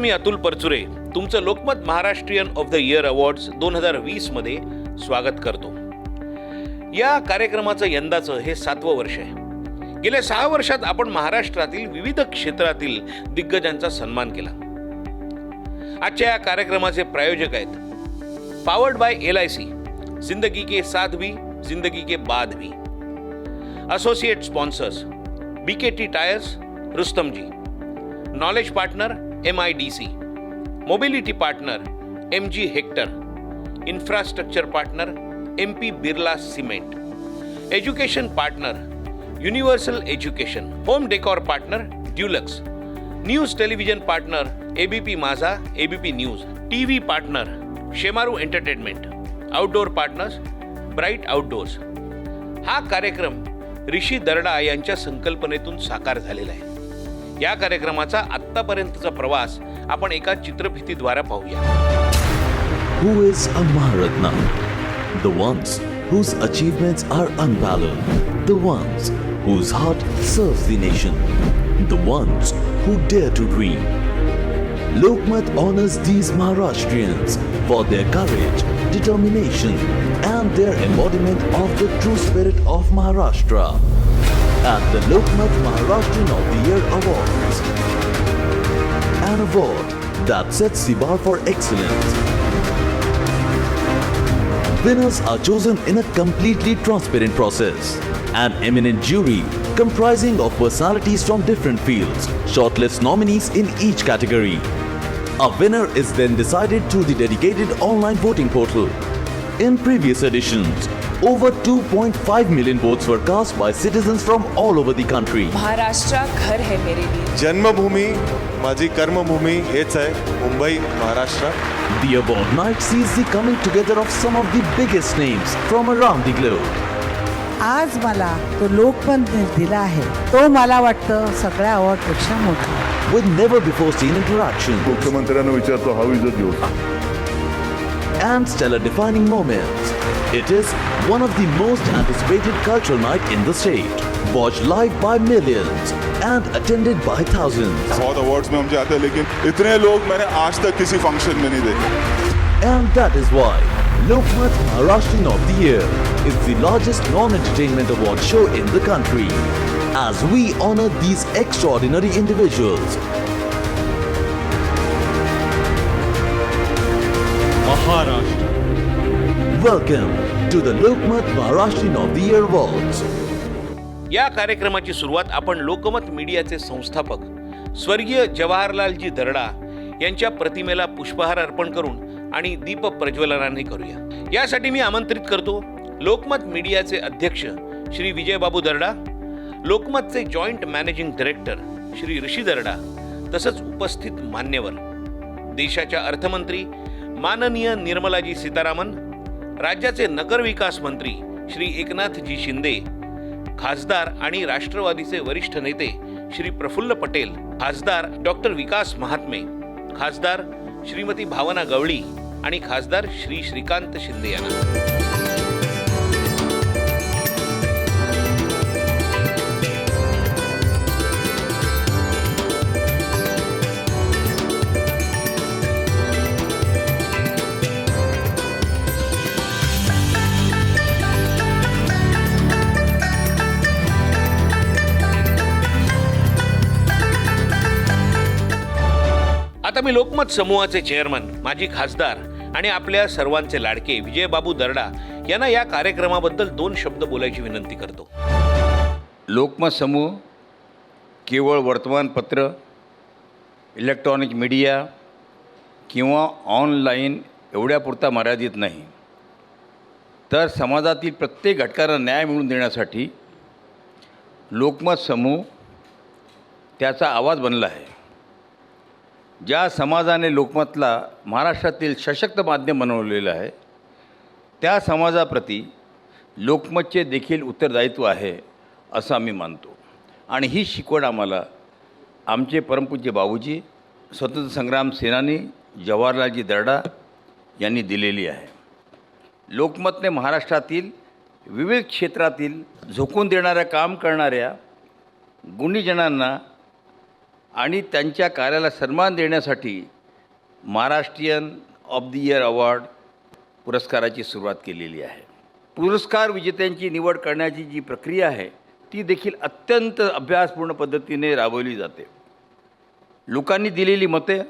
मी अतुल परचुरे तुमचं Lokmat Maharashtrian of the year awards 2020 मध्ये स्वागत करतो. या कार्यक्रमाचं यंदाचं हे 7वं वर्ष आहे. गेल्या 6 वर्षात आपण महाराष्ट्रातील विविध क्षेत्रातील दिग्गजांचा सन्मान केला. आजच्या या कार्यक्रमाचे प्रायोजक आहेत पॉवर्ड बाय LIC, जिंदगी के साथ भी जिंदगी के बाद भी. Associate sponsors BKT tyres, Rustomjee. Knowledge partner MIDC. Mobility partner MG Hector. Infrastructure partner MP Birla cement. Education partner universal education. Home decor partner Dulux. News television partner ABP Majha, ABP news. TV partner Shemaroo entertainment. Outdoor partners bright outdoors. हा कार्यक्रम ऋषी दर्डा यांच्या संकल्पनेतून साकार झालेला आहे. या कार्यक्रमाचा आत्तापर्यंतचा प्रवास आपण एका चित्रफितीद्वारे पाहूया. Who is a Maharatna? The ones whose achievements are unparalleled. The ones whose heart serves the nation. The ones who dare to dream. Lokmat honors these Maharashtrians for their courage, determination, and their embodiment of the true spirit of Maharashtra at the Lokmat Maharashtrian of the Year Awards. An award that sets the bar for excellence. Winners are chosen in a completely transparent process. An eminent jury comprising of personalities from different fields shortlist nominees in each category. A winner is then decided through the dedicated online voting portal. In previous editions, over 2.5 million votes were cast by citizens from all over the country. Maharashtra घर है मेरे लिए. जन्मभूमी माझी कर्मभूमी हेच आहे Mumbai Maharashtra. The award night sees the coming together of some of the biggest names from around the globe. आज मला तो लोकमत दिला आहे तो मला वाटतं सगळ्या अवॉर्डपेक्षा मोठा. With never before seen interaction मुख्यमंत्र्यांना विचारतो how is it yours. and stellar defining moments. It is one of the most anticipated cultural night in the state. Watched live by millions and attended by thousands. बहुत awards में हम जाते हैं लेकिन इतने लोग मैंने आज तक किसी फंक्शन में नहीं देखे. And that is why Lokmat Maharashtrian of the Year is the largest non-entertainment award show in the country. As we honor these extraordinary individuals. Maharashtra. Welcome to the Lokmat Maharashtrian of the Year Awards. या कार्यक्रमाची सुरुवात आपण लोकमत मीडियाचे संस्थापक स्वर्गीय जवाहरलालजी दर्डा यांच्या प्रतिमेला पुष्पहार अर्पण करून आणि दीप प्रज्वलनाने करूया. यासाठी मी आमंत्रित करतो लोकमत मीडियाचे अध्यक्ष श्री विजयबाबू दर्डा, लोकमतचे जॉईंट मॅनेजिंग डायरेक्टर श्री ऋषी दर्डा, तसंच उपस्थित मान्यवर देशाच्या अर्थमंत्री माननीय निर्मलाजी सीतारामन, राज्याचे नगरविकास मंत्री श्री एकनाथजी शिंदे, खासदार आणि राष्ट्रवादीचे वरिष्ठ नेते श्री प्रफुल्ल पटेल, खासदार डॉक्टर विकास महात्मे, खासदार श्रीमती भावना गवळी आणि खासदार श्री श्रीकांत शिंदे यांना. आता मी लोकमत समूहाचे चेअरमन, माजी खासदार आणि आपल्या सर्वांचे लाडके विजयबाबू दर्डा यांना या कार्यक्रमाबद्दल 2 शब्द बोलायची विनंती करतो. लोकमत समूह केवळ वर्तमानपत्र, इलेक्ट्रॉनिक मीडिया किंवा ऑनलाईन एवढ्यापुरता मर्यादित नाही, तर समाजातील प्रत्येक घटकाला न्याय मिळवून देण्यासाठी लोकमत समूह त्याचा आवाज बनला आहे. ज्या समाजाने लोकमतला महाराष्ट्रातील सशक्त माध्यम बनवलेलं आहे त्या समाजाप्रती लोकमतचे देखील उत्तरदायित्व आहे असं आम्ही मानतो. आणि ही शिकवण आम्हाला आमचे परमपूज्य बाबूजी, स्वतंत्र संग्राम सेनानी जवाहरलालजी दर्डा यांनी दिलेली आहे. लोकमतने महाराष्ट्रातील विविध क्षेत्रातील झोकून देणाऱ्या काम करणाऱ्या गुणीजनांना आणि त्यांच्या कार्याला सन्मान देण्यासाठी Maharashtrian of the year award पुरस्काराची सुरुवात केलेली आहे. पुरस्कार विजेत्यांची निवड करण्याची जी प्रक्रिया आहे ती देखील अत्यंत अभ्यासपूर्ण पद्धतीने राबवली जाते. लोकांनी दिलेली मते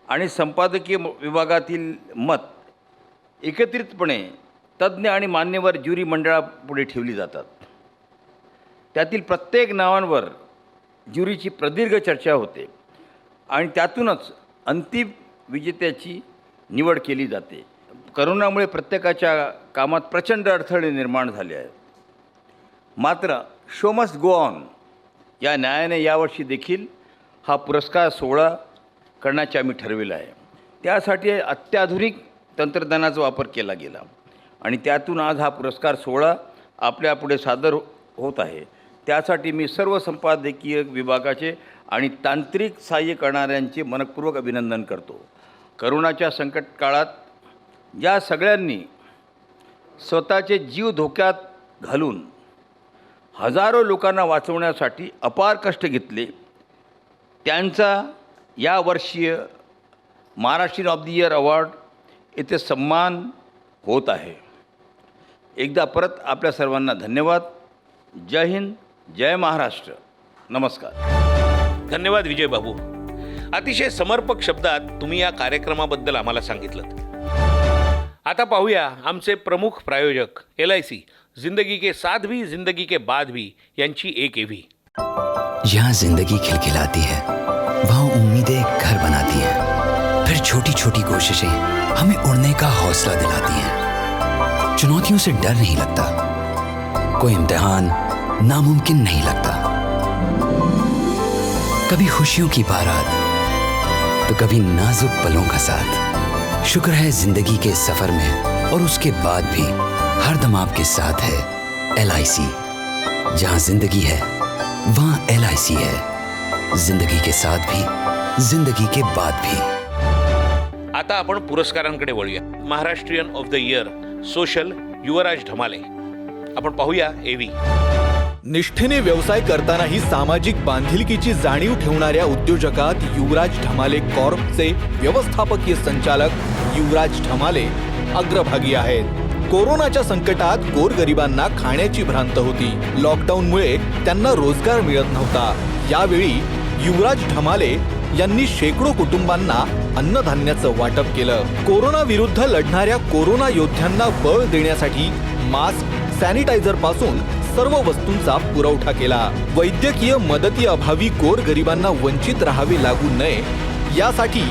आणि संपादकीय विभागातील मत एकत्रितपणे तज्ज्ञ आणि मान्यवर ज्युरी मंडळापुढे ठेवली जातात. त्यातील प्रत्येक नावांवर ज्युरीची प्रदीर्घ चर्चा होते आणि त्यातूनच अंतिम विजेत्याची निवड केली जाते. करोनामुळे प्रत्येकाच्या कामात प्रचंड अडथळे निर्माण झाले आहेत. मात्र शो मस्ट गो ऑन या न्यायाने यावर्षी देखील हा पुरस्कार सोहळा करण्याचे आम्ही ठरविलं आहे. त्यासाठी अत्याधुनिक तंत्रज्ञानाचा वापर केला गेला आणि त्यातून आज हा पुरस्कार सोहळा आपल्यापुढे सादर होत आहे. त्यासाठी मी सर्व संपादकीय विभागाचे आणि तांत्रिक सहाय्य करणाऱ्यांचे मनपूर्वक अभिनंदन करतो. करोनाच्या संकट काळात या सगळ्यांनी स्वतःचे जीव धोक्यात घालून हजारो लोकांना वाचवण्यासाठी अपार कष्ट घेतले. त्यांचा यावर्षीय Maharashtrian of the year award येथे सन्मान होत आहे. एकदा परत आपल्या सर्वांना धन्यवाद. जय हिंद, जय महाराष्ट्र. नमस्कार. धन्यवाद विजय बाबू. अतिशय समर्पक शब्दात तुम्ही या कार्यक्रमाबद्दल आम्हाला सांगितलं. आता पाहूया आमचे प्रमुख प्रायोजक LIC जिंदगी के साथ भी जिंदगी के बाद भी यांची एक एव्ही. यहाँ जिंदगी खिलखिलाती है, वहाँ उम्मीदें घर बनाती हैं, फिर छोटी छोटी कोशिशें हमें उड़ने का हौसला दिलाती हैं. चुनौतियों से डर नहीं लगता, कोई इम्तिहान नामुमकिन नहीं लगता. कभी खुशियों की बारात तो कभी नाजुक पलों का साथ. शुक्र है जिंदगी के सफर में और उसके बाद भी हरदम आपके साथ है LIC. जहाँ जिंदगी है वहाँ LIC है. जिंदगी के साथ भी जिंदगी के बाद भी. आता आपण पुरस्कारांकडे वळूया. Maharashtrian of the year social Yuvraj Dhamale. आपण पाहूया एव्ही. निष्ठेने व्यवसाय करतानाही सामाजिक बांधिलकीची जाणीव ठेवणाऱ्या उद्योजकात युवराज ढमाले कॉर्पचे व्यवस्थापकीय संचालक युवराज ढमाले अग्रभागी आहेत. कोरोनाच्या संकटात गोरगरिबांना खाण्याची भ्रांत होती. लॉकडाऊनमुळे त्यांना रोजगार मिळत नव्हता. यावेळी युवराज ढमाले यांनी शेकडो कुटुंबांना अन्नधान्याचं वाटप केलं. कोरोना विरुद्ध लढणाऱ्या कोरोना योद्ध्यांना बळ देण्यासाठी मास्क, सॅनिटायझर पासून सर्व वस्तूंचा पुरवठा केला. वैद्यकीय मदतीअभावी गोरगरिबांना वंचित राहावे लागू नये यासाठी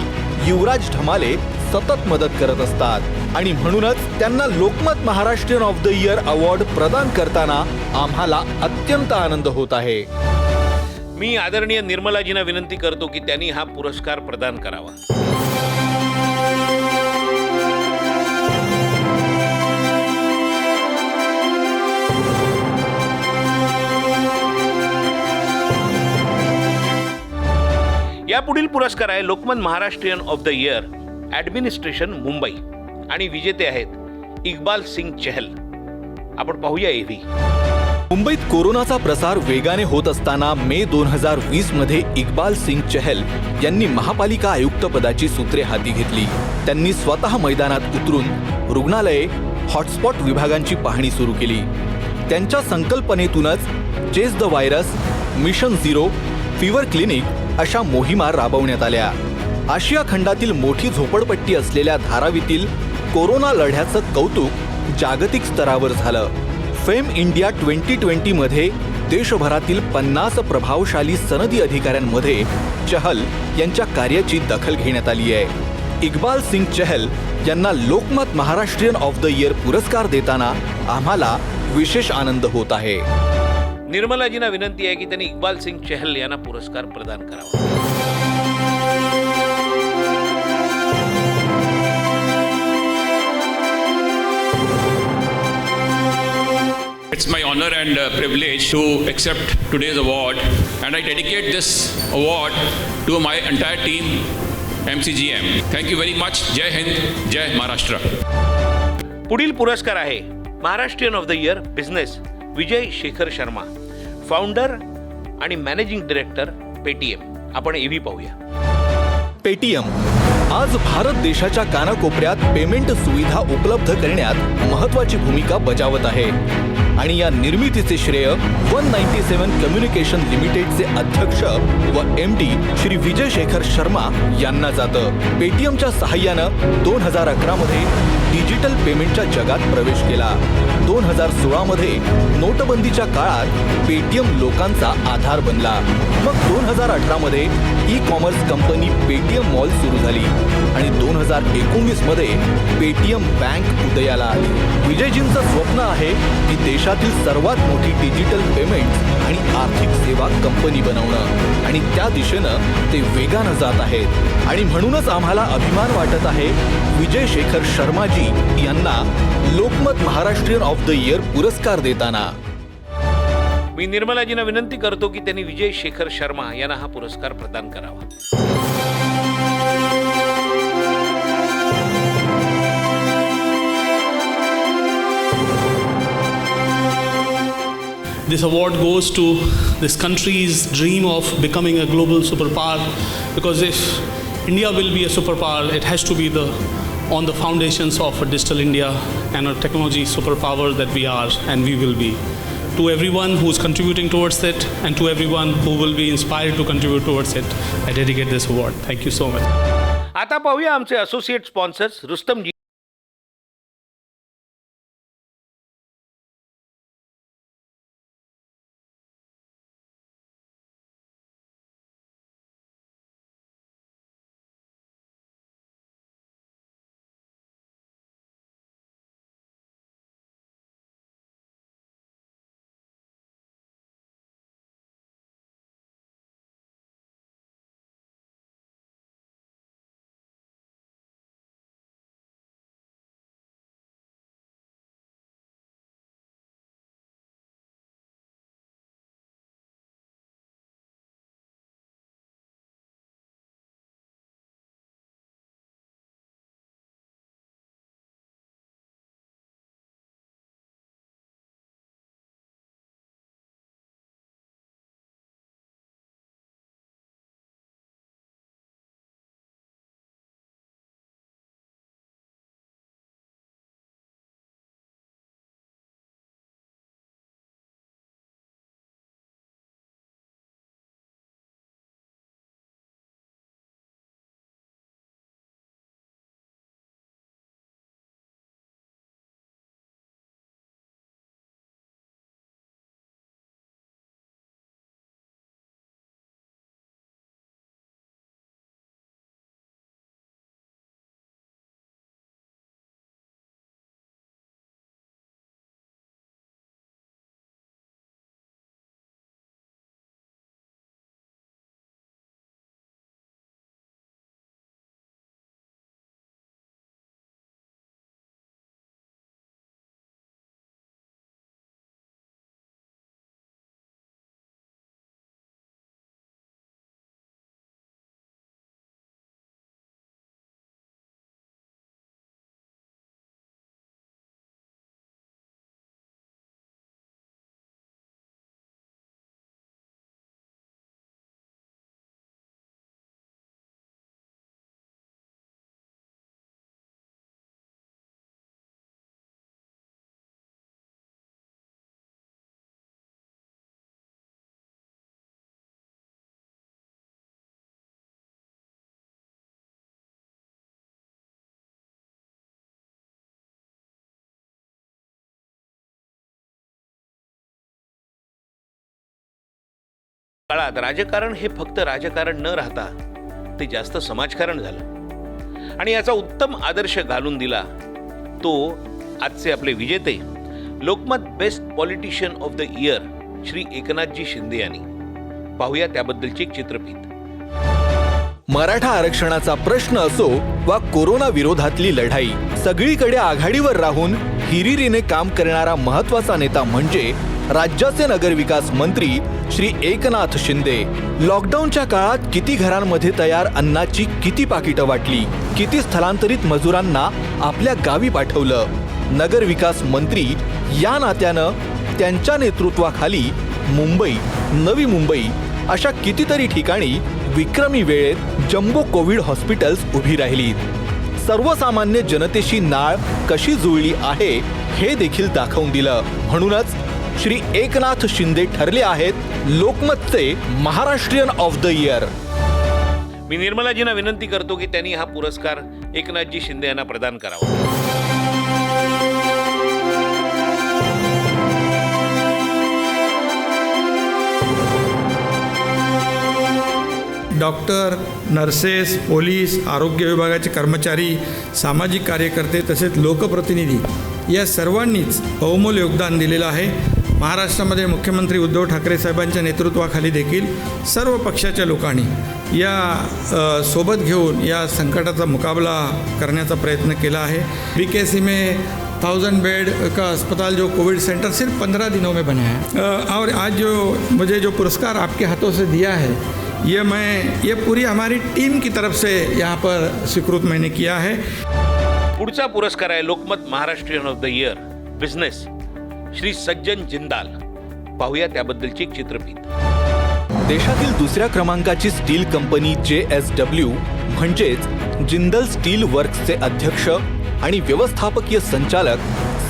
युवराज ढमाले सतत मदत करत असतात आणि म्हणूनच त्यांना Lokmat Maharashtrian of the year award प्रदान करताना आम्हाला अत्यंत आनंद होत आहे. मी आदरणीय निर्मलाजींना विनंती करतो की त्यांनी हा पुरस्कार प्रदान करावा. यापुढील पुरस्कार आहे Lokmat Maharashtrian of the year administration Mumbai आणि विजेते आहेत इक्बाल सिंग चहल. आपण पाहूया एव्ही. मुंबईत कोरोनाचा प्रसार वेगाने होत असताना मे 2020 मध्ये इक्बाल सिंग चहल यांनी महापालिका आयुक्त पदाची सूत्रे हाती घेतली. त्यांनी स्वतः मैदानात उतरून रुग्णालये, हॉटस्पॉट विभागांची पाहणी सुरू केली. त्यांच्या संकल्पनेतूनच chase the virus, mission zero, fever clinic अशा मोहिमा राबवण्यात आल्या. आशिया खंडातील मोठी झोपडपट्टी असलेल्या धारावीतील कोरोना लढ्याचं कौतुक जागतिक स्तरावर झालं. फेम इंडिया 2020 मध्ये देशभरातील 50 प्रभावशाली सनदी अधिकाऱ्यांमध्ये चहल यांच्या कार्याची दखल घेण्यात आली आहे. इक्बाल सिंग चहल यांना Lokmat Maharashtrian of the year पुरस्कार देताना आम्हाला विशेष आनंद होत आहे. निर्मलाजींना विनंती आहे की त्यांनी इक्बाल सिंग चहल यांना पुरस्कार प्रदान करावा. It's my honor and privilege to accept today's award, and I dedicate this award to my entire team, MCGM. Thank you very much. Jai Hind, Jai Maharashtra. पुढील पुरस्कार आहे Maharashtrian of the year business Vijay Shekhar Sharma, founder आणि managing director Paytm. आपण एव्ही पाहूया. Paytm आज भारत देशाच्या कानाकोपऱ्यात payment सुविधा उपलब्ध करण्यात महत्त्वाची भूमिका बजावत आहे आणि या निर्मितीचे श्रेय 197 कम्युनिकेशन लिमिटेडचे अध्यक्ष व MD श्री विजय शेखर शर्मा यांना जातं. पेटीएमच्या सहाय्यानं 2011 मध्ये डिजिटल पेमेंटच्या जगात प्रवेश केला. 2016 मध्ये नोटबंदीच्या काळात पेटीएम लोकांचा आधार बनला. मग 2018 मध्ये ई-कॉमर्स कंपनी पेटीएम मॉल सुरू झाली आणि 2019 मध्ये पेटीएम बँक उदयाला आली. विजयजींचं स्वप्न आहे की देशातील सर्वात मोठी डिजिटल पेमेंट आणि आर्थिक सेवा कंपनी बनवणं आणि त्या दिशेनं ते वेगानं जात आहेत आणि म्हणूनच आम्हाला अभिमान वाटत आहे विजय शेखर शर्माजी यांना Lokmat Maharashtrian of the year पुरस्कार देताना. मी निर्मलाजींना विनंती करतो की त्यांनी विजय शेखर शर्मा यांना हा पुरस्कार प्रदान करावा. This award goes to this country's dream of becoming a global superpower, because if India will be a superpower, it has to be on the foundations of a digital India and a technology superpower that we are and we will be. To everyone who is contributing towards it and to everyone who will be inspired to contribute towards it, I dedicate this award. Thank you so much. आता पाहूया आमचे associate sponsors Rustomjee. काळात राजकारण हे फक्त राजकारण न राहता ते जास्त समाजकारण झालं आणि याचा उत्तम आदर्श घालून दिला तो आजचे आपले विजेते Lokmat best politician of the year Shri Eknathji Shinde यांनी. पाहूया त्याबद्दलची एक चित्रफीत. मराठा आरक्षणाचा प्रश्न असो वा कोरोना विरोधातली लढाई, सगळीकडे आघाडीवर राहून हिरिरीने काम करणारा महत्त्वाचा नेता म्हणजे राज्याचे नगरविकास मंत्री श्री एकनाथ शिंदे. लॉकडाऊनच्या काळात किती घरांमध्ये तयार अन्नाची किती पाकिटं वाटली, किती स्थलांतरित मजुरांना आपल्या गावी पाठवलं. नगरविकास मंत्री या नात्यानं त्यांच्या नेतृत्वाखाली मुंबई, नवी मुंबई अशा कितीतरी ठिकाणी विक्रमी वेळेत जम्बो कोविड हॉस्पिटल्स उभी राहिली. सर्वसामान्य जनतेशी नाळ कशी जुळली आहे हे देखील दाखवून दिलं. म्हणूनच श्री एकनाथ शिंदे ठरले आहेत लोकमतचे महाराष्ट्रीयन ऑफ द इयर. मी निर्मलाजींना विनंती करतो की त्यांनी हा पुरस्कार एकनाथजी शिंदे यांना प्रदान करावा. डॉक्टर, नर्सेस, पोलीस, आरोग्य विभागाचे कर्मचारी, सामाजिक कार्यकर्ते तसेच लोकप्रतिनिधी या सर्वांनीच बहुमोल योगदान दिलेलं आहे. महाराष्ट्रामध्ये मुख्यमंत्री उद्धव ठाकरे साहेबांच्या नेतृत्वाखाली देखील सर्व पक्षाच्या लोकांनी या सोबत घेऊन या संकटाचा मुकाबला करण्याचा प्रयत्न केला है. BKC में 1000 बेड का अस्पताल जो कोविड सेंटर सिर्फ 15 दिनों में बना है. और आज जो मुझे जो पुरस्कार आपके हाथों से दिया है ये पूरी हमारी टीम की तरफ से यहाँ पर स्वीकृत मैंने किया है. पुढचा पुरस्कार आहे Lokmat Maharashtrian of the year business Shri Sajjan Jindal. पाहूया त्याबद्दलची एक चित्रफित. देशातील दुसऱ्या क्रमांकाची स्टील कंपनी JSW म्हणजेच जिंदल स्टील वर्क्सचे अध्यक्ष आणि व्यवस्थापकीय संचालक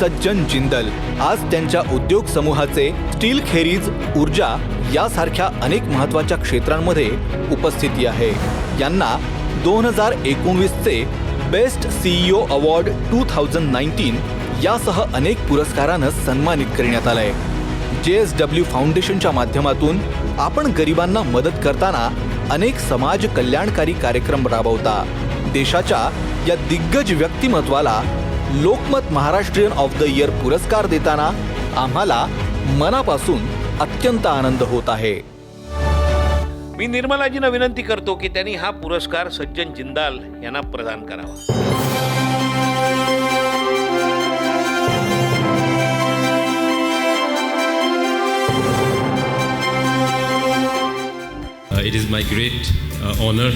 सज्जन जिंदल आज त्यांच्या उद्योग समूहाचे स्टील खेरीज ऊर्जा यासारख्या अनेक महत्त्वाच्या क्षेत्रांमध्ये उपस्थिती आहे. यांना 2019चे बेस्ट CEO अवॉर्ड 2019 यासह अनेक पुरस्कारांना सन्मानित करण्यात आलंय. JSW फाउंडेशनच्या माध्यमातून आपण गरिबांना मदत करताना अनेक समाज कल्याणकारी कार्यक्रम राबवता. देशाच्या या दिग्गज व्यक्तिमत्वाला Lokmat Maharashtrian of the year पुरस्कार देताना आम्हाला मनापासून अत्यंत आनंद होत आहे. मी निर्मलाजींना विनंती करतो की त्यांनी हा पुरस्कार सज्जन जिंदाल यांना प्रदान करावा. It is my great honor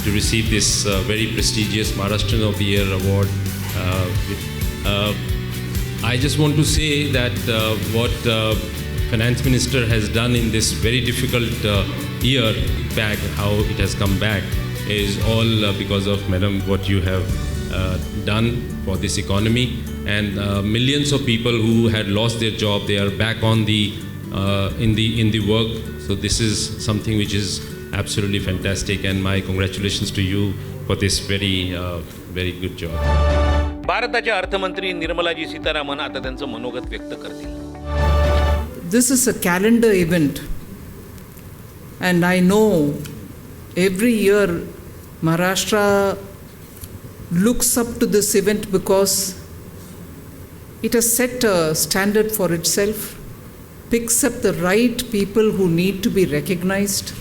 to receive this very prestigious Maharashtrian of the Year award. I just want to say that what Finance Minister has done in this very difficult year back, how it has come back, is all because of Madam, what you have done for this economy, and millions of people who had lost their job, they are back on the in the work. So this is something which is absolutely fantastic, and my congratulations to you for this very good job. भारताच्या अर्थमंत्री निर्मलाजी सीतारामन आता त्यांचं मनोगत व्यक्त करतील. This is a calendar event, and I know every year Maharashtra looks up to this event because it has set a standard for itself, picks up the right people who need to be recognized.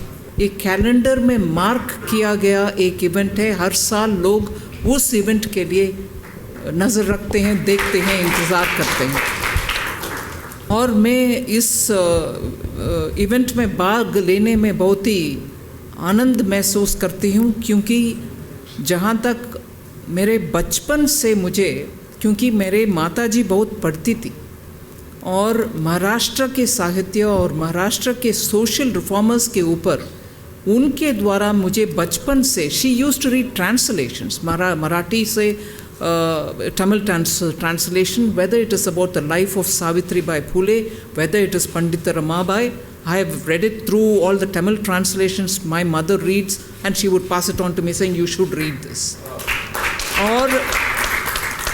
एक calendar में mark KIA गया एक event है. हर साल लोग उस event के लिए नज़र रखते हैं, देखते हैं, इंतज़ार करते हैं. और मैं इस इवेंट में भाग लेने में बहुत ही आनंद महसूस करती हूँ, क्योंकि जहाँ तक मेरे बचपन से मुझे, क्योंकि मेरे माताजी बहुत पढ़ती थी और महाराष्ट्र के साहित्य और महाराष्ट्र के सोशल रिफॉर्मर्स के ऊपर उनके द्वारा मुझे बचपन से, she used to read translations, Marathi से Tamil translation, whether it is about the life of Savitribai Phule, whether it is Pandita Ramabai. I have read it through all the Tamil translations my mother reads, and she would pass it on to me saying, you should read this. Or,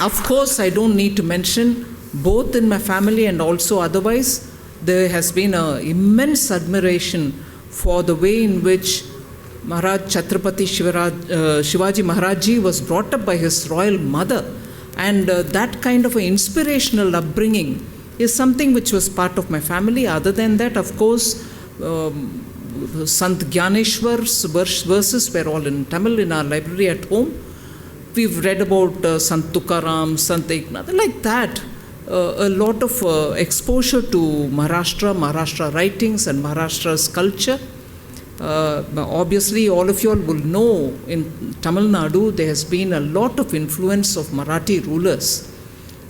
of course, I don't need to mention, both in my family and also otherwise, there has been an immense admiration for the way in which Maharaj Chhatrapati Shivaji Maharaj Ji was brought up by his royal mother, and that kind of an inspirational upbringing is something which was part of my family. Other than that, of course, Sant Gyaneshwar's verses were all in Tamil in our library at home. We've read about Sant Tukaram, Sant Eknath, like that. A lot of exposure to Maharashtra writings and Maharashtra's culture. Obviously, all of you all will know in Tamil Nadu there has been a lot of influence of Marathi rulers.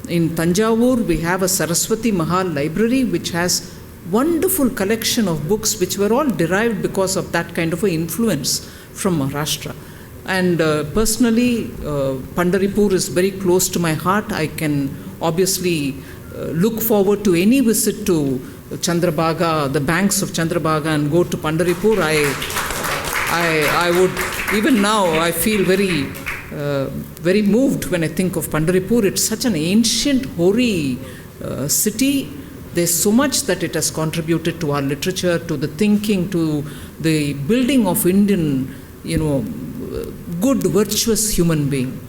In Tanjavur, we have a Saraswati Mahal library which has wonderful collection of books which were all derived because of that kind of an influence from Maharashtra. And personally, Pandharpur is very close to my heart. I can obviously look forward to any visit to Chandrabhaga, the banks of Chandrabhaga, and go to Pandharpur. I would, even now, I feel very moved when I think of Pandharpur. It's such an ancient, hoary city. There's so much that it has contributed to our literature, to the thinking, to the building of Indian, good, virtuous human being.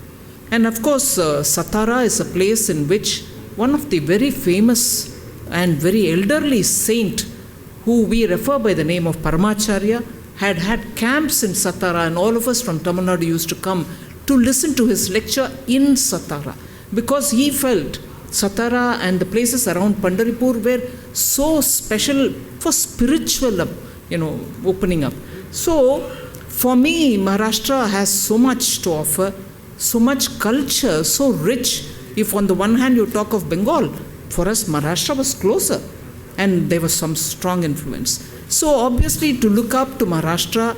And of course, Satara is a place in which one of the very famous and very elderly saint, who we refer by the name of Paramacharya, had camps in Satara, and all of us from Tamil Nadu used to come to listen to his lecture in Satara, because he felt Satara and the places around Pandharpur were so special for spiritual, opening up. So, for me, Maharashtra has so much to offer, so much culture, so rich. If on the one hand you talk of Bengal, for us Maharashtra was closer and there was some strong influence. So obviously to look up to Maharashtra,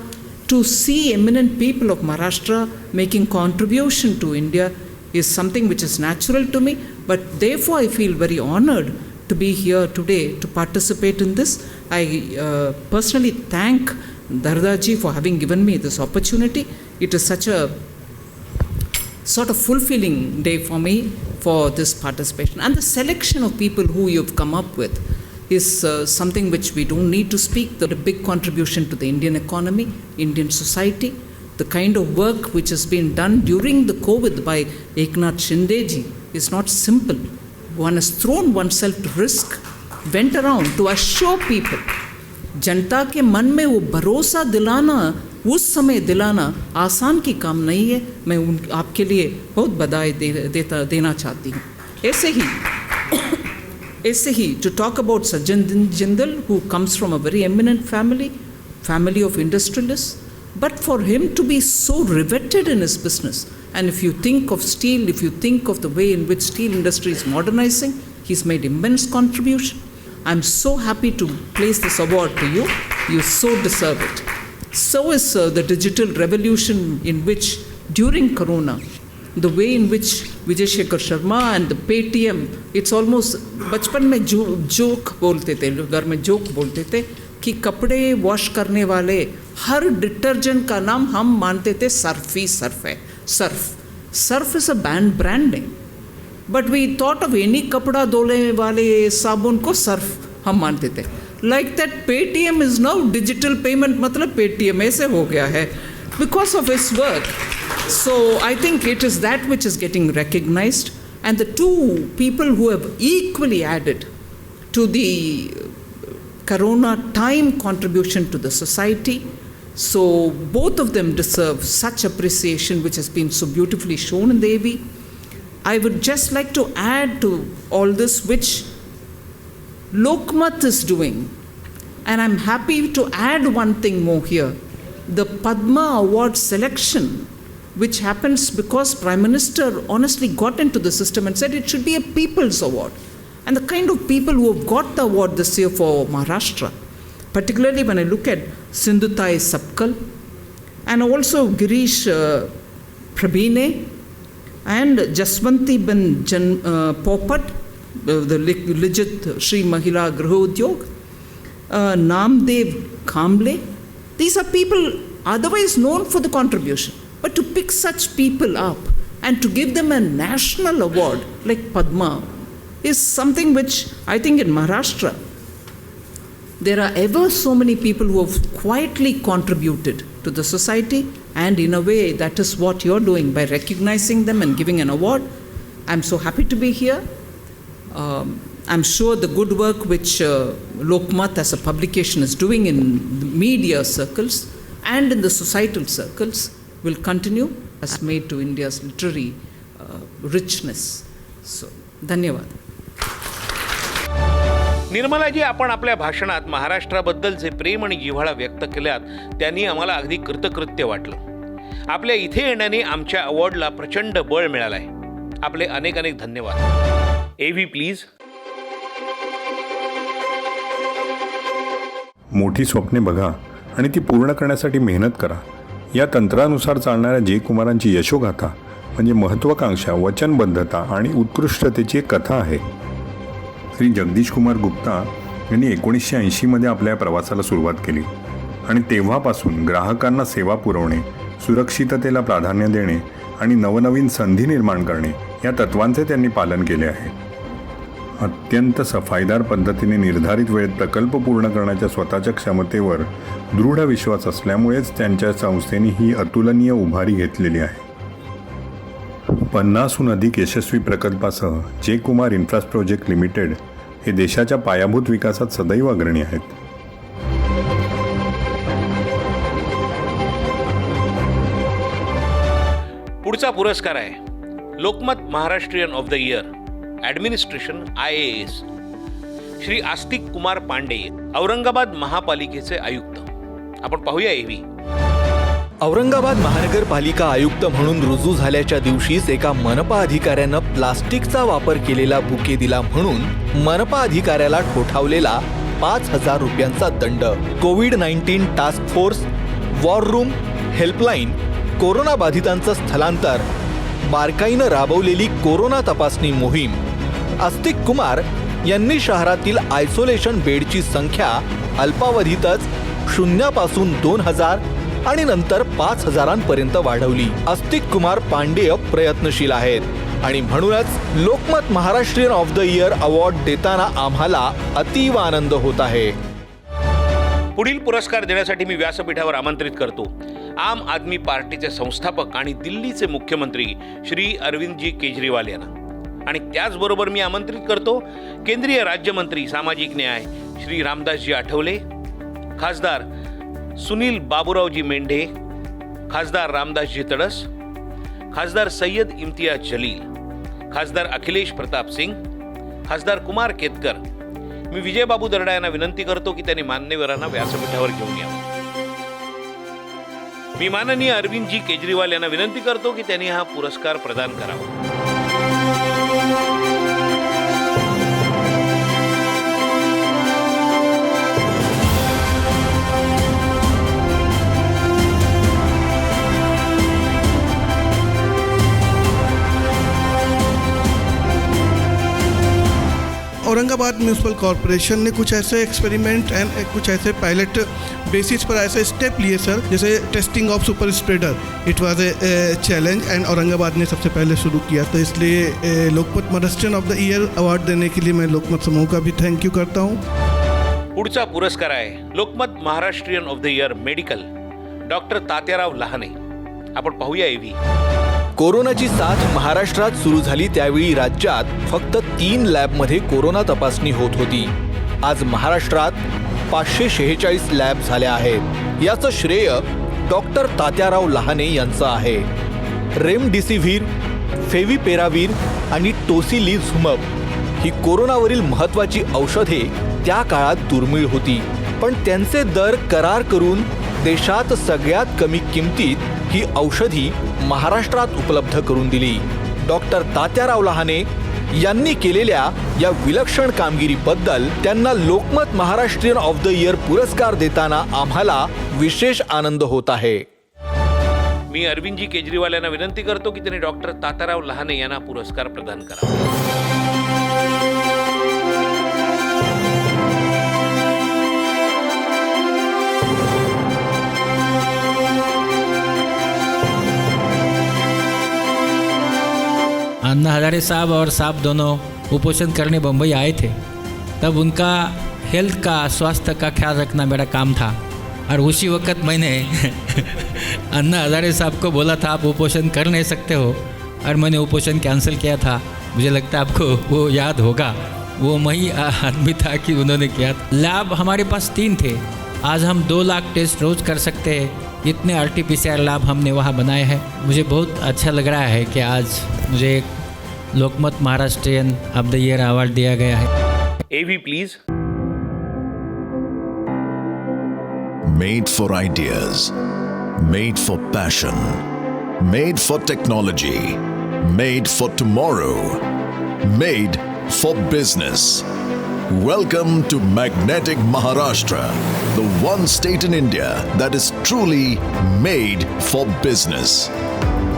to see eminent people of Maharashtra making contribution to India is something which is natural to me, but therefore I feel very honored to be here today to participate in this. I personally thank Dardaji for having given me this opportunity. It is such a sort of fulfilling day for me for this participation. And the selection of people who you've come up with is something which we don't need to speak. The big contribution to the Indian economy, Indian society, the kind of work which has been done during the COVID by Eknath Shinde ji is not simple. One has thrown oneself to risk, went around to assure people. जनता के मन में वो भरोसा दिलाना, उस समय दिलाना आसान की काम नहीं है. मैं आपके लिए बहुत बधाई देना चाहती हूँ. ऐसे ही to talk about Sajjan Jindal, who comes from a very eminent family of industrialists, but for him to be so riveted in his business, and if you think of steel, if you think of the way in which steel industry is modernizing, he's made immense contribution. I'm so happy to place this award to you. You so deserve it. So is the digital revolution in which during Corona, the way in which Vijay Shekhar Sharma and the Paytm, it's almost, बचपन में joke बोलते थे, घर में joke बोलते थे कि कपड़े वॉश करने वाले हर डिटर्जेंट का नाम हम मानते थे सर्फ है. Surf is a brand name. But we thought of any कपड़ा धोने वाले साबुन को सर्फ हम मानते थे. Like that, Paytm is now digital payment, मतलब Paytm ऐसे हो गया है because of his work. So I think it is that which is getting recognized, and the two people who have equally added to the Corona time contribution to the society. So both of them deserve such appreciation, which has been so beautifully shown in the AV. I would just like to add to all this which Lokmat is doing, and I'm happy to add one thing more here. The Padma Award selection, which happens because Prime Minister honestly got into the system and said it should be a people's award. And the kind of people who have got the award this year for Maharashtra, particularly when I look at Sindhutai Sapkal and also Girish Prabhine and Jaswanti Ben Popat, the Lijit Shri Mahila Grihodyog, Namdev Kamble. These are people otherwise known for the contribution. But to pick such people up and to give them a national award like Padma is something which I think in Maharashtra, there are ever so many people who have quietly contributed to the society, and in a way that is what you're doing by recognizing them and giving an award. I'm so happy to be here. I'm sure the good work which Lokmat as a publication is doing in the media circles and in the societal circles will continue as made to India's literary richness. So, धन्यवाद. निर्मलाजी, आपण आपल्या भाषणात महाराष्ट्राबद्दलचे प्रेम आणि जिव्हाळा व्यक्त केल्यात, त्यांनी आम्हाला अगदी कृतकृत्य वाटलं. आपल्या इथे येण्याने आमच्या अवॉर्डला प्रचंड बळ मिळालं आहे. आपले अनेक अनेक धन्यवाद. AV please. मोठी स्वप्ने बघा आणि ती पूर्ण करण्यासाठी मेहनत करा. या तंत्रानुसार चालणाऱ्या जे कुमारांची यशोगाथा म्हणजे महत्त्वाकांक्षा, वचनबद्धता आणि उत्कृष्टतेची एक कथा आहे. श्री जगदीश कुमार गुप्ता यांनी 1980मध्ये आपल्या प्रवासाला सुरुवात केली आणि तेव्हापासून ग्राहकांना सेवा पुरवणे, सुरक्षिततेला प्राधान्य देणे आणि नवनवीन संधी निर्माण करणे या तत्वांचे त्यांनी पालन केले आहे. अत्यंत सफाईदार पद्धतीने निर्धारित वेळेत प्रकल्प पूर्ण करण्याच्या स्वतःच्या क्षमतेवर दृढ विश्वास असल्यामुळेच त्यांच्या संस्थेने ही अतुलनीय उभारी घेतलेली आहे. 50हून अधिक यशस्वी प्रकल्पासह जे कुमार इन्फ्राप्रोजेक्ट लिमिटेड हे देशाच्या पायाभूत विकासात सदैव अग्रणी आहेत. पुढचा पुरस्कार आहे Lokmat Maharashtrian of the year administration IAS Shri Astik Kumar Pandey, Aurangabad महापालिकेचे आयुक्त. आपण पाहूया एव्ही. औरंगाबाद महानगरपालिका आयुक्त म्हणून रुजू झाल्याच्या दिवशीच एका मनपा अधिकाऱ्यानं प्लास्टिकचा वापर केलेला बुके दिला म्हणून मनपा अधिकाऱ्याला ठोठावलेला 5,000 रुपयांचा दंड. कोविड-19 task force, war room, helpline, corona बाधितांचं स्थलांतर, बारकाईनं राबवलेली कोरोना तपासणी मोहीम. आस्तिक कुमार यांनी शहरातील आयसोलेशन बेडची संख्या अल्पावधीतच 0 पासून 2,000 आणि नंतर 5,000 वाढवली. आस्तिक कुमार पांडेय प्रयत्नशील आहेत आणि म्हणूनच Lokmat Maharashtrian of the year award देताना आम्हाला अतीव आनंद होत आहे. पुढील पुरस्कार देण्यासाठी मी व्यासपीठावर आमंत्रित करतो आम आदमी पार्टीचे संस्थापक आणि दिल्लीचे मुख्यमंत्री श्री अरविंदजी केजरीवाल यांना. आणि त्याचबरोबर मी आमंत्रित करतो केंद्रीय राज्यमंत्री सामाजिक न्याय श्री रामदासजी आठवले, खासदार सुनील बाबूरावजी मेंढे, खासदार रामदासजी तडस, खासदार सय्यद इम्तियाज जलील, खासदार अखिलेश प्रताप सिंग, खासदार कुमार केतकर. मी विजयबाबू दर्डा यांना विनंती करतो की त्यांनी मान्यवरांना व्यासपीठावर घेऊन यावं. मी माननीय अरविंदजी केजरीवाल यांना विनंती करतो की त्यांनी हा पुरस्कार प्रदान करावा. औरंगाबाद म्यूनसिपल कॉरपोरेशन ने कुछ ऐसे एक्सपेरिमेंट एंड कुछ ऐसे पायलट बेसिस पर ऐसे स्टेप लिए सर, जैसे testing of super spreader. It was a challenge end Aurangabad ने सबसे पहले शुरू किया. तो इसलिए Lokmat Maharashtrian of the year award देने के लिए मैं लोकमत समूह का भी थैंक यू करता हूँ. पुढचा पुरस्कार आहे Lokmat Maharashtrian of the year medical doctor Tatyarao Lahane. आपण पाहूया एव्ही. कोरोनाची साथ महाराष्ट्रात सुरू झाली त्यावेळी राज्यात फक्त 3 लॅबमध्ये कोरोना तपासणी होत होती. आज महाराष्ट्रात 546 लॅब झाल्या आहेत. याचं श्रेय डॉक्टर तात्याराव लहाने यांचं आहे. रेमडेसिव्हिर, फेविपेरावीर आणि टोसिलिझुमब ही कोरोनावरील महत्त्वाची औषधे त्या काळात दुर्मिळ होती, पण त्यांचे दर करार करून देशात सगळ्यात कमी किमतीत ही औषधी महाराष्ट्रात उपलब्ध करून दिली. डॉक्टर तात्याराव लहाने यांनी केलेल्या या विलक्षण कामगिरीबद्दल त्यांना Lokmat Maharashtrian of the year पुरस्कार देताना आम्हाला विशेष आनंद होत आहे. मी अरविंदजी केजरीवाल यांना विनंती करतो की त्यांनी डॉक्टर तात्याराव लहाने यांना पुरस्कार प्रदान करावा. अन्ना हजारे साहब और साहब दोनों कुपोषण करने बम्बई आए थे. तब उनका हेल्थ का, स्वास्थ्य का ख्याल रखना मेरा काम था. और उसी वक्त मैंने अन्ना हजारे साहब को बोला था आप कुपोषण कर नहीं सकते हो, और मैंने कुपोषण कैंसिल किया था. मुझे लगता है आपको वो याद होगा. वो वही आदमी था कि उन्होंने किया. लैब हमारे पास 3 थे. आज हम 2 लाख टेस्ट रोज़ कर सकते हैं. इतने RT-PCR लैब हमने वहाँ बनाए हैं. मुझे बहुत अच्छा लग रहा है कि आज मुझे Lokmat Maharashtrian of the year award दिया गया है. AV please. Made for ideas, made for passion, made for technology, made for tomorrow, made for business. Welcome to Magnetic Maharashtra, the one state in India that is truly made for business.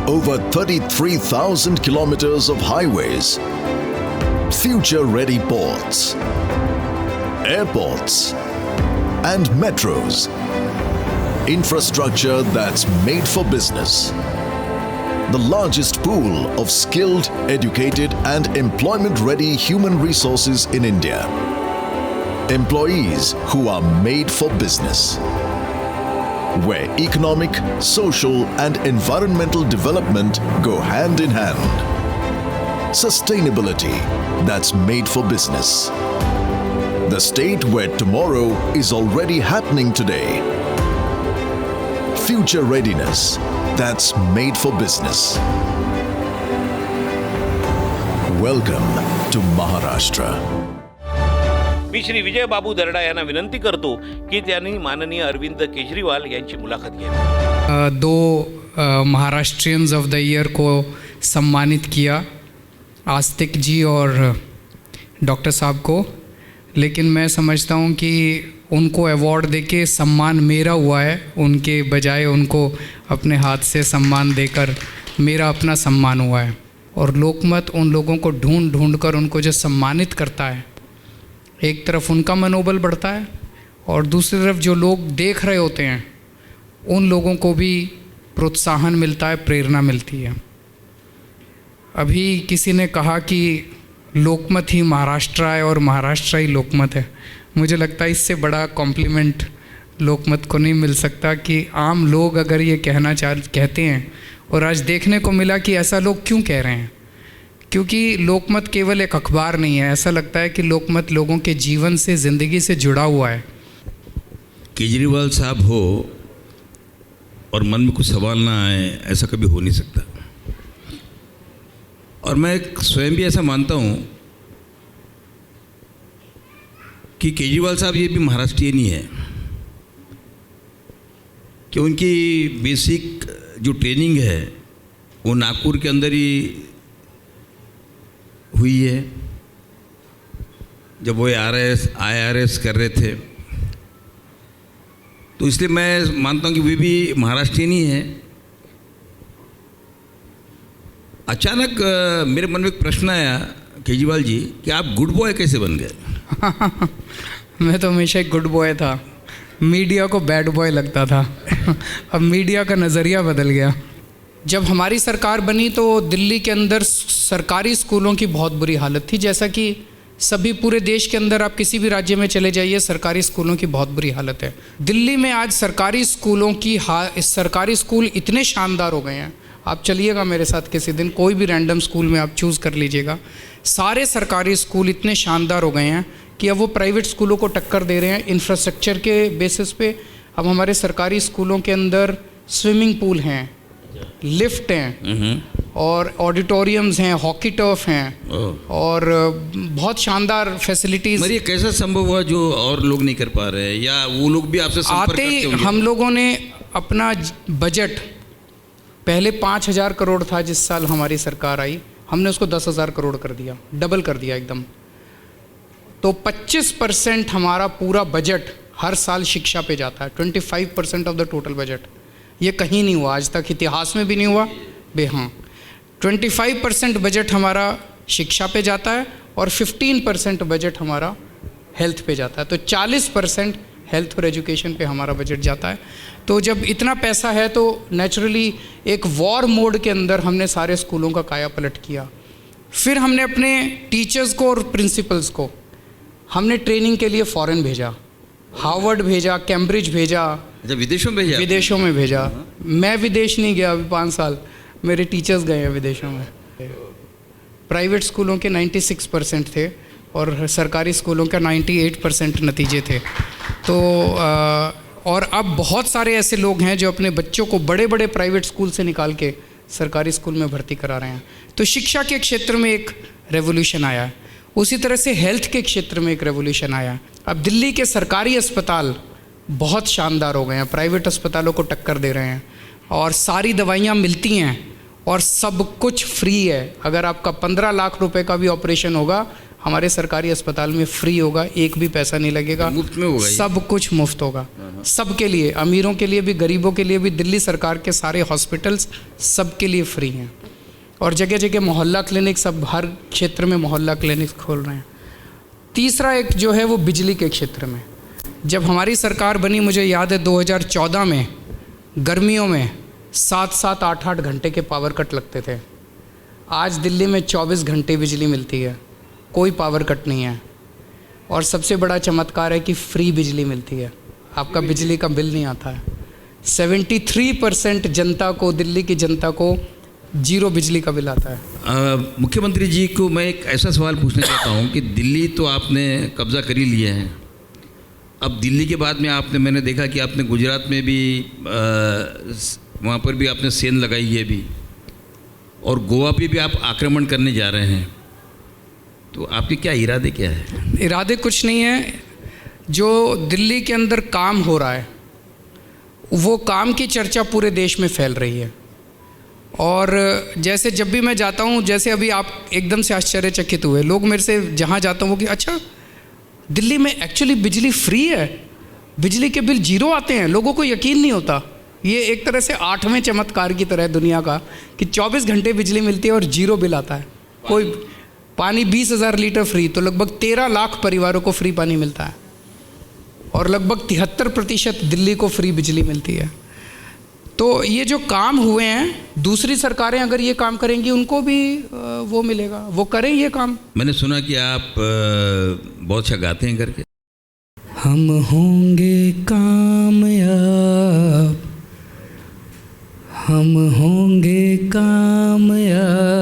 Over 33,000 kilometers of highways, future-ready ports, airports, and metros. Infrastructure that's made for business. The largest pool of skilled, educated, and employment-ready human resources in India. Employees who are made for business. Where economic, social, and environmental development go hand in hand. Sustainability that's made for business. The state where tomorrow is already happening today. Future readiness that's made for business. Welcome to Maharashtra. मी श्री विजय बाबू दर्डा यांना विनंती करतो की त्यांनी माननीय अरविंद केजरीवाल यांची मुलाखत घ्यावी. दो Maharashtrians of the year को सम्मानित किया, आस्तिक जी और डॉक्टर साहब को, लेकिन मैं समझता हूँ कि उनको अवार्ड देके सम्मान मेरा हुआ है, उनके बजाय उनको अपने हाथ से सम्मान देकर मेरा अपना सम्मान हुआ है. और लोकमत उन लोगों को ढूंढ ढूंढ कर उनको जो सम्मानित करता है, एक तरफ उनका मनोबल बढ़ता है और दूसरी तरफ जो लोग देख रहे होते हैं उन लोगों को भी प्रोत्साहन मिलता है, प्रेरणा मिलती है. अभी किसी ने कहा कि लोकमत ही महाराष्ट्र है और महाराष्ट्र ही लोकमत है. मुझे लगता है इससे बड़ा कॉम्प्लीमेंट लोकमत को नहीं मिल सकता कि आम लोग अगर ये कहते हैं, और आज देखने को मिला कि ऐसा लोग क्यों कह रहे हैं, क्योंकि लोकमत केवल एक अखबार नहीं है. ऐसा लगता है कि लोकमत लोगों के जीवन से, ज़िंदगी से जुड़ा हुआ है. केजरीवाल साहब हो और मन में कुछ सवाल ना आए, ऐसा कभी हो नहीं सकता. और मैं स्वयं भी ऐसा मानता हूँ कि केजरीवाल साहब ये भी महाराष्ट्रियन ही है, कि उनकी बेसिक जो ट्रेनिंग है वो नागपुर के अंदर ही हुई है. जब वो IRS कर रहे थे, तो इसलिए मैं मानता हूँ कि वे भी महाराष्ट्रियन ही हैं. अचानक मेरे मन में एक प्रश्न आया केजरीवाल जी कि आप गुड बॉय कैसे बन गए? मैं तो हमेशा एक गुड बॉय था, मीडिया को बैड बॉय लगता था. अब मीडिया का नज़रिया बदल गया. जब हमारी सरकार बनी तो दिल्ली के अंदर सरकारी स्कूलों की बहुत बुरी हालत थी. जैसा कि सभी पूरे देश के अंदर आप किसी भी राज्य में चले जाइए, सरकारी स्कूलों की बहुत बुरी हालत है. दिल्ली में आज सरकारी स्कूल इतने शानदार हो गए हैं. आप चलिएगा मेरे साथ किसी दिन, कोई भी रैंडम स्कूल में आप चूज़ कर लीजिएगा. सारे सरकारी स्कूल इतने शानदार हो गए हैं कि अब वो प्राइवेट स्कूलों को टक्कर दे रहे हैं इंफ्रास्ट्रक्चर के बेसिस पे. अब हमारे सरकारी स्कूलों के अंदर स्विमिंग पूल हैं, लिफ्ट हैं, और ऑडिटोरियम्स हैं, हॉकी टर्फ हैं, और बहुत शानदार फैसिलिटीज़. मगर ये कैसा संभव हुआ जो और लोग नहीं कर पा रहे हैं, या वो लोग भी आपसे संपर्क आते करते होंगे? हम लोगों ने अपना बजट, पहले 5,000 करोड़ था जिस साल हमारी सरकार आई, हमने उसको 10,000 करोड़ कर दिया, डबल कर दिया एकदम. तो 25% हमारा पूरा बजट हर साल शिक्षा पे जाता है. 25% ऑफ द टोटल बजट. ये कहीं नहीं हुआ आज तक, इतिहास में भी नहीं हुआ. हाँ, 25% बजट हमारा शिक्षा पे जाता है और 15% बजट हमारा हेल्थ पे जाता है. तो 40% हेल्थ और एजुकेशन पे हमारा बजट जाता है. तो जब इतना पैसा है तो नेचुरली एक वॉर मोड के अंदर हमने सारे स्कूलों का काया पलट किया. फिर हमने अपने टीचर्स को और प्रिंसिपल्स को हमने ट्रेनिंग के लिए फ़ॉरेन भेजा, हार्वर्ड भेजा, कैम्ब्रिज भेजा. अच्छा, विदेशों में भेजा? विदेशों में भेजा. मैं विदेश नहीं गया अभी 5 साल, मेरे टीचर्स गए हैं विदेशों में. प्राइवेट स्कूलों के 96% थे और सरकारी स्कूलों का 98% नतीजे थे. तो और अब बहुत सारे ऐसे लोग हैं जो अपने बच्चों को बड़े बड़े प्राइवेट स्कूल से निकाल के सरकारी स्कूल में भर्ती करा रहे हैं. तो शिक्षा के क्षेत्र में एक रेवोल्यूशन आया है. उसी तरह से हेल्थ के क्षेत्र में एक रेवोल्यूशन आया है. अब दिल्ली के सरकारी अस्पताल बहुत शानदार हो गए हैं, प्राइवेट अस्पतालों को टक्कर दे रहे हैं, और सारी दवाइयाँ मिलती हैं और सब कुछ फ्री है. अगर आपका 15 लाख रुपए का भी ऑपरेशन होगा, हमारे सरकारी अस्पताल में फ्री होगा, एक भी पैसा नहीं लगेगा, मुफ्त में होगा ये? सब कुछ मुफ्त होगा सबके लिए, अमीरों के लिए भी, गरीबों के लिए भी। दिल्ली सरकार के सारे हॉस्पिटल्स सबके लिए फ्री हैं और जगह जगह मोहल्ला क्लिनिक, सब हर क्षेत्र में मोहल्ला क्लिनिक खोल रहे हैं। तीसरा एक जो है वो बिजली के क्षेत्र में, जब हमारी सरकार बनी मुझे याद है 2014 में गर्मियों में 7-7, 8-8 घंटे के पावर कट लगते थे। आज दिल्ली में 24 घंटे बिजली मिलती है, कोई पावर कट नहीं है। और सबसे बड़ा चमत्कार है कि फ्री बिजली मिलती है, आपका बिजली का बिल नहीं आता है। 73% जनता को, दिल्ली की जनता को जीरो बिजली का बिल आता है। मुख्यमंत्री जी को मैं एक ऐसा सवाल पूछना चाहता हूँ कि दिल्ली तो आपने कब्जा कर ही लिया है, अब दिल्ली के बाद में मैंने देखा कि आपने गुजरात में भी वहाँ पर भी आपने सेंध लगाई है भी, और गोवा पे भी आप आक्रमण करने जा रहे हैं, तो आपके क्या इरादे क्या है? इरादे कुछ नहीं है, जो दिल्ली के अंदर काम हो रहा है वो काम की चर्चा पूरे देश में फैल रही है। और जैसे जब भी मैं जाता हूँ, जैसे अभी आप एकदम से आश्चर्यचकित हुए, लोग मेरे से जहाँ जाता हूँ कि अच्छा दिल्ली में एक्चुअली बिजली फ्री है, बिजली के बिल जीरो आते हैं, लोगों को यकीन नहीं होता। ये एक तरह से 8वें चमत्कार की तरह है दुनिया का कि 24 घंटे बिजली मिलती है और जीरो बिल आता है। कोई पानी 20,000 लीटर फ्री, तो लगभग 13 लाख परिवारों को फ्री पानी मिलता है और लगभग 73% दिल्ली को फ्री बिजली मिलती है। तो ये जो काम हुए हैं, दूसरी सरकारें अगर ये काम करेंगी उनको भी वो मिलेगा, वो करें ये काम। मैंने सुना कि आप बहुत अच्छा गाते हैं करके। हम होंगे कामयाब, हम होंगे कामयाब,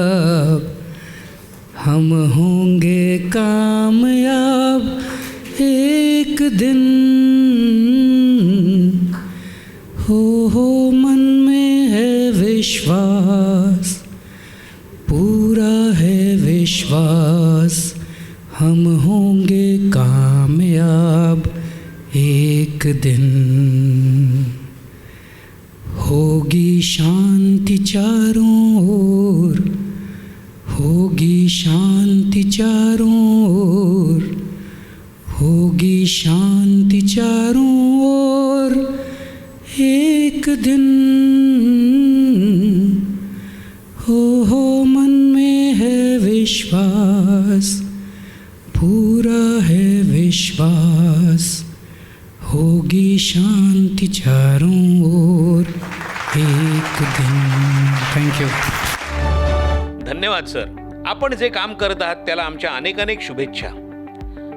हम होंगे कामयाब एक दिन। हो मन में है विश्वास, पूरा है विश्वास, हम होंगे कामयाब एक दिन। होगी शांति चारों ओर, होगी शांति चारों ओर, होगी शांति चारों ओर एक दिन। हो मन में है विश्वास, पूरा है विश्वास, होगी शांति चारों ओर एक दिन। Thank you. धन्यवाद सर. आपण जे काम करत आहात त्याला आमच्या अनेक अनेक शुभेच्छा.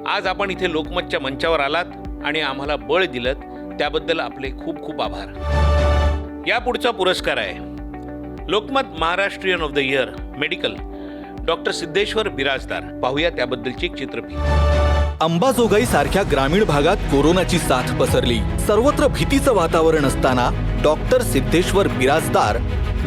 आज आपण इथे लोकमतच्या मंचावर आलात आणि आम्हाला बळ दिलत त्याबद्दल आपले खूप खूप आभार. यापुढचा पुरस्कार आहे Lokmat Maharashtrian of the year medical doctor Siddheshwar Birajdar. पाहूया त्याबद्दलची एक चित्रफित. अंबाजोगाई सारख्या ग्रामीण भागात कोरोनाची साथ पसरली. सर्वत्र भीतीचं वातावरण असताना डॉक्टर सिद्धेश्वर बिराजदार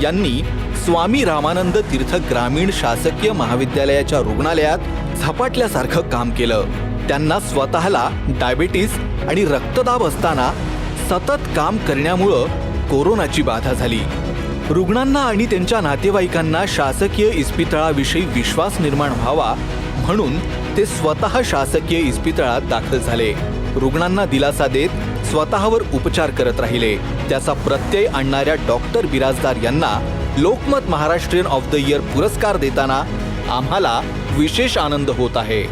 यांनी स्वामी रामानंद तीर्थ ग्रामीण शासकीय महाविद्यालयाच्या रुग्णालयात झपाटल्यासारखं काम केलं. त्यांना स्वतःला डायबिटीस आणि रक्तदाब असताना सतत काम करण्यामुळं कोरोनाची बाधा झाली. रुग्णांना आणि त्यांच्या नातेवाईकांना शासकीय इस्पितळाविषयी विश्वास निर्माण व्हावा म्हणून ते स्वतः शासकीय इस्पितळात दाखल झाले. रुग्णांना दिलासा देत स्वतःवर उपचार करत राहिले. त्याचा प्रत्यय आणणाऱ्या डॉक्टर बिराजदार यांना Lokmat Maharashtrian of the year पुरस्कार देताना आम्हाला विशेष आनंद होत आहे.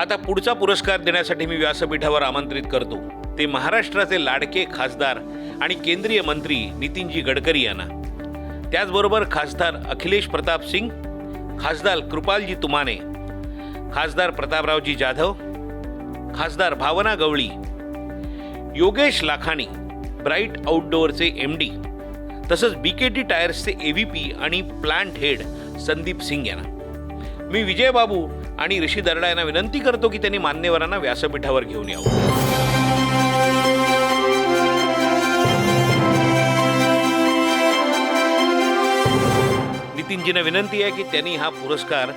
आता पुढचा पुरस्कार देण्यासाठी मी व्यासपीठावर आमंत्रित करतो ते महाराष्ट्राचे लाडके खासदार आणि केंद्रीय मंत्री नितीनजी गडकरी यांना. त्याचबरोबर खासदार अखिलेश प्रताप सिंग, खासदार कृपालजी तुमाने, खासदार प्रतापरावजी जाधव, खासदार भावना गवळी, योगेश लाखाणी, ब्राईट आउटडोअरचे MD, तसंच BKT टायर्सचे AVP आणि प्लांट हेड संदीप सिंग यांना. मी विजय बाबू आणि ऋषी दर्डा यांना विनंती करतो की त्यांनी मान्यवरांना व्यासपीठावर घेऊन यावं. नितीनजींना विनंती आहे की त्यांनी हा पुरस्कार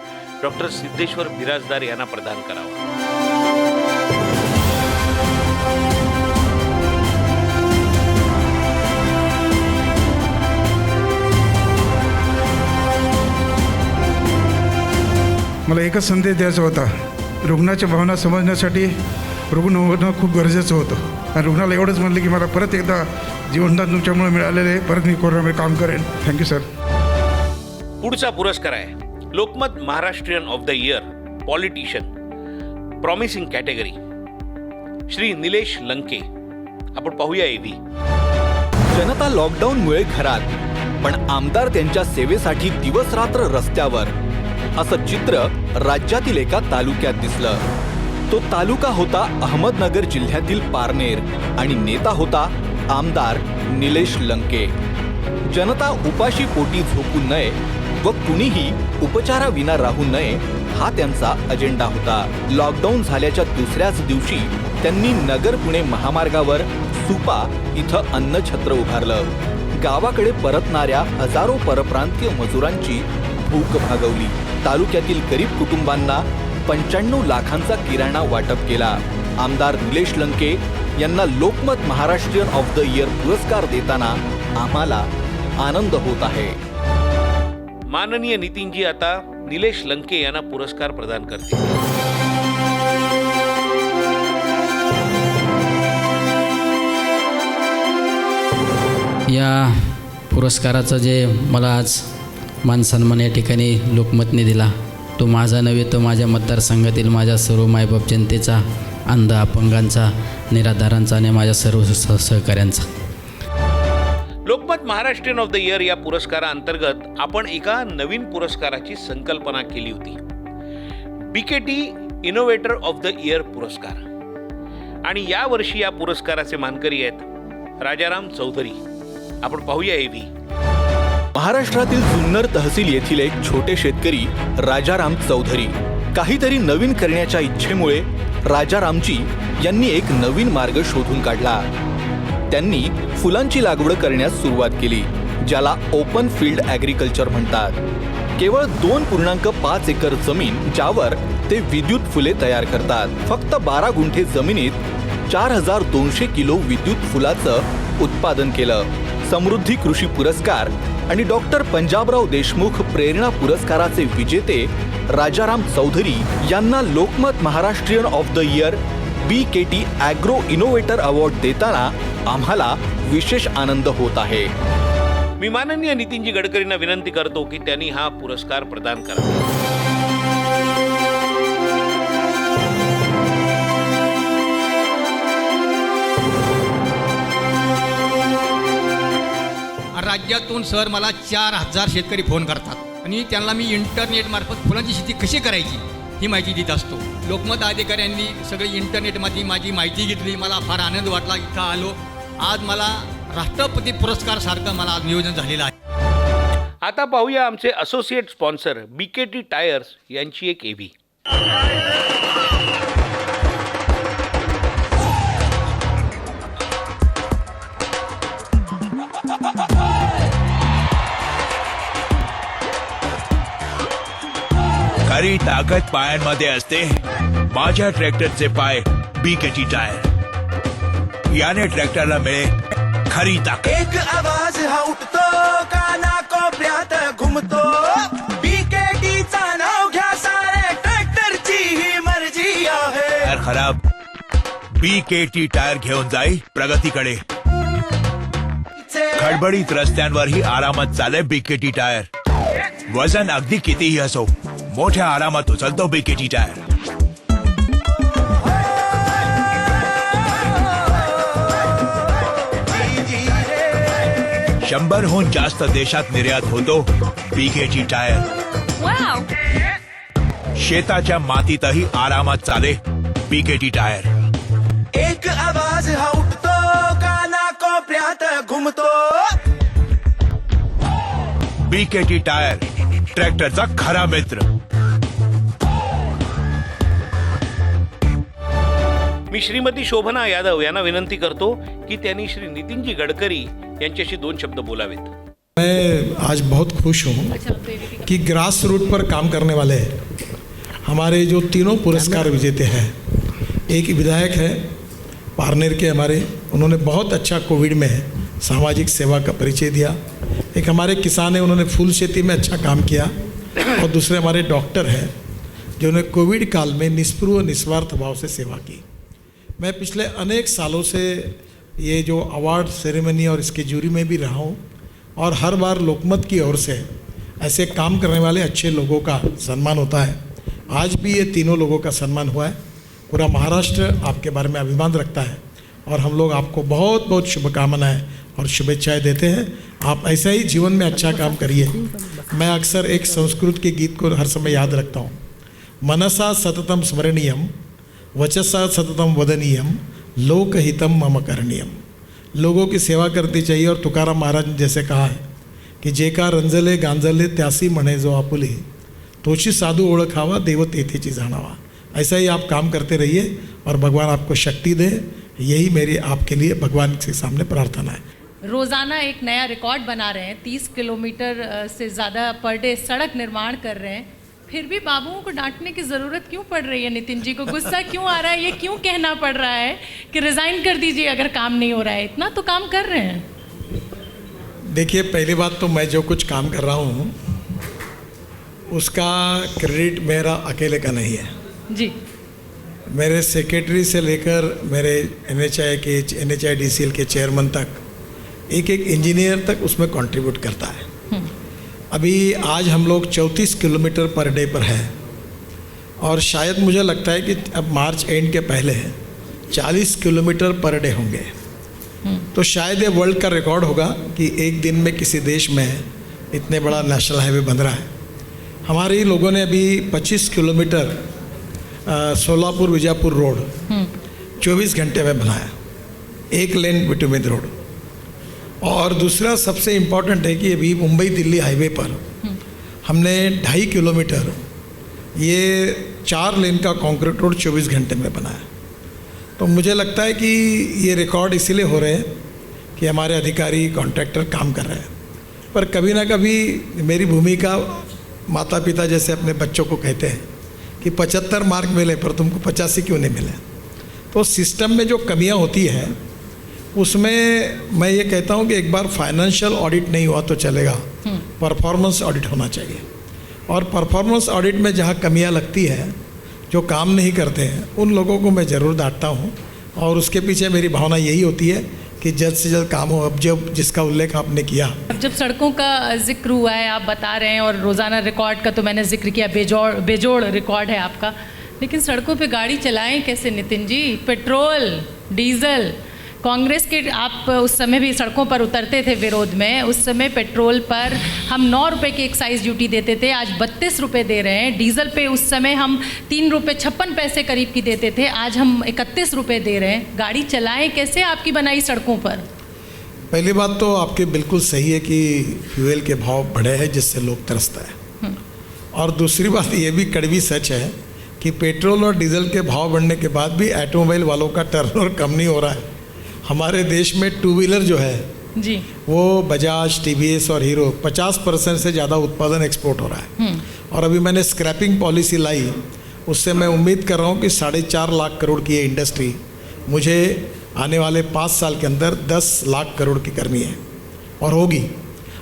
डॉक्टर सिद्धेश्वर बिराजदार यांना प्रदान करावा. मला एकच संदेश द्यायचा होता, रुग्णाच्या भावना समजण्यासाठी रुग्ण होणं खूप गरजेचं होतं आणि रुग्णाला एवढंच म्हणलं की मला परत एकदा जीवनदान तुमच्यामुळे मिळालेलं आहे, परत मी कोरोनामध्ये काम करेन. Thank you sir. पुढचा पुरस्कार आहे Lokmat Maharashtrian of the year politician promising category Shri Nilesh Lanke. आपण पाहूया एव्ही. जनता लॉकडाऊनमुळे घरात, पण आमदार त्यांच्या सेवेसाठी दिवस रात्र रस्त्यावर, असं चित्र राज्यातील एका तालुक्यात दिसलं. तो तालुका होता अहमदनगर जिल्ह्यातील पारनेर आणि नेता होता आमदार निलेश लंके. जनता उपाशी पोटी झोपू नये व कुणीही उपचाराविना राहू नये हा त्यांचा अजेंडा होता. लॉकडाऊन झाल्याच्या दुसऱ्याच दिवशी त्यांनी नगर पुणे महामार्गावर सुपा इथं अन्नछत्र उभारलं. गावाकडे परतणाऱ्या हजारो परप्रांतीय मजुरांची भूक भागवली. तालुक्यातील गरीब कुटुंबांना 95 लाखांचा किराणा वाटप केला. आमदार निलेश लंके यांना Lokmat Maharashtrian of the year पुरस्कार देताना आम्हाला आनंद होत आहे. माननीय नितीनजी आता निलेश लंके यांना पुरस्कार प्रदान करतील. या पुरस्काराचं जे मला आज मानसन्मान या ठिकाणी लोकमतने दिला, तो माझा नव्हे, तो माझ्या मतदारसंघातील माझ्या सर्व मायबाप जनतेचा, अंध अपंगांचा, निराधारांचा आणि माझ्या सर्व सहकाऱ्यांचा. Lokmat Maharashtrian of the year या पुरस्काराअंतर्गत आपण एका नवीन पुरस्काराची संकल्पना केली होती, BKT innovator of the year पुरस्कार. आणि यावर्षी या पुरस्काराचे मानकरी आहेत राजाराम चौधरी. आपण पाहूया एव्ही. महाराष्ट्रातील जुन्नर तहसील येथील एक छोटे शेतकरी राजाराम चौधरी. काहीतरी नवीन करण्याच्या इच्छेमुळे राजारामजी यांनी एक नवीन मार्ग शोधून काढला. त्यांनी फुलांची लागवड करण्यास सुरुवात केली, ज्याला ओपन फील्ड ॲग्रिकल्चर म्हणतात. केवळ 2.5 एकर जमीन ज्यावर ते विद्युत फुले तयार करतात. फक्त 12 गुंठे जमिनीत 4200 किलो विद्युत फुलाचं उत्पादन केलं. समृद्धी कृषी पुरस्कार आणि डॉक्टर पंजाबराव देशमुख प्रेरणा पुरस्काराचे विजेते राजाराम चौधरी यांना Lokmat Maharashtrian of the year BKT agro innovator award देताना आम्हाला विशेष आनंद होत आहे. मी माननीय नितीनजी गडकरींना विनंती करतो की त्यांनी हा पुरस्कार प्रदान करावा. राज्यातून सर मला 4000 शेतकरी फोन करतात आणि त्यांना मी इंटरनेटमार्फत फुलांची शेती कशी करायची ही माहिती देत असतो. लोकमत अधिकाऱ्यांनी सगळी इंटरनेटमध्ये माझी माहिती घेतली. मला फार आनंद वाटला. इथं आलो. आज मला राष्ट्रपती पुरस्कार सारखं मला आज नियोजन झालेलं आहे. आता पाहूया आमचे असोसिएट स्पॉन्सर बीकेटी टायर्स यांची एक एव्ही. खरी ताकद पायांमध्ये असते. माझ्या ट्रॅक्टरचे पाय बीकेटी टायर. याने ट्रॅक्टरला मिळे खरी ताकद. एक आवाज हा उठतो काना कोपऱ्यात घुमतो. बीकेटीचा नाव घ्या सारे ट्रॅक्टरची ही मर्जी आहे. टायर खराब, बीकेटी टायर घेऊन जाई प्रगतीकडे. खडबडीत रस्त्यांवरही आरामात चाले बीकेटी टायर. वजन अगदी कितीही असो, मोठ्या आरामात उचलतो बीकेटी टायर. शंभरहून जास्त देशात निर्यात होतो बीकेटी टायर. शेताच्या मातीतही आरामात चाले बीकेटी टायर. एक आवाज हा उठतो काना कोपऱ्यात घुमतो. बीकेटी टायर ट्रॅक्टरचा खरा मित्र. मी श्रीमती शोभना यादव यांना विनंती करतो की त्यांनी श्री नितीनजी गडकरी यांच्याशी 2 शब्द बोलावेत. मैं आज बहुत खुश हूँ कि ग्रास रूट पर काम करने वाले हमारे जो तीनों पुरस्कार विजेते हैं, एक विधायक है पारनेर के हमारे, उन्होंने बहुत अच्छा कोविड में सामाजिक सेवा का परिचय दिया. एक हमारे किसान हैं, उन्होंने फूल खेती में अच्छा काम किया. और दूसरे हमारे डॉक्टर हैं जिन्होंने कोविड काल में निस्पृह निस्वार्थ भाव से सेवा की। मैं पिछले अनेक सालों से ये जो अवार्ड सेरेमनी और इसके जूरी में भी रहा हूँ और हर बार लोकमत की ओर से ऐसे काम करने वाले अच्छे लोगों का सम्मान होता है। आज भी ये तीनों लोगों का सम्मान हुआ है। पूरा महाराष्ट्र आपके बारे में अभिमान रखता है और हम लोग आपको बहुत बहुत शुभकामनाएं और शुभेच्छाएं देते हैं। आप ऐसा ही जीवन में अच्छा काम करिए। मैं अक्सर एक संस्कृत के गीत को हर समय याद रखता हूँ, मनसा सततम स्मरणीयम वचसा सततम वदनीयम लोकहितम मम करणीयम। लोगों की सेवा करनी चाहिए और तुकाराम महाराज ने जैसे कहा है कि जेका रंजले गांजले त्यासी म्हणे जो आपुले तोची साधू ओळखावा देव तेथेची जाणावा। ऐसा ही आप काम करते रहिए और भगवान आपको शक्ति दे। यही मेरी आपके लिए भगवान के सामने प्रार्थना है। रोज़ाना एक नया रिकॉर्ड बना रहे हैं, 30 किलोमीटर से ज़्यादा पर डे सड़क निर्माण कर रहे हैं, फिर भी बाबुओं को डांटने की ज़रूरत क्यों पड़ रही है? नितिन जी को गुस्सा क्यों आ रहा है? ये क्यों कहना पड़ रहा है कि रिज़ाइन कर दीजिए अगर काम नहीं हो रहा है? इतना तो काम कर रहे हैं। देखिए, पहली बात तो मैं जो कुछ काम कर रहा हूँ उसका क्रेडिट मेरा अकेले का नहीं है जी। मेरे सेक्रेटरी से लेकर मेरे NHIDCL के चेयरमैन तक एक एक इंजीनियर तक उसमें कंट्रीब्यूट करता है। अभी आज हम लोग 34 किलोमीटर पर डे पर है और शायद मुझे लगता है कि अब मार्च एंड के पहले 40 किलोमीटर पर डे होंगे। तो शायद ये वर्ल्ड का रिकॉर्ड होगा कि एक दिन में किसी देश में इतने बड़ा नेशनल हाईवे बन रहा है। हमारे ही लोगों ने अभी 25 किलोमीटर सोलापुर विजापुर रोड 24 घंटे में बनाया, एक लेन बिटवीन रोड। और दूसरा सबसे इम्पॉर्टेंट है कि अभी मुंबई दिल्ली हाईवे पर हमने 2.5 किलोमीटर ये 4 लेन का कंक्रीट रोड 24 घंटे में बनाया। तो मुझे लगता है कि ये रिकॉर्ड इसीलिए हो रहे हैं कि हमारे अधिकारी कॉन्ट्रैक्टर काम कर रहे हैं। पर कभी ना कभी मेरी भूमिका माता पिता जैसे अपने बच्चों को कहते हैं कि 75 मार्क मिले पर तुमको 85 क्यों नहीं मिले। तो सिस्टम में जो कमियां होती हैं उसमें मैं ये कहता हूँ कि एक बार फाइनेंशियल ऑडिट नहीं हुआ तो चलेगा, परफॉर्मेंस ऑडिट होना चाहिए। और परफॉर्मेंस ऑडिट में जहाँ कमियाँ लगती है, जो काम नहीं करते हैं, उन लोगों को मैं ज़रूर डांटता हूँ और उसके पीछे मेरी भावना यही होती है कि जल्द से जल्द काम हो। अब जब जिसका उल्लेख आपने किया, अब जब सड़कों का जिक्र हुआ है, आप बता रहे हैं, और रोज़ाना रिकॉर्ड का तो मैंने जिक्र किया, बेजोड़ रिकॉर्ड है आपका, लेकिन सड़कों पे गाड़ी चलाएं कैसे नितिन जी? पेट्रोल डीजल, कांग्रेस के आप उस समय भी सड़कों पर उतरते थे विरोध में। उस समय पेट्रोल पर हम 9 रुपये की एक्साइज ड्यूटी देते थे, आज 32 रुपये दे रहे हैं। डीजल पे उस समय हम 3 रुपये 56 पैसे करीब की देते थे, आज हम 31 रुपये दे रहे हैं। गाड़ी चलाएं कैसे आपकी बनाई सड़कों पर? पहली बात तो आपकी बिल्कुल सही है कि फ्यूल के भाव बढ़े हैं जिससे लोग तरसता है। और दूसरी बात ये भी कड़वी सच है कि पेट्रोल और डीजल के भाव बढ़ने के बाद भी ऑटोमोबाइल वालों का टर्नओवर कम नहीं हो रहा है। हमारे देश में 2 व्हीलर जो है जी, वो बजाज, TVS और हीरो 50% से ज़्यादा उत्पादन एक्सपोर्ट हो रहा है। और अभी मैंने स्क्रैपिंग पॉलिसी लाई, उससे मैं उम्मीद कर रहा हूँ कि 4.5 लाख करोड़ की ये इंडस्ट्री मुझे आने वाले 5 साल के अंदर 10 लाख करोड़ की करनी है और होगी।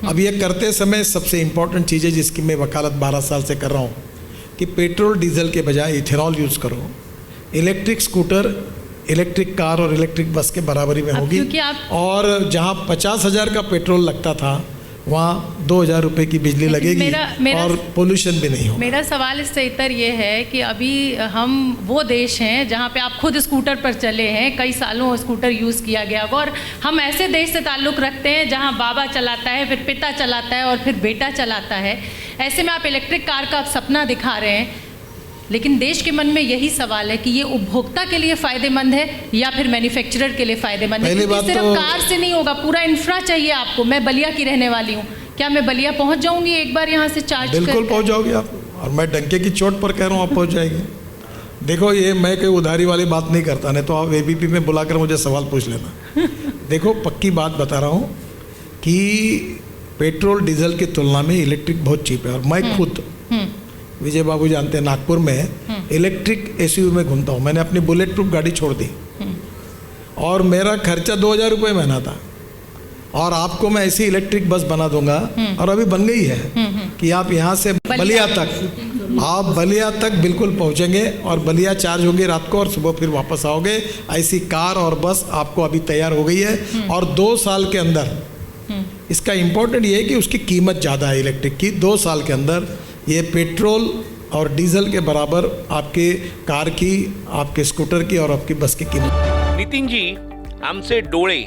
अब ये करते समय सबसे इम्पॉर्टेंट चीज़ है जिसकी मैं वकालत 12 साल से कर रहा हूँ कि पेट्रोल डीजल के बजाय इथेनॉल यूज़ करो। इलेक्ट्रिक स्कूटर, इलेक्ट्रिक कार और इलेक्ट्रिक बस के बराबरी में होगी। और जहाँ 50,000 का पेट्रोल लगता था वहाँ 2,000 रुपये की बिजली लगेगी और पोल्यूशन भी नहीं होगा। मेरा सवाल इससे इतर ये है कि अभी हम वो देश हैं जहाँ पे आप खुद स्कूटर पर चले हैं, कई सालों स्कूटर यूज़ किया गया, और हम ऐसे देश से ताल्लुक़ रखते हैं जहाँ बाबा चलाता है, फिर पिता चलाता है और फिर बेटा चलाता है। ऐसे में आप इलेक्ट्रिक कार का आप सपना दिखा रहे हैं, लेकिन देश के मन में यही सवाल है कि ये उपभोक्ता के लिए फ़ायदेमंद है या फिर मैन्युफैक्चरर के लिए फ़ायदेमंद है? क्योंकि सिर्फ कार से नहीं होगा, पूरा इंफ्रा चाहिए आपको। मैं बलिया की रहने वाली हूँ, क्या मैं बलिया पहुँच जाऊँगी एक बार यहाँ से चार्ज? बिल्कुल पहुँच जाओगी आप, और मैं डंके की चोट पर कह रहा हूँ आप पहुँच जाएंगे। देखो, ये मैं कोई उधारी वाली बात नहीं करता, नहीं तो आप ABP में बुलाकर मुझे सवाल पूछ लेना। देखो, पक्की बात बता रहा हूँ कि पेट्रोल डीजल की तुलना में इलेक्ट्रिक बहुत चीप है। और मैं खुद, विजय बाबू जानते हैं, नागपुर में इलेक्ट्रिक SUV में घूमता हूँ। मैंने अपनी बुलेट प्रूफ गाड़ी छोड़ दी और मेरा खर्चा 2,000 रुपये महीना था। और आपको मैं ऐसी इलेक्ट्रिक बस बना दूंगा, और अभी बन गई है कि आप यहाँ से बलिया तक आप बलिया तक बिल्कुल पहुंचेंगे और बलिया चार्ज होंगे रात को और सुबह फिर वापस आओगे। ऐसी कार और बस आपको अभी तैयार हो गई है और 2 साल के अंदर इसका इम्पोर्टेंट ये है कि उसकी कीमत ज़्यादा है इलेक्ट्रिक की। 2 साल के अंदर ये पेट्रोल और डीजल के बराबर आपके कार की, आपके स्कूटर की और आपकी बस की कीमत। नितीनजी, आमचे डोळे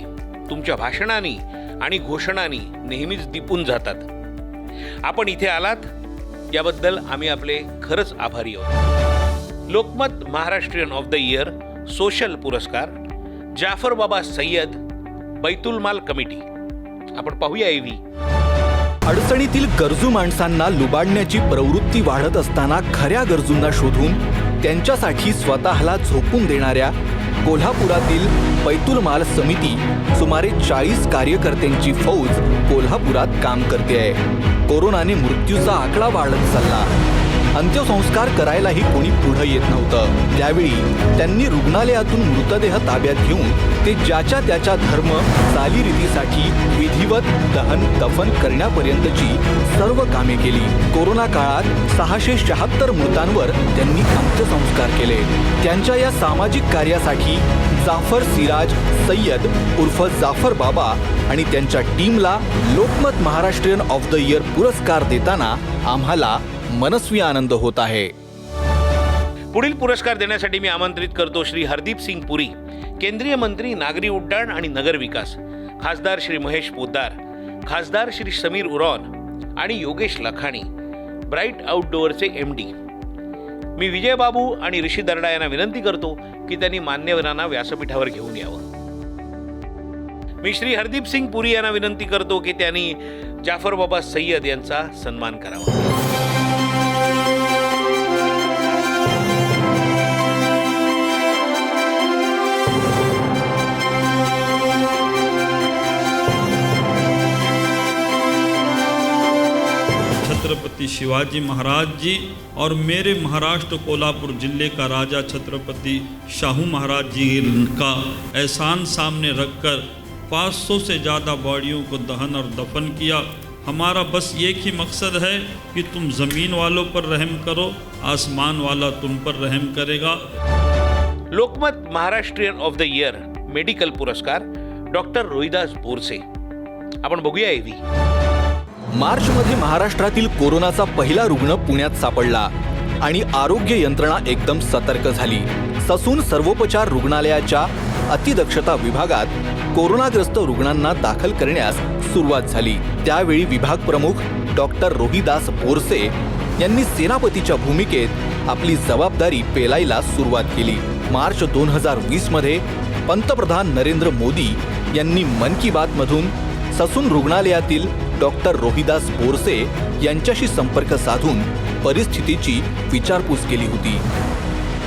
तुमच्या भाषणांनी आणि घोषणांनी नेहमीच दिपून जातात। आपण इथे आलात याबद्दल आम्ही आपले खरंच आभारी आहोत। Lokmat Maharashtrian of the year social पुरस्कार जाफर बाबा सय्यद, बैतुल माल कमिटी। आपण पाहूया एव्ही। अडचणीतील गरजू माणसांना लुबाडण्याची प्रवृत्ती वाढत असताना खऱ्या गरजूंना शोधून त्यांच्यासाठी स्वतःला झोकून देणाऱ्या कोल्हापुरातील बैतुल माल समिती सुमारे 40 कार्यकर्त्यांची फौज कोल्हापुरात काम करते आहे। कोरोनाने मृत्यूचा आकडा वाढत चालला। अंत्यसंस्कार करायलाही कोणी पुढे येत नव्हतं। त्यावेळी त्यांनी रुग्णालयातून मृतदेह ताब्यात घेऊन ते ज्याच्या त्याच्या धर्म चालीरीतीसाठी विधिवत दहन दफन करण्यापर्यंतची सर्व कामे केली। कोरोना काळात 676 मृतांवर त्यांनी अंत्यसंस्कार केले। त्यांच्या या सामाजिक कार्यासाठी जाफर सिराज सय्यद उर्फ जाफर बाबा आणि त्यांच्या टीमला Lokmat Maharashtrian of the year पुरस्कार देताना आम्हाला मनस्वी आनंद होत आहे। पुढील पुरस्कार देण्यासाठी मी आमंत्रित करतो श्री हरदीप सिंग पुरी, केंद्रीय मंत्री नागरी उड्डाण आणि नगर विकास, खासदार श्री महेश पोद्दार, खासदार श्री समीर उरान आणि योगेश लखानी, ब्राईट आउटडोअरचे MD। मी विजय बाबू आणि ऋषी दर्डा यांना विनंती करतो की त्यांनी मान्यवरांना व्यासपीठावर घेऊन यावं। मी श्री हरदीप सिंग पुरी यांना विनंती करतो की त्यांनी जाफर बाबा सय्यद यांचा सन्मान करावा। छत्रपति शिवाजी महाराज जी और मेरे महाराष्ट्र कोल्हापुर जिले का राजा छत्रपति शाहू महाराज जी का एहसान सामने रखकर 500 से ज़्यादा बॉडियों को दहन और दफन किया। हमारा बस एक ही मकसद है कि तुम ज़मीन वालों पर रहम करो, आसमान वाला तुम पर रहम करेगा। Lokmat Maharashtrian of the year medical पुरस्कार डॉक्टर रोहिदास बोरसे। आपण बघूया एव्ही। मार्चमध्ये महाराष्ट्रातील कोरोनाचा पहिला रुग्ण पुण्यात सापडला आणि आरोग्य यंत्रणा एकदम सतर्क झाली। ससून सर्वोपचार रुग्णालयाच्या अतिदक्षता विभागात कोरोनाग्रस्त रुग्णांना दाखल करण्यास सुरुवात झाली। त्यावेळी विभाग प्रमुख डॉक्टर रोहिदास बोरसे यांनी सेनापतीच्या भूमिकेत आपली जबाबदारी पेलायला सुरुवात केली। मार्च 2020 मध्ये पंतप्रधान नरेंद्र मोदी यांनी मन की बात मधून ससून रुग्णालयातील डॉक्टर रोहिदास बोरसे यांच्याशी संपर्क साधून परिस्थितीची विचारपूस केली होती।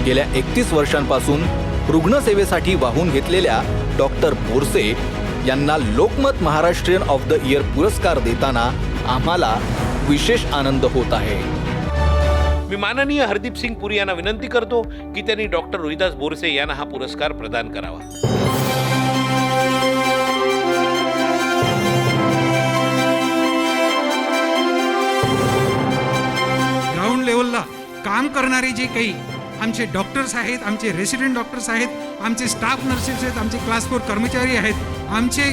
गेल्या 31 वर्षांपासून रुग्णसेवेसाठी वाहून घेतलेल्या डॉक्टर बोरसे यांना Lokmat Maharashtrian of the year पुरस्कार देताना आम्हाला विशेष आनंद होत आहे। मी माननीय हरदीप सिंग पुरी यांना विनंती करतो की त्यांनी डॉक्टर रोहिदास बोरसे यांना हा पुरस्कार प्रदान करावा। ग्राउंड लेवलला काम करणारे जे काही आमचे डॉक्टर्स आहेत, आमचे रेसिडेंट डॉक्टर्स आहेत, आमचे स्टाफ नर्सेस आहेत, आमचे क्लास 4 कर्मचारी आहेत, आमचे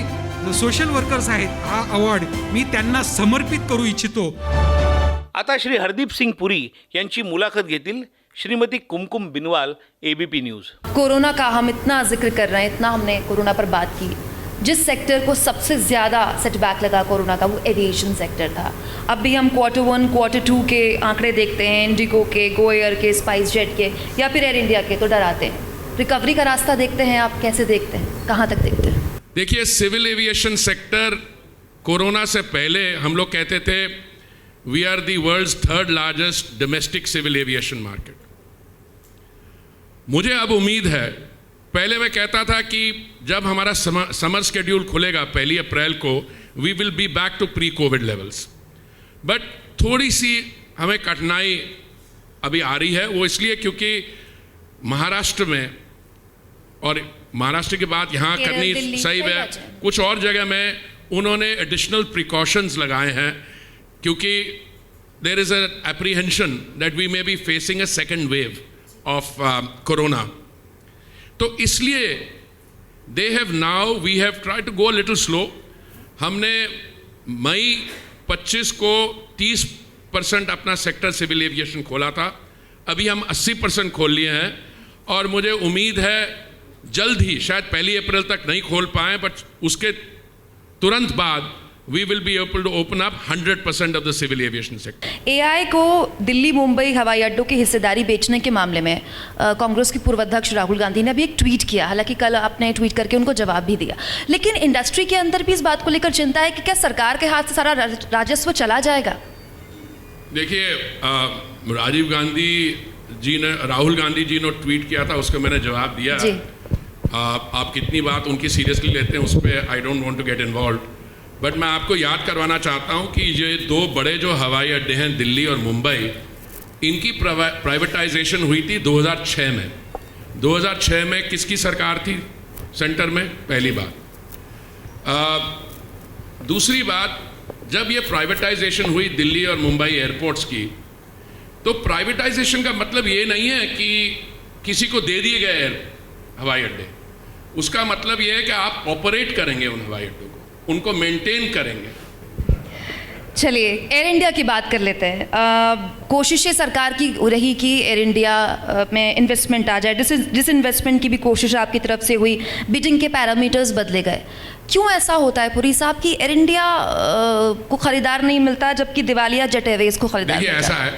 सोशल वर्कर्स आहेत, हा अवॉर्ड मी त्यांना समर्पित करू इच्छितो। आता श्री हरदीप सिंग पुरी यांची मुलाखत घेतील श्रीमती कुमकुम बिनवाल, ABP न्यूज। कोरोना का हम इतना जिक्र कर रहे हैं, इतना हमने कोरोना पर बात की। जिस सेक्टर को सबसे ज़्यादा सेटबैक लगा कोरोना का वो एविएशन सेक्टर था। अब भी हम Q1, Q2 के आंकड़े देखते हैं, इंडिगो के, गो एयर के, स्पाइस जेट के या फिर एयर इंडिया के, तो डराते हैं। रिकवरी का रास्ता देखते हैं आप, कैसे देखते हैं, कहाँ तक देखते हैं? देखिए, सिविल एविएशन सेक्टर कोरोना से पहले हम लोग कहते थे we are the world's 3rd largest domestic civil aviation market. मुझे अब उम्मीद है, पहले मैं कहता था कि जब हमारा समर शेड्यूल खुलेगा 1 अप्रैल को, we will be back to pre covid levels. But थोड़ी सी हमें कठिनाई अभी आ रही है। वो इसलिए क्योंकि महाराष्ट्र में, और महाराष्ट्र की बात यहाँ करनी सही है, कुछ और जगह में उन्होंने एडिशनल प्रिकॉशंस लगाए हैं, क्योंकि there is an apprehension that we may be facing a second wave of corona. तो इसलिए they have now, we have tried to go a little slow. हमने मई 25 को 30% अपना सेक्टर सिविल एविएशन खोला था, अभी हम 80% खोल लिए हैं और मुझे उम्मीद है जल्द ही, शायद 1 अप्रैल तक नहीं खोल पाए, बट उसके तुरंत बाद we will be able to open up 100% of the civil aviation sector. AI को दिल्ली मुंबई हवाई अड्डों की हिस्सेदारी बेचने के मामले में कांग्रेस के पूर्व अध्यक्ष राहुल गांधी ने अभी एक ट्वीट किया, हालांकि कल आपने ट्वीट करके उनको जवाब भी दिया, लेकिन इंडस्ट्री के अंदर भी इस बात को लेकर चिंता है कि क्या सरकार के हाथ से सारा राजस्व चला जाएगा? देखिए, राजीव गांधी जी ने, राहुल गांधी जी ने ट्वीट किया था, उसको मैंने जवाब दिया। आप कितनी बात उनकी सीरियसली लेते हैं उस पर I don't want to get involve, but मैं आपको याद करवाना चाहता हूं कि ये 2 बड़े जो हवाई अड्डे हैं दिल्ली और मुंबई, इनकी प्राइवेटाइजेशन हुई थी 2006 में। 2006 में किसकी सरकार थी सेंटर में? पहली बात। दूसरी बात, जब ये प्राइवेटाइजेशन हुई दिल्ली और मुंबई एयरपोर्ट्स की, तो प्राइवेटाइजेशन का मतलब ये नहीं है कि किसी को दे दिए गए हवाई अड्डे, उसका मतलब ये है कि आप ऑपरेट करेंगे उन हवाई अड्डों को, उनको मेंटेन करेंगे। चलिए एयर इंडिया की बात कर लेते हैं। कोशिशें सरकार की रही कि एयर इंडिया में इन्वेस्टमेंट आ जाए, जिस इन्वेस्टमेंट की भी कोशिश आपकी तरफ से हुई, बिडिंग के पैरामीटर्स बदले गए। क्यों ऐसा होता है पुरी साहब कि एयर इंडिया को खरीदार नहीं मिलता जबकि दिवालिया जेट एयरवेज को खरीदार? देखिए, ऐसा है,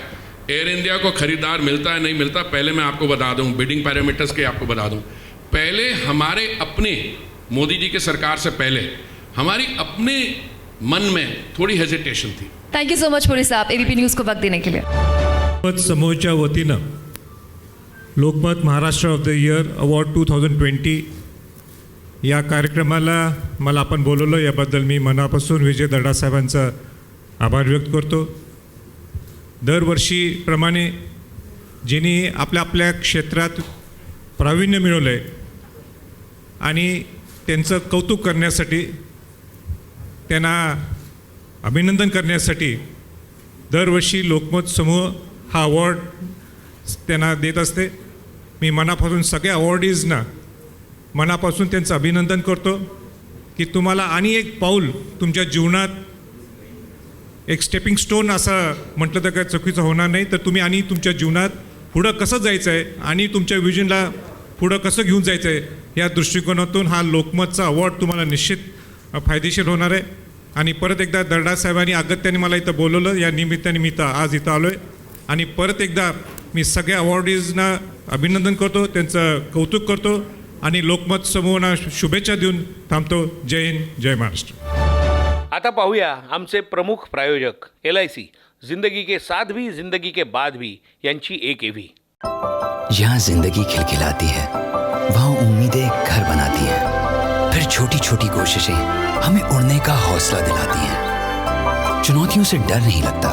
एयर इंडिया को खरीदार मिलता है नहीं मिलता, पहले मैं आपको बता दूं, बिडिंग पैरामीटर्स के आपको बता दूं। पहले हमारे अपने, मोदी जी की सरकार से पहले हमारी अपने मन में थोड़ी हेजिटेशन थी। Thank you so much Puri साहब एबीपी न्यूज़ को वक्त देने के लिए। लोकमत समूहाच्या वतीनं Lokmat Maharashtra of the year award 2020 या कार्यक्रमाला मला आपण बोलवलं, याबद्दल मी मनापासून विजय दर्डा साहेबांचा आभार व्यक्त करतो। दरवर्षीप्रमाणे जिनी आपल्या आपल्या क्षेत्रात प्रावीण्य मिळवलं आहे आणि त्यांचं कौतुक करण्यासाठी, त्यांना अभिनंदन करण्यासाठी दरवर्षी लोकमत समूह हा अवॉर्ड त्यांना देत असते। मी मनापासून सगळ्या अवॉर्डीजना मनापासून त्यांचं अभिनंदन करतो की तुम्हाला आणि एक पाऊल तुमच्या जीवनात, एक स्टेपिंग स्टोन असं म्हटलं तर काय चुकीचं होणार नाही, तर तुम्ही आणि तुमच्या जीवनात पुढं कसं जायचं आहे आणि तुमच्या विजनला पुढं कसं घेऊन जायचं आहे, या दृष्टिकोनातून हा लोकमतचा अवॉर्ड तुम्हाला निश्चित फायदेशीर होणार आहे। आणि परत एकदा दर्डा साहेबांनी अगत्याने मला इथं बोलवलं, या निमित्ताने मी आज इथं आलो आहे आणि परत एकदा मी सगळ्या अवॉर्डीजना अभिनंदन करतो, त्यांचं कौतुक करतो आणि लोकमत समूहांना शुभेच्छा देऊन थांबतो। जय हिंद, जय महाराष्ट्र। आता पाहूया आमचे प्रमुख प्रायोजक LIC जिंदगी के साथ भी जिंदगी के बाद भी यांची एक एवी। यहाँ जिंदगी खिलखिलाती है, वहाँ उम्मीदें घर बनाती हैं, फिर छोटी छोटी कोशिशें हमें उड़ने का हौसला दिलाती हैं। चुनौतियों से डर नहीं लगता,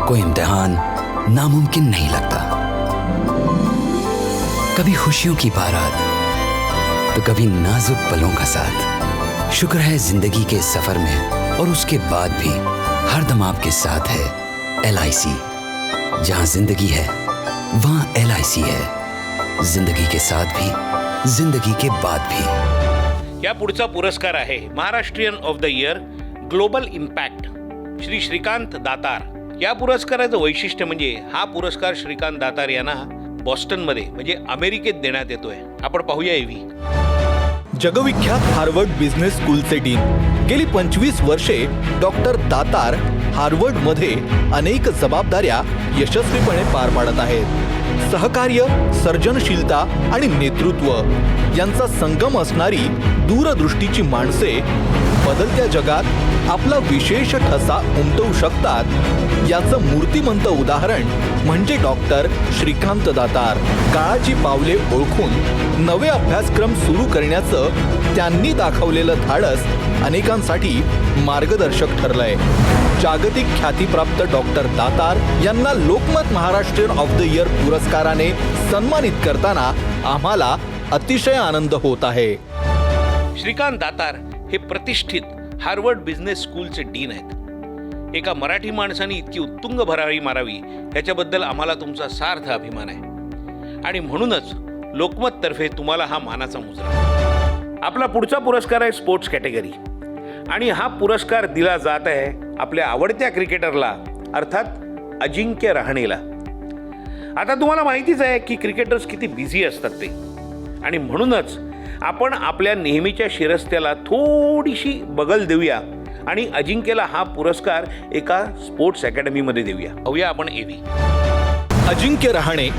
कोई इम्तिहान नामुमकिन नहीं लगता। कभी खुशियों की बारात तो कभी नाजुक पलों का साथ। शुक्र है जिंदगी के सफर में और उसके बाद भी हरदम आपके साथ है LIC। जहाँ जिंदगी है वहाँ LIC है, जिंदगी के साथ भी जिंदगी के बाद भी। या पुढचा पुरस्कार आहे Maharashtrian of the year global impact Shri Shrikant Datar. या पुरस्काराचं वैशिष्ट्य म्हणजे हा पुरस्कार श्रीकांत दातार यांना बॉस्टनमध्ये म्हणजे अमेरिकेत देण्यात येतोय। आपण पाहूया एव्ही। जगविख्यात हार्वर्ड बिझनेस स्कूलचे डीन, गेली 25 वर्षे डॉक्टर दातार हार्वर्डमध्ये अनेक जबाबदाऱ्या यशस्वीपणे पार पाडत आहेत। सहकार्य, सर्जनशीलता आणि नेतृत्व यांचा संगम असणारी दूरदृष्टीची माणसे बदलत्या जगात आपला विशेष ठसा उमटवू शकतात, याचं मूर्तिमंत उदाहरण म्हणजे डॉक्टर श्रीकांत दातार। काळाची पावले ओळखून नवे अभ्यासक्रम सुरू करण्याचं त्यांनी दाखवलेलं धाडस अनेकांसाठी मार्गदर्शक ठरलंय। जागतिक ख्यातीप्राप्त डॉक्टर दातार यांना Lokmat Maharashtrian of the year पुरस्काराने सन्मानित करताना आम्हाला अतिशय आनंद होत आहे। श्रीकांत दातार हे प्रतिष्ठित हार्वर्ड बिझनेस स्कूलचे डीन आहेत। एका मराठी माणसाने इतकी उत्तुंग भरारी मारावी याच्याबद्दल आम्हाला तुमचा सार्थ अभिमान आहे आणि म्हणूनच लोकमततर्फे तुम्हाला हा मानाचा मुजरा. आपला पुढचा पुरस्कार आहे स्पोर्ट्स कॅटेगरी आणि हा पुरस्कार दिला जात आहे आपल्या आवडत्या क्रिकेटरला अर्थात अजिंक्य रहाणेला. आता तुम्हाला माहितीच आहे की क्रिकेटर्स किती बिझी असतात ते आणि म्हणूनच आपण आपल्या नेहमीच्या शिरस्त्याला थोडीशी बगल देऊया आणि अजिंक्यला हा पुरस्कार एका स्पोर्ट्स अकॅडमीमध्ये देऊया. पाहूया आपण एव्ही. अजिंक्य रहाणे,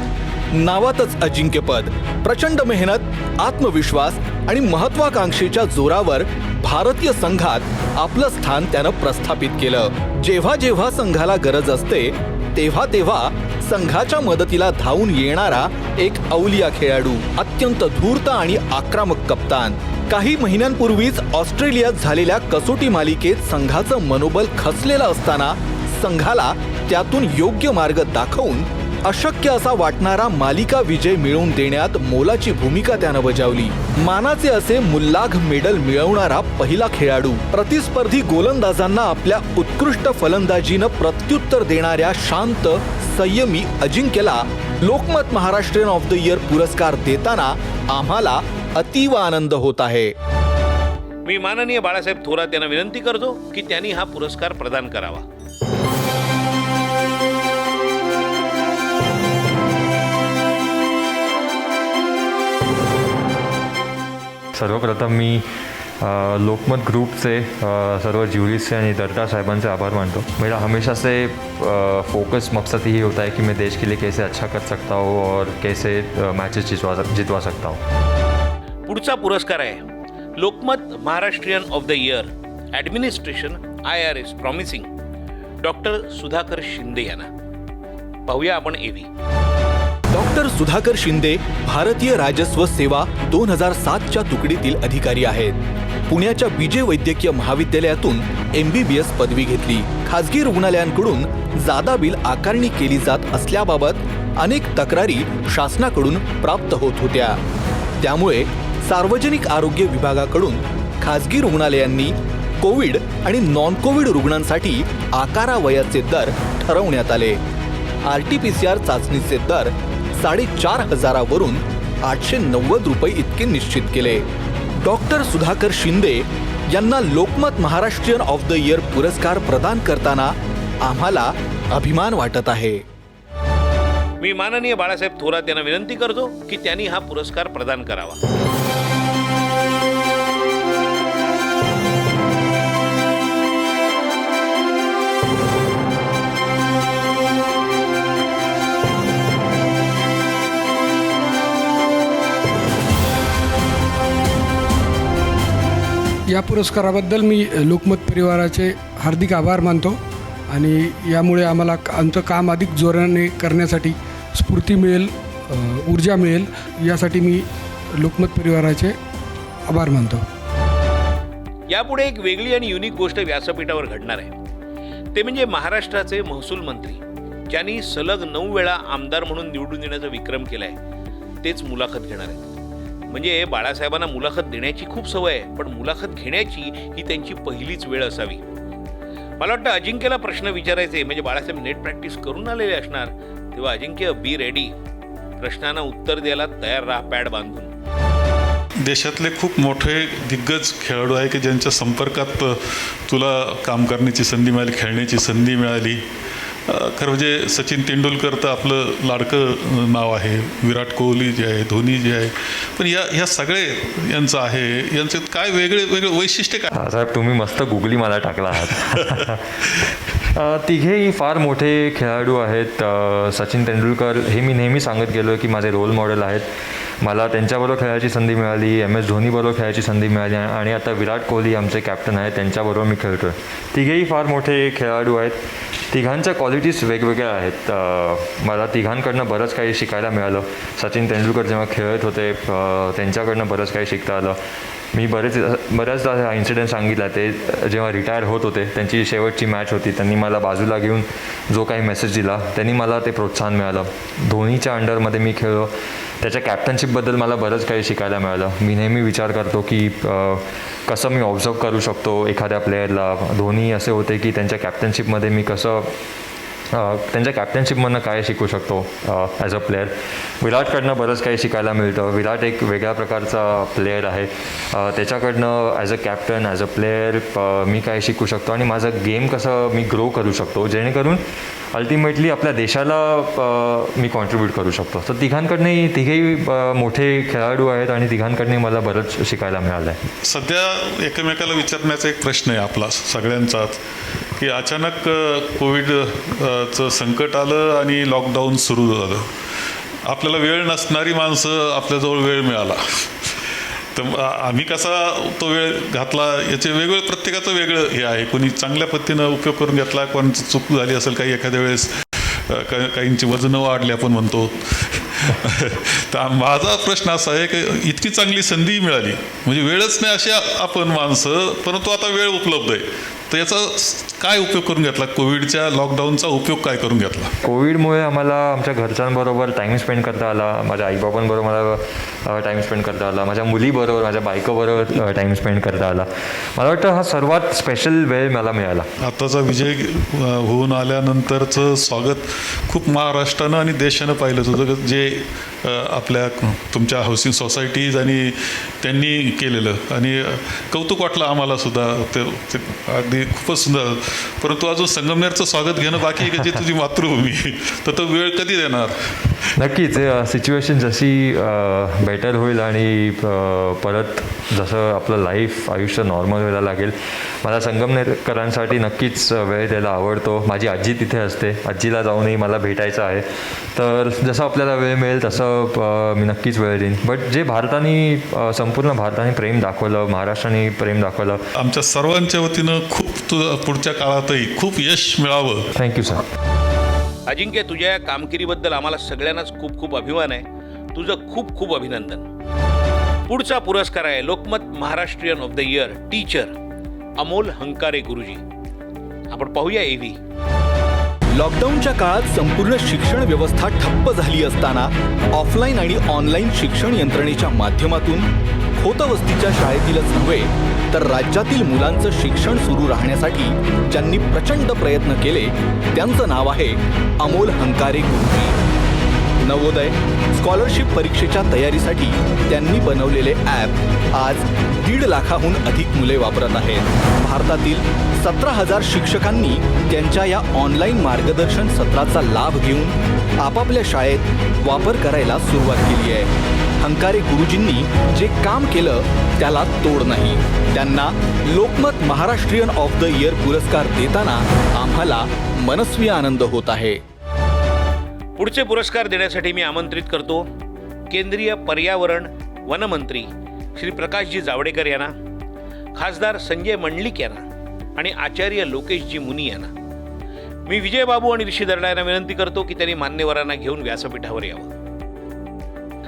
नावातच अजिंक्यपद. प्रचंड मेहनत, आत्मविश्वास आणि महत्वाकांक्षेच्या जोरावर भारतीय संघात आपलं स्थान त्यानं प्रस्थापित केलं. जेव्हा जेव्हा संघाला गरज असते तेव्हा तेव्हा संघाच्या मदतीला धावून येणारा एक अवलिया खेळाडू, अत्यंत धूर्त आणि आक्रमक कप्तान. काही महिन्यांपूर्वीच ऑस्ट्रेलियात झालेल्या कसोटी मालिकेत संघाचं मनोबल खचलेलं असताना संघाला त्यातून योग्य मार्ग दाखवून अशक्य असा वाटणारा मालिका विजय मिळवून देण्यात मोलाची भूमिका त्यानं बजावली. मानाचे असे मुल्लाख मेडल मिळवणारा पहिला खेळाडू. प्रतिस्पर्धी गोलंदाजांना आपल्या उत्कृष्ट फलंदाजीनं प्रत्युत्तर देणाऱ्या शांत, संयमी अजिंक्यला Lokmat Maharashtrian of the year पुरस्कार देताना आम्हाला अतीव आनंद होत आहे. मी माननीय बाळासाहेब थोरात यांना विनंती करतो की त्यांनी हा पुरस्कार प्रदान करावा. सर्वप्रथम मी लोकमत ग्रुपचे सर्व ज्युरीचे आणि दर्दा साहिबांचे आभार मानतो. मेरा हमेशा से फोकस मकसद यही होता है कि मैं देश के लिए कैसे अच्छा कर सकता हूँ और कैसे मैचेस जितवा सकता हूँ. पुढचा पुरस्कार आहे Lokmat Maharashtrian of the year administration IRS promising doctor Sudhakar Shinde यांना. पाहूया आपण एव्ही. डॉक्टर सुधाकर शिंदे भारतीय राजस्व सेवा 2007च्या तुकडीतील अधिकारी आहेत. पुण्याच्या BJ वैद्यकीय महाविद्यालयातून MBBS पदवी घेतली. खाजगी रुग्णालयांकडून जादा बिल आकारणी केली जात असल्याबाबत अनेक तक्रारी शासनाकडून प्राप्त होत होत्या. त्यामुळे सार्वजनिक आरोग्य विभागाकडून खाजगी रुग्णालयांनी कोविड आणि नॉन कोविड रुग्णांसाठी आकारावयाचे दर ठरवण्यात आले. RT-PCR चाचणीचे दर 4,500 वरून 890 रुपये इतके निश्चित केले. डॉक्टर सुधाकर शिंदे यांना Lokmat Maharashtrian of the year पुरस्कार प्रदान करताना आम्हाला अभिमान वाटत आहे. मी माननीय बाळासाहेब थोरात यांना विनंती करतो की त्यांनी हा पुरस्कार प्रदान करावा. या पुरस्काराबद्दल मी लोकमत परिवाराचे हार्दिक आभार मानतो आणि यामुळे आम्हाला आमचं काम अधिक जोराने करण्यासाठी स्फूर्ती मिळेल, ऊर्जा मिळेल, यासाठी मी लोकमत परिवाराचे आभार मानतो. यापुढे एक वेगळी आणि युनिक गोष्ट व्यासपीठावर घडणार आहे. ते म्हणजे महाराष्ट्राचे महसूल मंत्री ज्यांनी सलग 9 वेळा आमदार म्हणून निवडून येण्याचा विक्रम केलाय तेच मुलाखत घेणार आहेत. म्हणजे बाळासाहेबांना मुलाखत देण्याची खूप सवय आहे, पण मुलाखत घेण्याची ही त्यांची पहिलीच वेळ असावी. मला वाटतं अजिंक्यला प्रश्न विचारायचे म्हणजे बाळासाहेब नेट प्रॅक्टिस करून आलेले असणार, तेव्हा अजिंक्य बी रेडी, प्रश्नांना उत्तर द्यायला तयार राहा पॅड बांधून. देशातले खूप मोठे दिग्गज खेळाडू आहे की ज्यांच्या संपर्कात तुला काम करण्याची संधी मिळाली, खेळण्याची संधी मिळाली. खरं म्हणजे सचिन तेंडुलकर तर आपलं लाडकं नाव आहे, विराट कोहली जे आहे, धोनी जे आहे, पण या सगळे यांचं आहे, यांचं काय वेगळे वेगळे वैशिष्ट्य काय? साहेब तुम्ही मस्त गुगली मला टाकला आहात. तिघेही फार मोठे खेळाडू आहेत. सचिन तेंडुलकर हे मी नेहमी सांगत गेलो की माझे रोल मॉडेल आहेत. मला त्यांच्याबरोबर खेळायची संधी मिळाली, MS धोनीबरोबर खेळायची संधी मिळाली आणि आता विराट कोहली आमचे कॅप्टन आहेत, त्यांच्याबरोबर मी खेळतो आहे. तिघेही फार मोठे खेळाडू आहेत. तिघांच्या क्वालिटीज वेगवेगळ्या आहेत. मला तिघांकडनं बरंच काही शिकायला मिळालं. सचिन तेंडुलकर जेव्हा खेळत होते त्यांच्याकडनं बरंच काही शिकता आलं. मी बऱ्याचदा हा इन्सिडेंट सांगितला. ते जेव्हा रिटायर होत होते, त्यांची शेवटची मॅच होती, त्यांनी मला बाजूला घेऊन जो काही मेसेज दिला, त्यांनी मला ते प्रोत्साहन मिळालं. धोनीच्या अंडरमध्ये मी खेळलो, त्याच्या कॅप्टनशिपबद्दल मला बरंच काही शिकायला मिळालं. मी नेहमी विचार करतो की कसं मी ऑब्झर्व करू शकतो एखाद्या प्लेयरला. धोनी असे होते की त्यांच्या कॅप्टनशिपमध्ये मी कसं त्यांच्या कॅप्टनशिपमधनं काय शिकू शकतो ॲज अ प्लेयर. विराटकडनं बरंच काही शिकायला मिळतं. विराट एक वेगळ्या प्रकारचा प्लेयर आहे. त्याच्याकडनं as a captain, as a player मी काय शिकू शकतो आणि माझं गेम कसं मी ग्रो करू शकतो, जेणेकरून अल्टिमेटली आपल्या देशाला मी कॉन्ट्रीब्यूट करू शकतो. तर तिघेही मोठे खेळाडू आहेत आणि तिघांकडनंही मला बरंच शिकायला मिळालं आहे. सध्या एकमेकाला विचारण्याचा एक प्रश्न आहे आपला सगळ्यांचाच, की अचानक कोविडचं संकट आलं आणि लॉकडाऊन सुरू झालं. आपल्याला वेळ नसणारी माणसं आपल्याजवळ वेळ मिळाला, तर आम्ही कसा तो वेळ घातला याचे प्रत्येकाचं वेगळं हे आहे. कोणी चांगल्या पद्धतीनं उपयोग करून घेतला, कोणाची चूक झाली असेल, काही एखाद्या वेळेस काहींची वजनं वाढली आपण म्हणतो. तर माझा प्रश्न असा आहे की इतकी चांगली संधी मिळाली, म्हणजे वेळच नाही अशी आपण माणसं, परंतु आता वेळ उपलब्ध आहे, तर याचा काय उपयोग करून घेतला? कोविडच्या लॉकडाऊनचा उपयोग काय करून घेतला? कोविडमुळे आम्हाला आमच्या घरच्यांबरोबर टाईम स्पेंड करता आला. माझ्या आईबाबांबरोबर मला टाईम स्पेंड करता आला. माझ्या मुलीबरोबर, माझ्या बायकोबरोबर टाईम स्पेंड करता आला. मला वाटतं हा सर्वात स्पेशल वेळ मला मिळाला. आताचा विजय होऊन आल्यानंतरचं स्वागत खूप महाराष्ट्रानं आणि देशानं पाहिलं होतं, जे आपल्या तुमच्या हाऊसिंग सोसायटीज आणि त्यांनी केलेलं, आणि कौतुक वाटलं आम्हाला सुद्धा. ते अगदी खूपच सुंदर. परंतु अजून संगमनेरचं स्वागत घेणं बाकी आहे, की जी तुझी मातृभूमी, तर तो वेळ कधी देणार? नक्कीच सिच्युएशन जशी बेटर होईल आणि परत जसं आपलं आयुष्य नॉर्मल व्हायला लागेल, मला संगमनेरकरांसाठी नक्कीच वेळ द्यायला आवडतो. माझी आजी तिथे असते, आजीला जाऊनही मला भेटायचं आहे. तर जसं आपल्याला वेळ मिळेल तसं मी नक्कीच वेळ देईन. बट जे संपूर्ण भारताने प्रेम दाखवलं, महाराष्ट्राने प्रेम दाखवलं, आमच्या सर्वांच्या वतीनं खूप पुढच्या काळातही खूप यश मिळावं. Thank you sir. अजिंक्य, तुझ्या या कामगिरीबद्दल आम्हाला सगळ्यांनाच खूप खूप अभिमान आहे. तुझं खूप खूप अभिनंदन. पुढचा पुरस्कार आहे Lokmat Maharashtrian of the year teacher Amol Hankare Guruji. आपण पाहूया एव्ही. लॉकडाऊनच्या काळात संपूर्ण शिक्षण व्यवस्था ठप्प झाली असताना ऑफलाईन आणि ऑनलाईन शिक्षण यंत्रणेच्या माध्यमातून खोतवस्तीच्या शाळेतीलच नव्हे तर राज्यातील मुलांचं शिक्षण सुरू राहण्यासाठी ज्यांनी प्रचंड प्रयत्न केले त्यांचं नाव आहे अमोल हंकारे गुरुजी. नवोदय स्कॉलरशिप परीक्षेच्या तयारीसाठी त्यांनी बनवलेले ॲप आज 1.5 लाखाहून अधिक मुले वापरत आहेत. भारतातील 17,000 शिक्षकांनी त्यांच्या या ऑनलाईन मार्गदर्शन सत्राचा लाभ घेऊन आपापल्या शाळेत वापर करायला सुरुवात केली आहे. हंकारे गुरुजींनी जे काम केलं त्याला तोड नाही. त्यांना Lokmat Maharashtrian of the year पुरस्कार देताना आम्हाला मनस्वी आनंद होत आहे. पुढचे पुरस्कार देण्यासाठी मी आमंत्रित करतो केंद्रीय पर्यावरण वनमंत्री श्री प्रकाशजी जावडेकर यांना, खासदार संजय मंडलिक यांना आणि आचार्य लोकेशजी मुनी यांना. मी विजय बाबू आणि ऋषी दर्डा यांना विनंती करतो की त्यांनी मान्यवरांना घेऊन व्यासपीठावर यावं.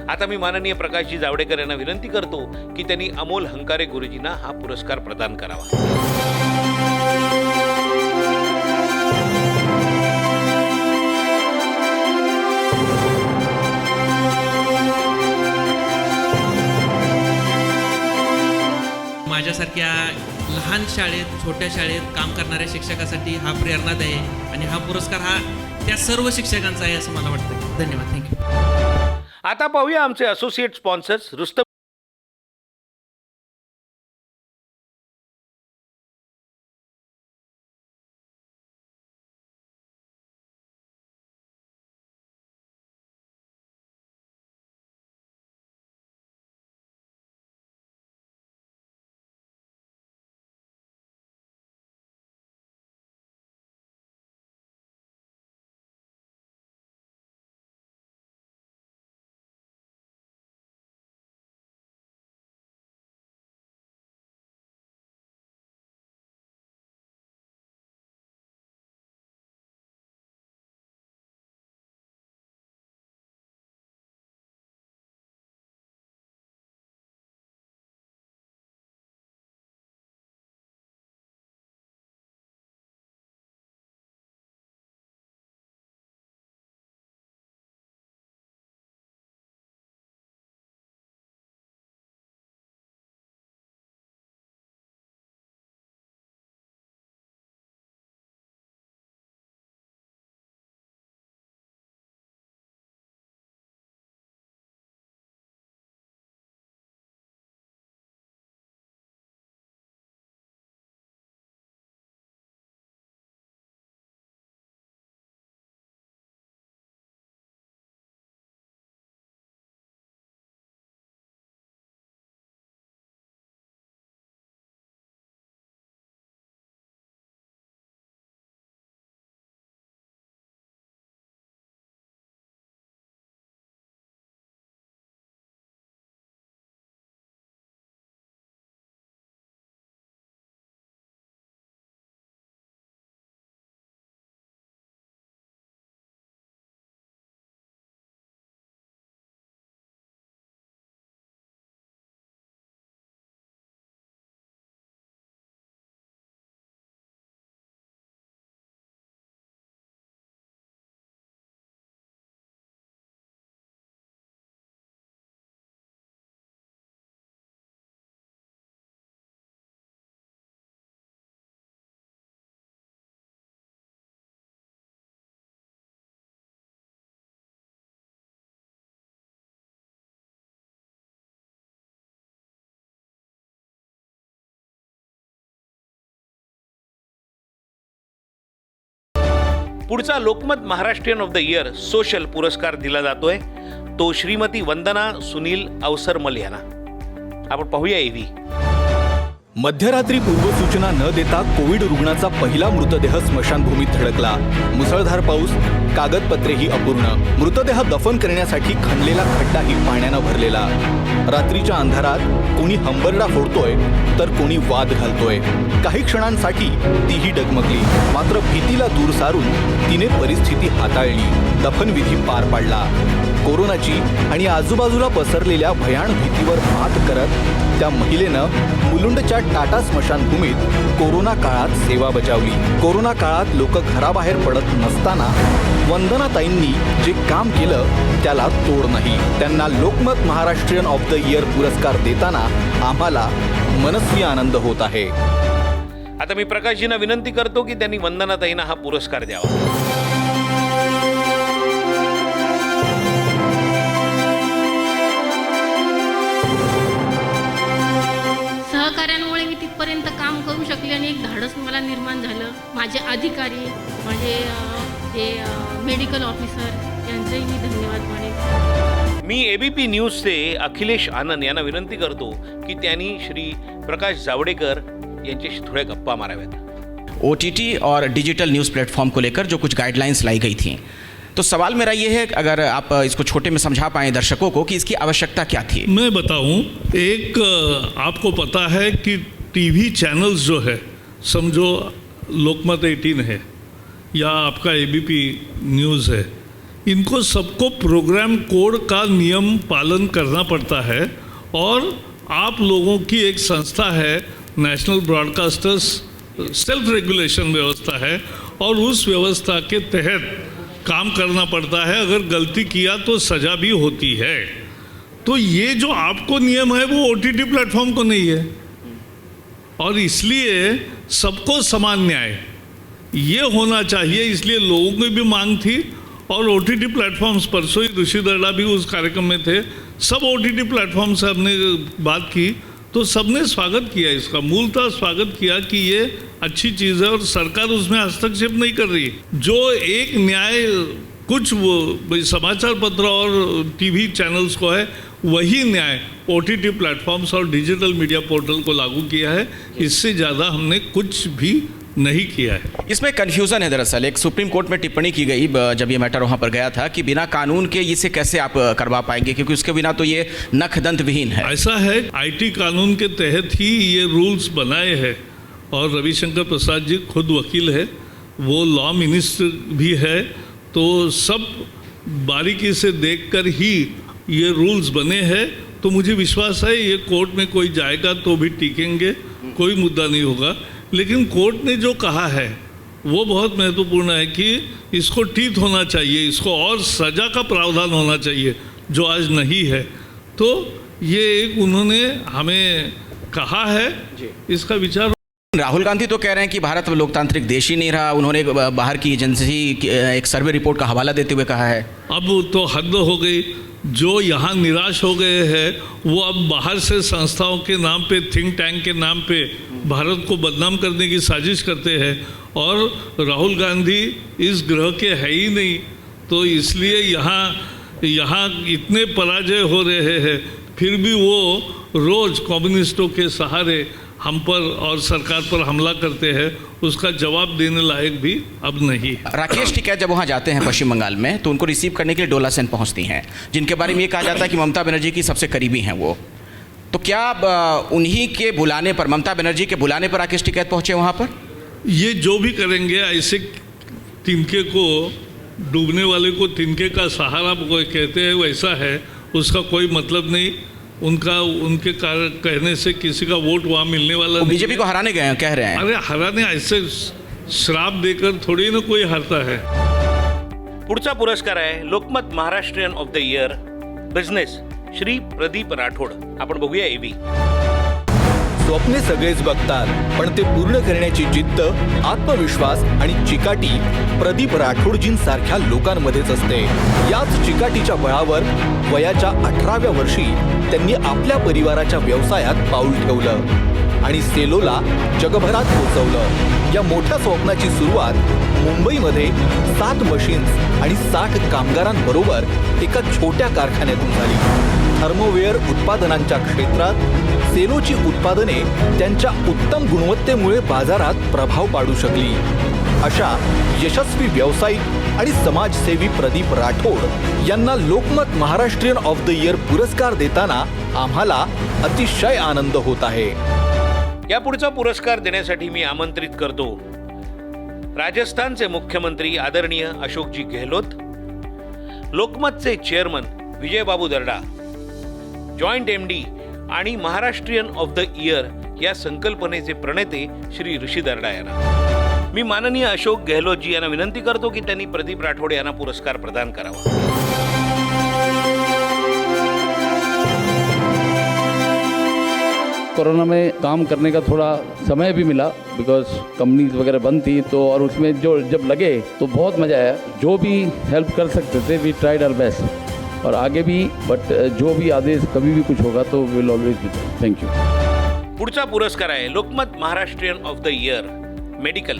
आता मी माननीय प्रकाशजी जावडेकर यांना विनंती करतो की त्यांनी अमोल हंकारे गुरुजींना हा पुरस्कार प्रदान करावा. माझ्यासारख्या लहान शाळेत, छोट्या शाळेत काम करणाऱ्या शिक्षकासाठी हा प्रेरणादायी आहे आणि हा पुरस्कार हा त्या सर्व शिक्षकांचा आहे असं मला वाटतं. धन्यवाद. थँक्यू. आता पाहूया आमचे असोसिएट स्पॉन्सर्स रुस्तम पुढचा Lokmat Maharashtrian of the year social पुरस्कार दिला जातोय तो श्रीमती वंदना सुनील अवसरमल यांना. आपण पाहूया एव्ही. मध्यरात्री पूर्वसूचना न देता कोविड रुग्णाचा पहिला मृतदेह स्मशानभूमीत धडकला. मुसळधार पाऊस, कागदपत्रेही अपूर्ण. मृतदेह दफन करण्यासाठी खणलेला खड्डाही पाण्यानं भरलेला. रात्रीच्या अंधारात कोणी हंबरडा फोडतोय तर कोणी वाद घालतोय. काही क्षणांसाठी तीही डगमगली, मात्र भीतीला दूर सारून तिने परिस्थिती हाताळली. दफनविधी पार पाडला. कोरोनाची आणि आजूबाजूला पसरलेल्या भयाण भीतीवर मात करत त्या महिलेनं मुलुंडच्या टाटा स्मशानभूमीत कोरोना काळात सेवा बजावली. कोरोना काळात लोक घराबाहेर पडत नसताना वंदनाताईंनी जे काम केलं त्याला तोड नाही. त्यांना Lokmat Maharashtrian of the year पुरस्कार देताना आम्हाला मनस्वी आनंद होत आहे. आता मी प्रकाशजींना विनंती करतो की त्यांनी वंदनाताईंना हा पुरस्कार द्यावा. सहकार्यांमुळे मी तिथपर्यंत काम करू शकले आणि एक धाडस मला निर्माण झालं. माझे अधिकारी, माझे जे मेडिकल ऑफिसर यांचंही मी धन्यवाद मानेन. मी एबीपी न्यूजचे अखिलेश आनंद यांना विनंती करतो की त्यांनी श्री प्रकाश जावडेकर यांच्याशी थोड्या गप्पा माराव्यात. OTT और डिजिटल न्यूज़ प्लेटफॉर्म को लेकर जो कुछ गाइडलाइंस लाई गई थी, तो सवाल मेरा ये है अगर आप इसको छोटे में समझा पाएं दर्शकों को कि इसकी आवश्यकता क्या थी. मैं बताऊं, एक आपको पता है कि टीवी चैनल्स जो है, समझो लोकमत 18 है या आपका ABP न्यूज़ है, इनको सबको प्रोग्राम कोड का नियम पालन करना पड़ता है. और आप लोगों की एक संस्था है नेशनल ब्रॉडकास्टर्स सेल्फ रेगुलेशन व्यवस्था है और उस व्यवस्था के तहत काम करना पड़ता है. अगर गलती किया तो सज़ा भी होती है. तो ये जो आपको नियम है वो OTT प्लेटफॉर्म को नहीं है और इसलिए सबको समान न्याय ये होना चाहिए. इसलिए लोगों की भी मांग थी और OTT प्लेटफॉर्म्स, परसों ही ऋषि दर्डा भी उस कार्यक्रम में थे, सब OTT प्लेटफॉर्म से हमने बात की तो सबने स्वागत किया. इसका मूलतः स्वागत किया कि ये अच्छी चीज़ है और सरकार उसमें हस्तक्षेप नहीं कर रही. जो एक न्याय कुछ वो समाचार पत्र और टीवी चैनल्स को है, वही न्याय OTT प्लेटफॉर्म्स और डिजिटल मीडिया पोर्टल को लागू किया है. इससे ज़्यादा हमने कुछ भी नहीं किया है. इसमें कन्फ्यूज़न है. दरअसल एक सुप्रीम कोर्ट में टिप्पणी की गई जब ये मैटर वहाँ पर गया था कि बिना कानून के इसे कैसे आप करवा पाएंगे, क्योंकि उसके बिना तो ये नख दंत विहीन है. ऐसा है, IT कानून के तहत ही ये रूल्स बनाए हैं और रविशंकर प्रसाद जी खुद वकील है, वो लॉ मिनिस्टर भी है. तो सब बारीकी से देखकर ही ये रूल्स बने हैं. तो मुझे विश्वास है ये कोर्ट में कोई जाएगा तो भी टिकेंगे, कोई मुद्दा नहीं होगा. लेकिन कोर्ट ने जो कहा है वो बहुत महत्वपूर्ण है कि इसको ठीक होना चाहिए, इसको और सज़ा का प्रावधान होना चाहिए जो आज नहीं है. तो ये एक उन्होंने हमें कहा है, इसका विचार. राहुल गांधी तो कह रहे हैं कि भारत लोकतांत्रिक देश ही नहीं रहा. उन्होंने बाहर की एजेंसी एक सर्वे रिपोर्ट का हवाला देते हुए कहा है. अब तो हद हो गई. जो यहाँ निराश हो गए हैं वो अब बाहर से संस्थाओं के नाम पे, थिंक टैंक के नाम पे भारत को बदनाम करने की साजिश करते हैं. और राहुल गांधी इस ग्रह के है ही नहीं, तो इसलिए यहाँ इतने पराजय हो रहे हैं, फिर भी वो रोज़ कम्युनिस्टों के सहारे हम पर और सरकार पर हमला करते हैं. उसका जवाब देने लायक भी अब नहीं. राकेश टिकैत जब वहाँ जाते हैं पश्चिम बंगाल में तो उनको रिसीव करने के लिए डोला सेन पहुँचती हैं, जिनके बारे में ये कहा जाता है कि ममता बनर्जी की सबसे करीबी हैं वो. तो क्या उन्हीं के बुलाने पर, ममता बनर्जी के बुलाने पर राकेश टिकैत पहुँचे वहाँ पर? ये जो भी करेंगे, ऐसे तिनके को, डूबने वाले को तिनके का सहारा कहते हैं, वैसा है. उसका कोई मतलब नहीं. उनके कहने से किसी का वोट वहाँ मिलने वाला नहीं. बीजेपी को हराने गए हैं कह रहे हैं. अरे हराने ऐसे श्राप देकर थोड़ी ना कोई हारता है. पुढचा पुरस्कार आहे Lokmat Maharashtrian of the year business Shri Pradeep Rathod. आपण बघूया एबी. स्वप्ने सगळेच बघतात, पण ते पूर्ण करण्याची जिद्द, आत्मविश्वास आणि चिकाटी प्रदीप राठोडजींसारख्या लोकांमध्येच असते. याच चिकाटीच्या बळावर वयाच्या 18व्या वर्षी त्यांनी आपल्या परिवाराच्या व्यवसायात पाऊल ठेवलं आणि सेलोला जगभरात पोहोचवलं. या मोठ्या स्वप्नाची सुरुवात मुंबईमध्ये 7 मशीन्स आणि 60 कामगारांबरोबर एका छोट्या कारखान्यातून झाली. थर्मोवेअर उत्पादनांच्या क्षेत्रात सेलोची उत्पादने त्यांच्या उत्तम गुणवत्तेमुळे बाजारात प्रभाव पाडू शकली. अशा यशस्वी व्यावसायिक आणि समाजसेवी प्रदीप राठोड यांना Lokmat Maharashtrian of the year पुरस्कार देताना आम्हाला अतिशय आनंद होत आहे. यापुढचा पुरस्कार देण्यासाठी मी आमंत्रित करतो राजस्थानचे मुख्यमंत्री आदरणीय अशोकजी गेहलोत, लोकमतचे चेअरमन विजयबाबू दर्डा, जॉईंट MD आणि महाराष्ट्रीयन ऑफ द इयर या संकल्पनेचे प्रणेते श्री ऋषी दर्डा यांना. मी माननीय अशोक गेहलोतजी यांना विनंती करतो की त्यांनी प्रदीप राठोड यांना पुरस्कार प्रदान करावा. कोरोना में काम करने का थोड़ा समय भी मिला बिकॉज कंपनीज वगैरह बंद थी, तो और उसमें जो जब लगे तो बहुत मज़ा आया. जो भी हेल्प कर सकते थे वी ट्राइड आवर बेस्ट और आगे भी, बट जो भी आदेश कभी भी कुछ होगा तो will always be there. Thank you. पुढचा पुरस्कार आहे Lokmat Maharashtrian of the year medical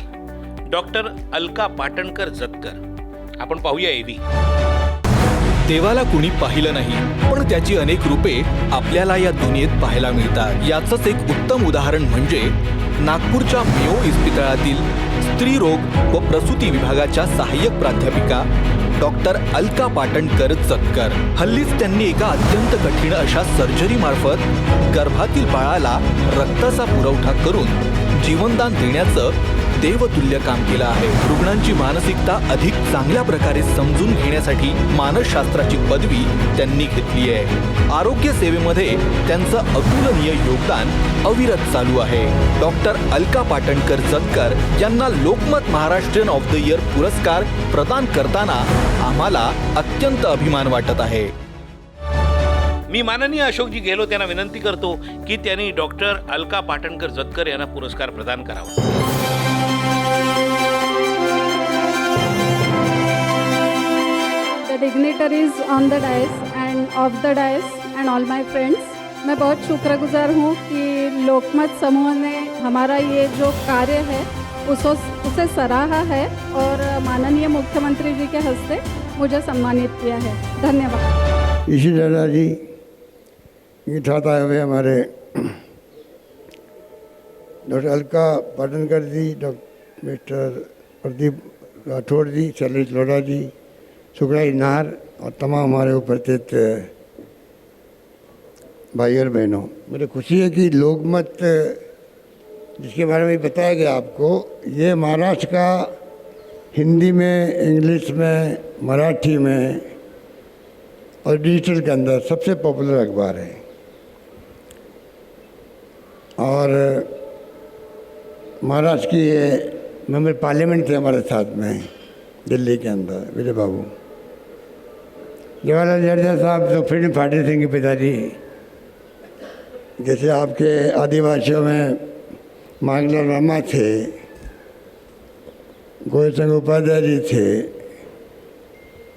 doctor Alka Patankar Jatkar. आपण पाहूया एव्ही. देवाला कुणी पाहिलं नाही, पण त्याची अनेक रूपे आपल्याला या दुनियेत पाहायला मिळतात. याचंच एक उत्तम उदाहरण म्हणजे नागपूरच्या मेयो इस्पितळातील स्त्रीरोग व प्रसूती विभागाच्या सहाय्यक प्राध्यापिका डॉक्टर अलका पाटणकर जतकर. हल्लीच त्यांनी एका अत्यंत कठीण अशा सर्जरी मार्फत गर्भातील बाळाला रक्ताचा पुरवठा करून जीवनदान देण्याचं देवतुल्य काम केलं आहे. रुग्णांची मानसिकता अधिक चांगल्या प्रकारे समजून घेण्यासाठी मानसशास्त्राची पदवी त्यांनी घेतली आहे. आरोग्य सेवेमध्ये त्यांचं अतुलनीय योगदान अविरत चालू आहे. डॉक्टर अलका पाटणकर जतकर यांना Lokmat Maharashtrian of the year पुरस्कार प्रदान करताना आम्हाला अत्यंत अभिमान वाटत आहे. मी माननीय अशोकजी गेहलोत यांना विनंती करतो की त्यांनी डॉक्टर अलका पाटणकर जतकर यांना पुरस्कार प्रदान करावा. The dignitaries on the dais and off the dais and all my friends, मैं बहुत शुक्रगुजार हूँ कि लोकमत समूह ने हमारा ये जो कार्य है उसे सराहा है और माननीय मुख्यमंत्री जी के हस्ते मुझे सम्मानित किया है. धन्यवाद. ऋषि दर्डा जी के साथ आए हुए हमारे डॉक्टर अलका पाटणकर जी, डॉक्टर मिस्टर प्रदीप राठौड़ जी, शैलेश लोढ़ा जी, सुखराज नाहर और तमाम हमारे उपस्थित भाई और बहनों, मुझे खुशी है कि लोकमत जिसके बारे में बताया गया आपको, ये महाराष्ट्र का हिंदी में, इंग्लिश में, मराठी में और डिजिटल के अंदर सबसे पॉपुलर अखबार है. और महाराष्ट्र की ये मेंबर पार्लियामेंट थे हमारे साथ में दिल्ली के अंदर, विजय बाबू. जवाहरलाल नेहरू साहब तो फ्रीडम फाइटर सिंह के पिताजी, जैसे आपके आदिवासियों में मांगलाल वर्मा थे, गोविंद सिंह उपाध्याय जी थे,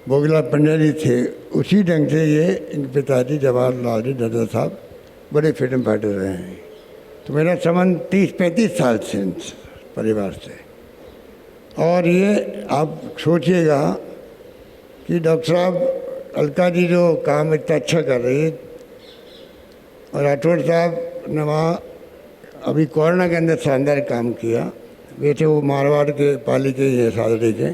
भोगीलाल पंड्या जी थे, उसी ढंग से ये इनके पिताजी जवाहरलाल नेहरू साहब बड़े फ्रीडम फाइटर रहे हैं. तो मेरा संबंध 30-35 साल से परिवार से. और ये आप सोचिएगा कि डॉक्टर साहब अलका जी जो काम इतना अच्छा कर रही है, और राठौड़ साहब ने वहाँ अभी कोरोना के अंदर शानदार काम किया. वैसे वो मारवाड़ के पाली के ही हैं, सादड़ी के.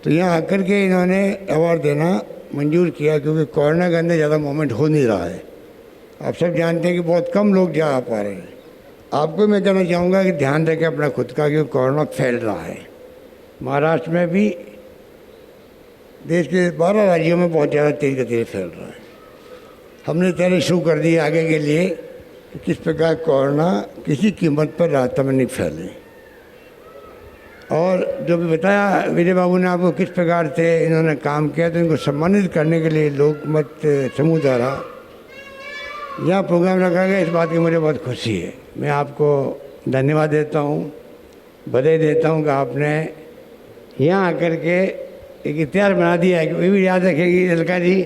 तो यहाँ आकर के इन्होंने अवार्ड देना मंजूर किया, क्योंकि कोरोना के अंदर ज़्यादा मूवमेंट हो नहीं रहा है. आप सब जानते हैं कि बहुत कम लोग जा पा रहे हैं. आपको मैं कहना चाहूँगा कि ध्यान रखें अपना खुद का, क्योंकि कोरोना फैल रहा है. महाराष्ट्र में भी, देश के 12 राज्यों में बहुत ज़्यादा तेज़ गति से फैल रहा है. हमने तैयारी शुरू कर दी आगे के लिए कि किस प्रकार कोरोना किसी कीमत पर रास्ते में नहीं फैले. और जो भी बताया विजय बाबू ने आपको किस प्रकार से इन्होंने काम किया, तो इनको सम्मानित करने के लिए लोकमत समूह द्वारा यहाँ प्रोग्राम रखा गया. इस बात की मुझे बहुत खुशी है. मैं आपको धन्यवाद देता हूँ, बधाई देता हूँ कि आपने यहाँ आकर के एक इतिहास बना दिया है. कि वो भी याद रखेगी अलका जी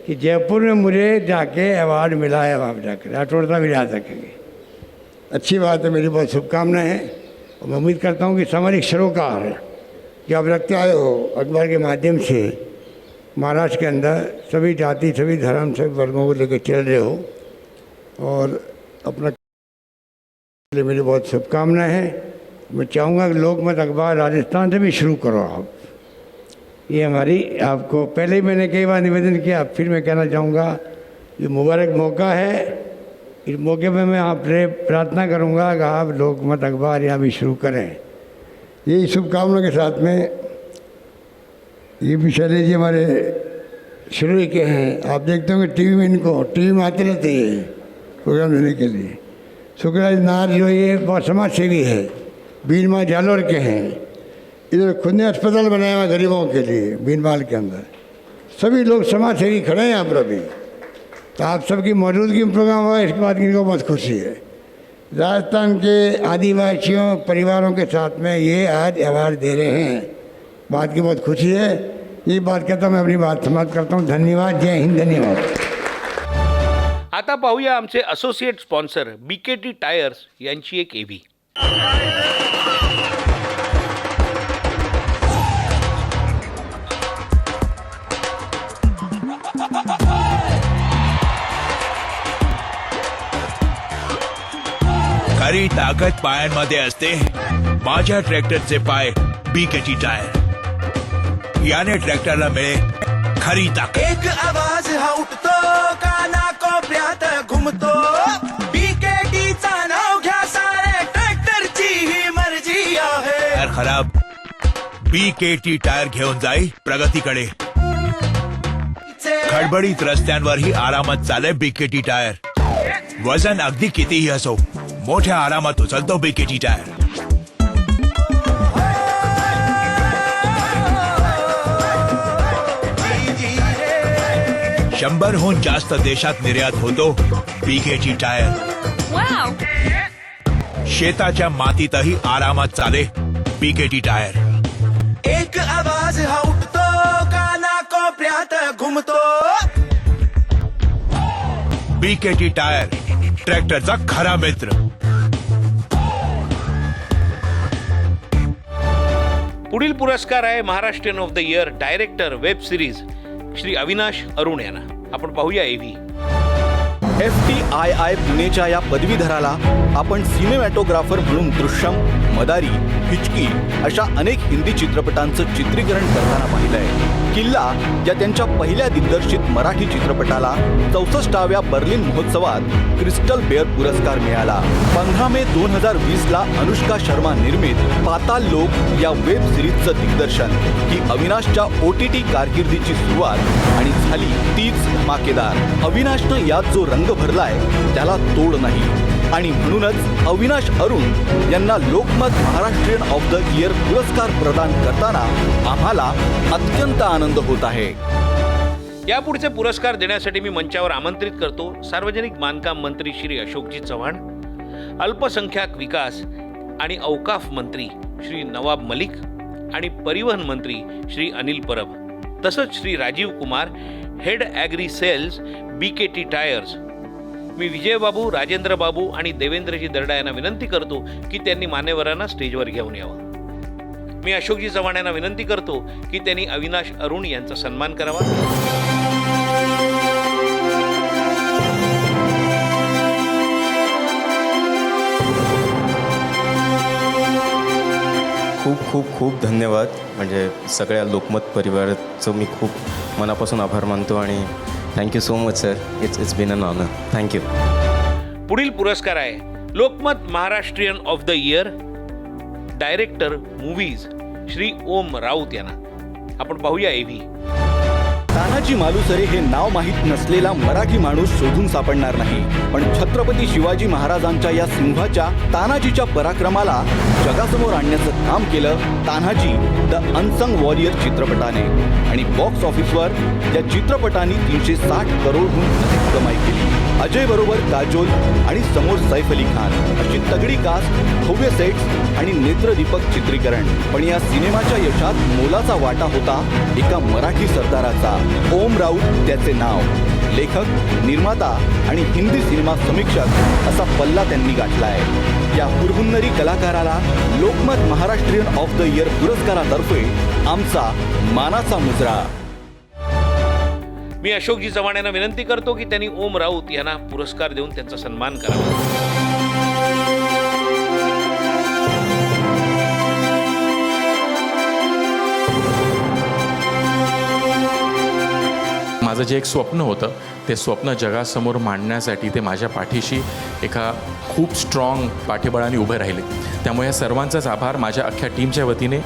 कि जयपुर में मुझे जाके अवार्ड मिला है, वहाँ जाकर राठौड़ साहब भी याद रखेंगे. अच्छी बात है, मेरी बहुत शुभकामनाएं हैं. और मैं उम्मीद करता हूँ कि सामाजिक सरोकार जो आप रखते आए हो अखबार के माध्यम से महाराष्ट्र के अंदर सभी जाति, सभी धर्म, सभी वर्गों को लेकर चल रहे हो, और अपना लिए मेरी बहुत शुभकामनाएं हैं। मैं चाहूँगा कि लोकमत अखबार राजस्थान से भी शुरू करो आप। ये हमारी आपको पहले ही मैंने कई बार निवेदन किया, फिर मैं कहना चाहूँगा ये मुबारक मौका है। इस मौके पे मैं आपसे प्रार्थना करूँगा कि आप लोकमत अखबार यहाँ भी शुरू करें। यही शुभकामना के साथ में ये भी शैलेश जी हमारे शुरू ही के हैं। आप देखते होंगे टीवी में, इनको टीवी में आते रहते हैं प्रोग्राम देने के लिए। सुखराज नार जो ये बहुत समाज सेवी है, बीनमा जालोर के हैं। इधर खुद ने अस्पताल बनाया हुआ गरीबों के लिए बीनमाल के अंदर। सभी लोग समाज सेवी खड़े हैं यहाँ पर अभी। तो आप सबकी मौजूदगी में प्रोग्राम हुआ, इसके बाद इनको बहुत खुशी है। राजस्थान के आदिवासियों परिवारों के साथ में ये आज अवार्ड दे रहे हैं, बात की बहुत खुशी है। ये बात कहता हूँ, मैं अपनी बात समाप्त करता हूँ। धन्यवाद, जय हिंद, धन्यवाद। आता पाहूया आमचे असोसिएट स्पॉन्सर BKT टायर्स यांची एक एव्ही। खरी ताकद पायांमध्ये असते। माझ्या ट्रॅक्टरचे पाय BKT टायर, याने ट्रॅक्टरला मिळे खरी ताकद। एक आवाज हा उठतो, काना कोपऱ्यात घुमतो, BKT चा नाव घ्या, सारे ट्रॅक्टरची ही मर्जी आहे। टायर खराब, BKT टायर घेऊन जाई प्रगतीकडे। खडबडीत रस्त्यांवरही आरामात चाले BKT टायर। वजन अगदी कितीही असो, मोठ्या आरामात उचलतो BKT टायर। 100हून जास्त देशात निर्यात होतो BKT टायर। शेताच्या मातीतही आरामात चाले BKT टायर। एक आवाज हा उठतो, काना कोपऱ्यात घुमतो, BKT टायर ट्रॅक्टरचा खरा मित्र। पुढील पुरस्कार आहे Maharashtrian of the year director web series Shri Avinash Arun यांना। आपण पाहूया एव्ही। FTII पुणेच्या या पदवीधराला आपण सिनेमॅटोग्राफर म्हणून दृश्यम, मदारी, हिचकी अशा अनेक हिंदी चित्रपटांचं चित्रीकरण करताना पाहिलंय। किल्ला या त्यांच्या पहिल्या दिग्दर्शित मराठी चित्रपटाला 64व्या बर्लिन महोत्सवात क्रिस्टल बेअर पुरस्कार मिळाला। 15 मे 2020 ला अनुष्का शर्मा निर्मित पाताल लोक या वेब सिरीजचं दिग्दर्शन ही अविनाशच्या OTT कारकिर्दीची सुरुवात आणि झाली तीच धमाकेदार। अविनाशनं यात जो रंग भरलाय त्याला तोड नाही आणि म्हणूनच अविनाश अरुण यांना Lokmat Maharashtrian of the year पुरस्कार प्रदान करताना आम्हाला अत्यंत आनंद होत आहे। यापुढचे पुरस्कार देण्यासाठी मी मंचावर आमंत्रित करतो सार्वजनिक बांधकाम मंत्री श्री अशोकजी चव्हाण, अल्पसंख्याक विकास आणि औकाफ मंत्री श्री नवाब मलिक आणि परिवहन मंत्री श्री अनिल परब, तसंच Shri Rajiv Kumar, head agri sales BKT tyres. मी विजयबाबू, राजेंद्र बाबू आणि देवेंद्रजी दर्डा यांना विनंती करतो की त्यांनी मान्यवरांना स्टेजवर घेऊन यावं। मी अशोकजी चव्हाण यांना विनंती करतो की त्यांनी अविनाश अरुण यांचा सन्मान करावा। खूप खूप खूप धन्यवाद। म्हणजे सगळ्या लोकमत परिवाराचं मी खूप मनापासून आभार मानतो आणि thank you so much sir. It's been an honour. Thank you. पुढील पुरस्कार आहे Lokmat Maharashtrian of the year director movies Shri Om Raut यांना। आपण पाहूया एव्ही। तानाजी मालुसरे हे नाव माहीत नसलेला मराठी माणूस शोधून सापडणार नाही, पण छत्रपती शिवाजी महाराजांच्या या सिंहाच्या तानाजीच्या पराक्रमाला जगासमोर आणण्याचं काम केलं तान्हाजी द अनसंग वॉरियर चित्रपटाने। आणि बॉक्स ऑफिसवर या चित्रपटाने 360 करोडहून अधिक कमाई केली। अजय बरोबर काजोल आणि समोर सैफ अली खान अशी तगडी कास्ट, भव्य सेट्स आणि नेत्रदीपक चित्रीकरण। पण या सिनेमाच्या यशात मोलाचा वाटा होता एका मराठी सरदाराचा। ओम राऊत त्याचे नाव। लेखक, निर्माता आणि हिंदी सिनेमा समीक्षक असा पल्ला त्यांनी गाठला आहे। या हुरहुन्नरी कलाकाराला Lokmat Maharashtrian of the year पुरस्कारातर्फे आमचा मानाचा मुजरा. मी अशोकजी चव्हाण यांना विनंती करतो की त्यांनी ओम राऊत यांना पुरस्कार देऊन त्यांचा सन्मान करावा. माझं जे एक स्वप्न होतं ते स्वप्न जगासमोर मांडण्यासाठी ते माझ्या पाठीशी एका खूप स्ट्रॉंग पाठीबळाने उभे राहिले. त्यामुळे या सर्वांचाच आभार माझ्या अख्ख्या टीमच्या वतीने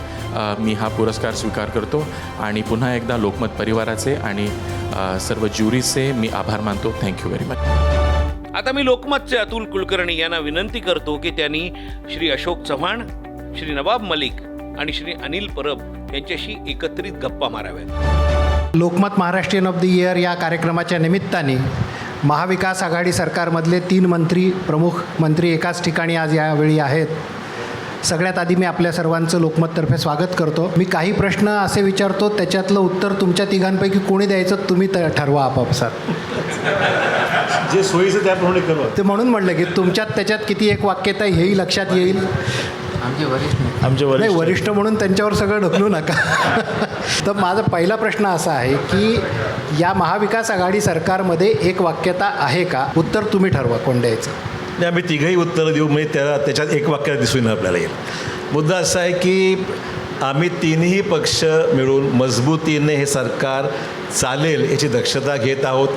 मी हा पुरस्कार स्वीकार करतो आणि पुन्हा एकदा लोकमत परिवाराचे आणि सर्व ज्युरीचे मी आभार मानतो. Thank you very much. आता मी लोकमतचे अतुल कुलकर्णी यांना विनंती करतो की त्यांनी श्री अशोक चव्हाण, श्री नवाब मलिक आणि श्री अनिल परब यांच्याशी एकत्रित गप्पा माराव्यात. Lokmat Maharashtrian of the year या कार्यक्रमाच्या निमित्ताने महाविकास आघाडी सरकारमधले 3 मंत्री, प्रमुख मंत्री एकाच ठिकाणी आज यावेळी आहेत. सगळ्यात आधी मी आपल्या सर्वांचं लोकमततर्फे स्वागत करतो. मी काही प्रश्न असे विचारतो, त्याच्यातलं उत्तर तुमच्या तिघांपैकी कोणी द्यायचं तुम्ही ठरवा आपापसात. जे सोयीचं त्याप्रमाणे करू. ते म्हणून म्हटलं की तुमच्यात त्याच्यात किती एक वाक्यता हेही लक्षात येईल. आमचे वरिष्ठ म्हणून त्यांच्यावर सगळं ढकलू नका. तर माझा पहिला प्रश्न असा आहे की या महाविकास आघाडी सरकारमध्ये एक वाक्यता आहे का? उत्तर तुम्ही ठरवा कोण द्यायचं. नाही, आम्ही तिघंही उत्तरं देऊ, म्हणजे त्याच्यात एक वाक्य दिसून आपल्याला येईल. मुद्दा असा आहे की आम्ही तिन्ही पक्ष मिळून मजबूतीने हे सरकार चालेल याची दक्षता घेत आहोत.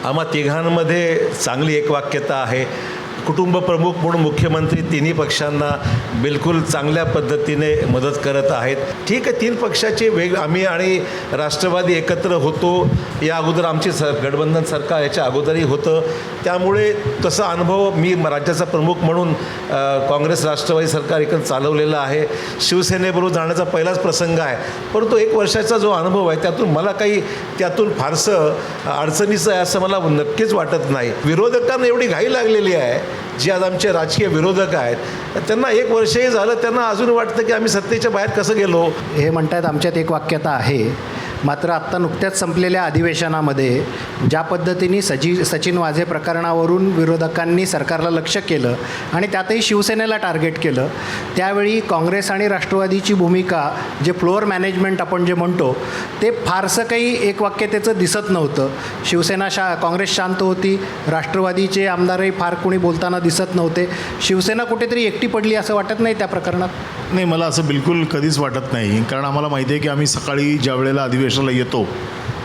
आम्हा तिघांमध्ये चांगली एकवाक्यता आहे. कुटुंब प्रमुख म्हणून मुख्यमंत्री तिन्ही पक्षांना बिलकुल चांगल्या पद्धतीने मदत करत आहेत. ठीक आहे, 3 पक्षाचे आम्ही आणि राष्ट्रवादी एकत्र होतो. या अगोदर आमची गठबंधन सरकार याच्या अगोदरही होतं. त्यामुळे तसा अनुभव मी राज्याचा प्रमुख म्हणून काँग्रेस राष्ट्रवादी सरकार एकत्र चालवलेला आहे. शिवसेनेबरोबर जाण्याचा पहिलाच प्रसंग आहे. परंतु 1 वर्षाचा जो अनुभव आहे त्यातून मला काही फारसं अडचणीचं आहे असं मला नक्कीच वाटत नाही. विरोधकांना एवढी घाई लागलेली आहे, जे आज आमचे राजकीय विरोधक आहेत त्यांना 1 वर्षही झालं, त्यांना अजून वाटतं की आम्ही सत्तेच्या बाहेर कसं गेलो. हे म्हणतात आमच्यात एक वाक्यता आहे. मात्र आत्ता नुकत्याच संपलेल्या अधिवेशनामध्ये ज्या पद्धतीने सचिन वाझे प्रकरणावरून विरोधकांनी सरकारला लक्ष केलं आणि त्यातही शिवसेनेला टार्गेट केलं, त्यावेळी काँग्रेस आणि राष्ट्रवादीची भूमिका, जे फ्लोअर मॅनेजमेंट आपण जे म्हणतो, ते फारसं काही एक वाक्यतेचं दिसत नव्हतं. शिवसेना काँग्रेस शांत होती, राष्ट्रवादीचे आमदारही फार कोणी बोलताना दिसत नव्हते. शिवसेना कुठेतरी एकटी पडली असं वाटत नाही त्या प्रकरणात? नाही, मला असं बिलकुल कधीच वाटत नाही. कारण आम्हाला माहिती आहे की आम्ही सकाळी ज्या वेळेला अधिवेशनाला येतो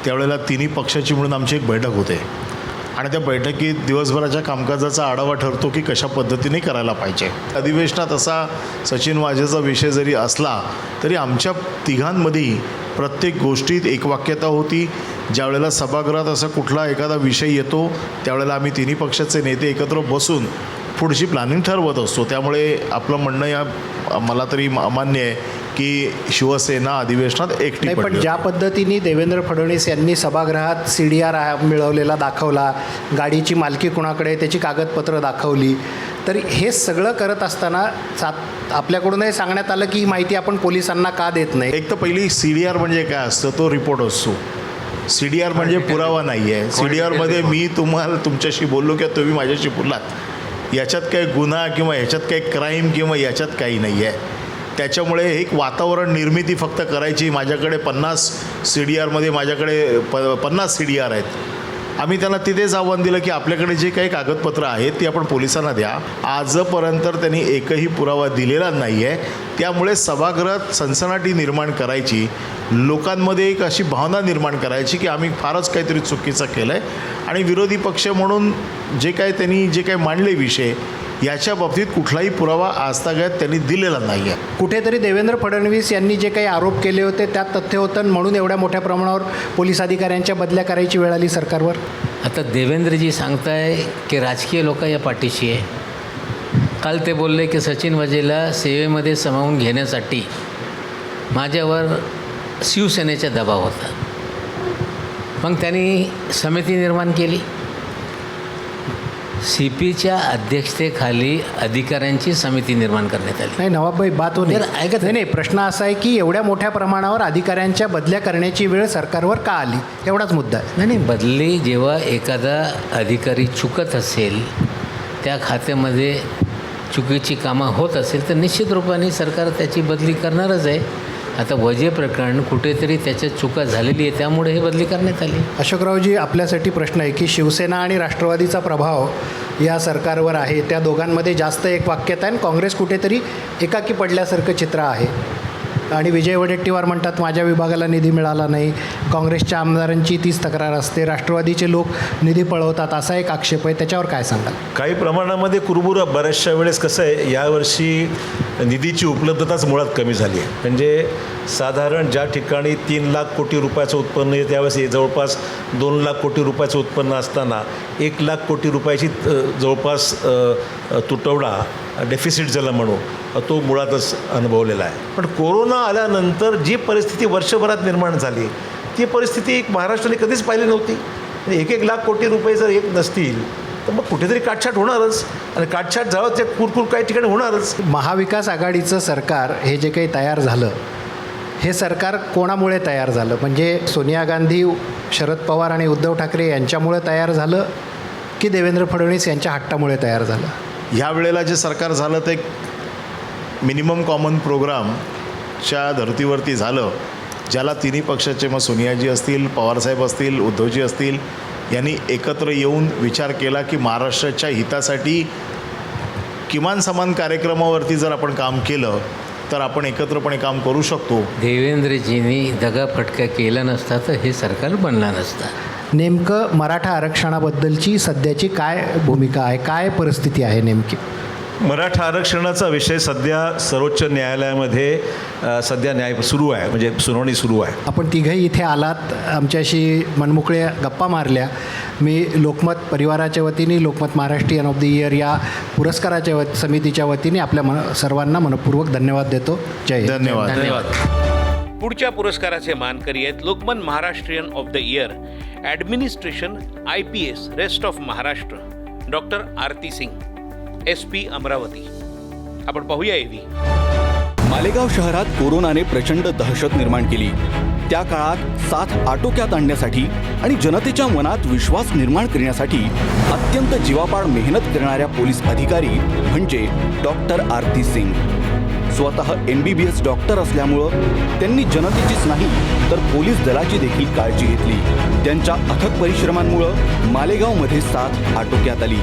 त्यावेळेला तिन्ही पक्षाची म्हणून आमची एक बैठक होते आणि त्या बैठकीत दिवसभराच्या कामकाजाचा आढावा ठरतो की कशा पद्धतीने करायला पाहिजे. अधिवेशनात असा सचिन वाझेचा विषय जरी असला तरी आमच्या तिघांमध्येही प्रत्येक गोष्टीत एकवाक्यता होती. ज्या वेळेला सभागृहात असा कुठला एखादा विषय येतो त्यावेळेला आम्ही तिन्ही पक्षाचे नेते एकत्र बसून पुढची प्लॅनिंग ठरवत असतो. त्यामुळे आपलं म्हणणं या मला तरी अमान्य आहे की शिवसेना अधिवेशनात एकटी पडली. पण ज्या पद्धतीने देवेंद्र फडणवीस यांनी सभागृहात CDR मिळवलेला दाखवला, गाडीची मालकी कुणाकडे त्याची कागदपत्रं दाखवली, तर हे सगळं करत असताना आपल्याकडूनही सांगण्यात आलं की ही माहिती आपण पोलिसांना का देत नाही. एक तर पहिली CDR म्हणजे काय असतं, तो रिपोर्ट असतो. CDR म्हणजे पुरावा नाही आहे. CDRमध्ये मी तुमच्याशी बोललो किंवा तुम्ही माझ्याशी बोललात, याच्यात काही गुन्हा किंवा ह्याच्यात काही क्राईम किंवा याच्यात काही नाही आहे. त्याच्यामुळे एक वातावरण निर्मिती फक्त करायची. माझ्याकडे 50 CDRमध्ये माझ्याकडे 50 CDR आहेत. आम्ही त्यांना तिथेच आव्हान दिलं की आपल्याकडे जे काही कागदपत्रं आहेत ती आपण पोलिसांना द्या. आजपर्यंत त्यांनी एकही पुरावा दिलेला नाही आहे. त्यामुळे सभागृहात सनसनाटी निर्माण करायची, लोकांमध्ये एक अशी भावना निर्माण करायची की आम्ही फारच काहीतरी चुकीचं केलं आहे आणि विरोधी पक्ष म्हणून त्यांनी जे काही मांडले विषय, याच्या बाबतीत कुठलाही पुरावा आजतागायत त्यांनी दिलेला नाही आहे. कुठेतरी देवेंद्र फडणवीस यांनी जे काही आरोप केले होते त्यात तथ्य होतं म्हणून एवढ्या मोठ्या प्रमाणावर पोलीस अधिकाऱ्यांच्या बदल्या करायची वेळ आली सरकारवर. आता देवेंद्रजी सांगताय की राजकीय लोक या पाठीशी आहे. काल ते बोलले की सचिन वाझेला सेवेमध्ये सामावून घेण्यासाठी माझ्यावर शिवसेनेचा दबाव होता. मग त्यांनी समिती निर्माण केली. CPच्या अध्यक्षतेखाली अधिकाऱ्यांची समिती निर्माण करण्यात आली. नाही नवाबभाई, बात हो ऐकत नाही. प्रश्न असा आहे की एवढ्या मोठ्या प्रमाणावर अधिकाऱ्यांच्या बदल्या करण्याची वेळ सरकारवर का आली, एवढाच मुद्दा आहे. नाही, बदली जेव्हा एखादा अधिकारी चुकत असेल, त्या खात्यामध्ये चुकीची कामं होत असेल तर निश्चित रूपाने सरकार त्याची बदली करणारच आहे. आता वजे प्रकरण कुठेतरी त्याच्यात चुका झालेली आहे, त्यामुळे हे बदली करण्यात आली. अशोकरावजी, आपल्यासाठी प्रश्न आहे की शिवसेना आणि राष्ट्रवादीचा प्रभाव या सरकारवर आहे, त्या दोघांमध्ये जास्त एक वाक्यता आहे आणि काँग्रेस कुठेतरी एकाकी पडल्यासारखं चित्र आहे. आणि विजय वडेट्टीवार म्हणतात माझ्या विभागाला निधी मिळाला नाही, काँग्रेसच्या आमदारांची तीच तक्रार असते, राष्ट्रवादीचे लोक निधी पळवतात, असा एक आक्षेप आहे. त्याच्यावर काय सांगाल? काही प्रमाणामध्ये कुरबुर बऱ्याचशा वेळेस कसं आहे, यावर्षी निधीची उपलब्धताच मुळात कमी झाली आहे. म्हणजे साधारण ज्या ठिकाणी 3 लाख कोटी रुपयाचं उत्पन्न आहे त्यावेळेस जवळपास 2 लाख कोटी रुपयाचं उत्पन्न असताना 1 लाख कोटी रुपयाची जवळपास तुटवडा डेफिसिट ज्याला म्हणू तो मुळातच अनुभवलेला आहे. पण कोरोना आल्यानंतर जी परिस्थिती वर्षभरात निर्माण झाली ती परिस्थिती महाराष्ट्राने कधीच पाहिली नव्हती. 1-1 लाख कोटी रुपये जर येत नसतील तर मग कुठेतरी काटछाट होणारच आणि काटछाट झालं ते कुरकुर काही ठिकाणी होणारच. महाविकास आघाडीचं सरकार हे जे काही तयार झालं, हे सरकार कोणामुळे तयार झालं? म्हणजे सोनिया गांधी, शरद पवार आणि उद्धव ठाकरे यांच्यामुळे तयार झालं की देवेंद्र फडणवीस यांच्या हट्टामुळे तयार झालं? ह्या वेळेला जे सरकार झालं ते मिनिमम कॉमन प्रोग्रामच्या धर्तीवरती झालं, ज्याला तिन्ही पक्षाचे मग सोनियाजी असतील, पवारसाहेब असतील, उद्धवजी असतील यांनी एकत्र येऊन विचार केला की महाराष्ट्राच्या हितासाठी किमान समान कार्यक्रमावरती जर आपण काम केलं तर आपण एकत्रपणे काम करू शकतो. देवेंद्रजींनी दगाफटका केला नसता तर हे सरकार बनलं नसतं. नेमकं मराठा आरक्षणाबद्दलची सध्याची काय भूमिका आहे, काय परिस्थिती आहे नेमकी? मराठा आरक्षणाचा विषय सध्या सर्वोच्च न्यायालयामध्ये सध्या न्याय सुरू आहे, म्हणजे सुनावणी सुरू आहे. आपण तिघंही इथे आलात, आमच्याशी मनमोकळ्या गप्पा मारल्या. मी लोकमत परिवाराच्या वतीने Lokmat Maharashtrian of the year या पुरस्काराच्या समितीच्या वतीने आपल्या सर्वांना मनपूर्वक धन्यवाद देतो. जय हिंद. धन्यवाद. पुढच्या पुरस्काराचे मानकरी आहेत Lokmat Maharashtrian of the year administration IPS rest of Maharashtra doctor Aarti Singh, SP Amravati. आपण पाहूया एव्ही. मालेगाव शहरात कोरोनाने प्रचंड दहशत निर्माण केली. त्या काळात साथ आटोक्यात आणण्यासाठी आणि जनतेच्या मनात विश्वास निर्माण करण्यासाठी अत्यंत जीवापाड मेहनत करणाऱ्या पोलीस अधिकारी म्हणजे डॉक्टर आरती सिंग. स्वतः MBBS डॉक्टर असल्यामुळं त्यांनी जनतेचीच नाही तर पोलीस दलाची देखील काळजी घेतली. त्यांच्या अथक परिश्रमांमुळं मालेगावमध्ये साथ आटोक्यात आली.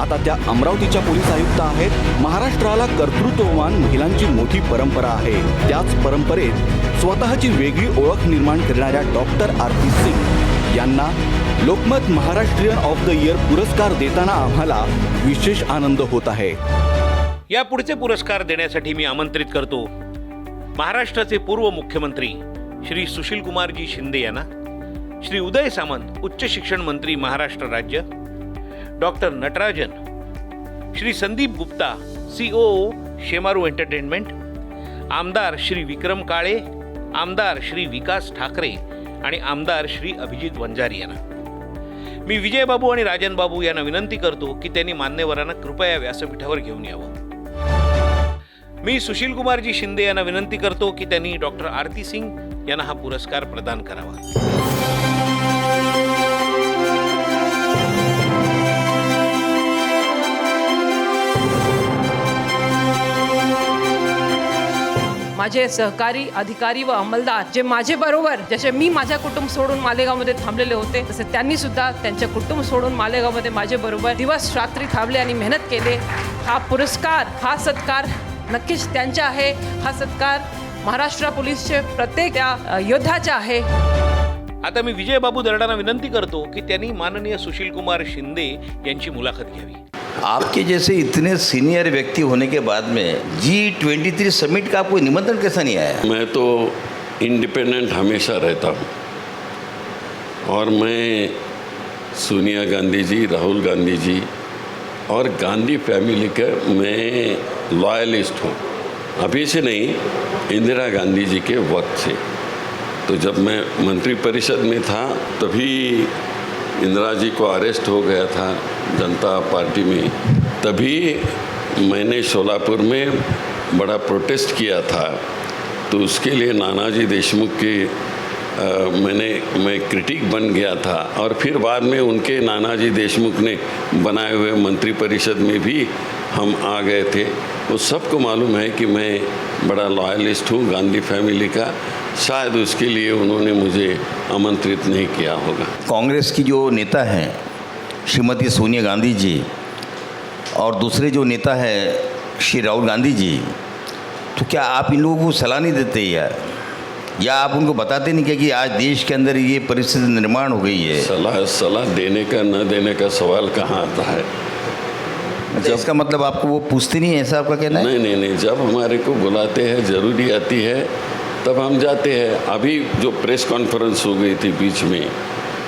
आता त्या अमरावतीच्या पोलीस आयुक्त आहेत. महाराष्ट्राला कर्तृत्ववान महिलांची मोठी परंपरा आहे. त्याच परंपरेत स्वतःची वेगळी ओळख निर्माण करणाऱ्या डॉक्टर आरती सिंग यांना Lokmat Maharashtrian of the year पुरस्कार देताना आम्हाला विशेष आनंद होत आहे. या पुढचे पुरस्कार देण्यासाठी मी आमंत्रित करतो महाराष्ट्राचे पूर्व मुख्यमंत्री श्री सुशीलकुमारजी शिंदे यांना, श्री उदय सामंत उच्च शिक्षण मंत्री महाराष्ट्र राज्य, doctor Natarajan, Shri Sandeep Gupta COO Shemaroo entertainment, आमदार श्री विक्रम काळे, आमदार श्री विकास ठाकरे आणि आमदार श्री अभिजित वंजारी यांना. मी विजयबाबू आणि राजनबाबू यांना विनंती करतो की त्यांनी मान्यवरांना कृपया व्यासपीठावर घेऊन यावं. मी सुशीलकुमारजी शिंदे यांना विनंती करतो की त्यांनी डॉक्टर आरती सिंग यांना हा पुरस्कार प्रदान करावा. माझे सहकारी अधिकारी व अंमलदार जे माझे बरोबर, जसे मी माझ्या कुटुंब सोडून मालेगावमध्ये थांबलेले होते तसे त्यांनी सुद्धा त्यांचे कुटुंब सोडून मालेगावमध्ये माझे बरोबर दिवस रात्री थांबले आणि मेहनत केले. हा पुरस्कार, हा सत्कार नक्कीच त्यांचा आहे. हा सत्कार महाराष्ट्र पोलीसचे प्रत्येक त्या योद्धाचा आहे. आता मी विजयबाबू दर्डांना विनंती करतो की त्यांनी माननीय सुशीलकुमार शिंदे यांची मुलाखत घ्यावी. आपके जैसे इतने सीनियर व्यक्ति होने के बाद में G23 समिट का कोई निमंत्रण कैसा नहीं आया? मैं तो इंडिपेंडेंट हमेशा रहता हूँ और मैं सोनिया गांधी जी, राहुल गांधी जी और गांधी फैमिली का मैं लॉयलिस्ट हूँ. अभी से नहीं, इंदिरा गांधी जी के वक्त से. तो जब मैं मंत्रिपरिषद में था तभी इंदिरा जी को अरेस्ट हो गया था जनता पार्टी में. तभी मैंने शोलापुर में बड़ा प्रोटेस्ट किया था. तो उसके लिए नानाजी देशमुख के मैं क्रिटिक बन गया था और फिर बाद में उनके नानाजी देशमुख ने बनाए हुए मंत्रिपरिषद में भी हम आ गए थे। वो सबको मालूम है कि मैं बड़ा लॉयलिस्ट हूँ गांधी फैमिली का, शायद उसके लिए उन्होंने मुझे आमंत्रित नहीं किया होगा। कांग्रेस की जो नेता हैं श्रीमती सोनिया गांधी जी और दूसरे जो नेता है श्री राहुल गांधी जी, तो क्या आप इन लोगों को सलाह नहीं देते यार, या आप उनको बताते नहीं कि आज देश के अंदर ये परिस्थिति निर्माण हो गई है? सलाह देने का न देने का सवाल कहाँ आता है? जब इसका मतलब आपको वो पूछते नहीं है, ऐसा आपका कहना है? नहीं, जब हमारे को बुलाते हैं, ज़रूरी आती है, तब हम जाते हैं। अभी जो प्रेस कॉन्फ्रेंस हो गई थी बीच में,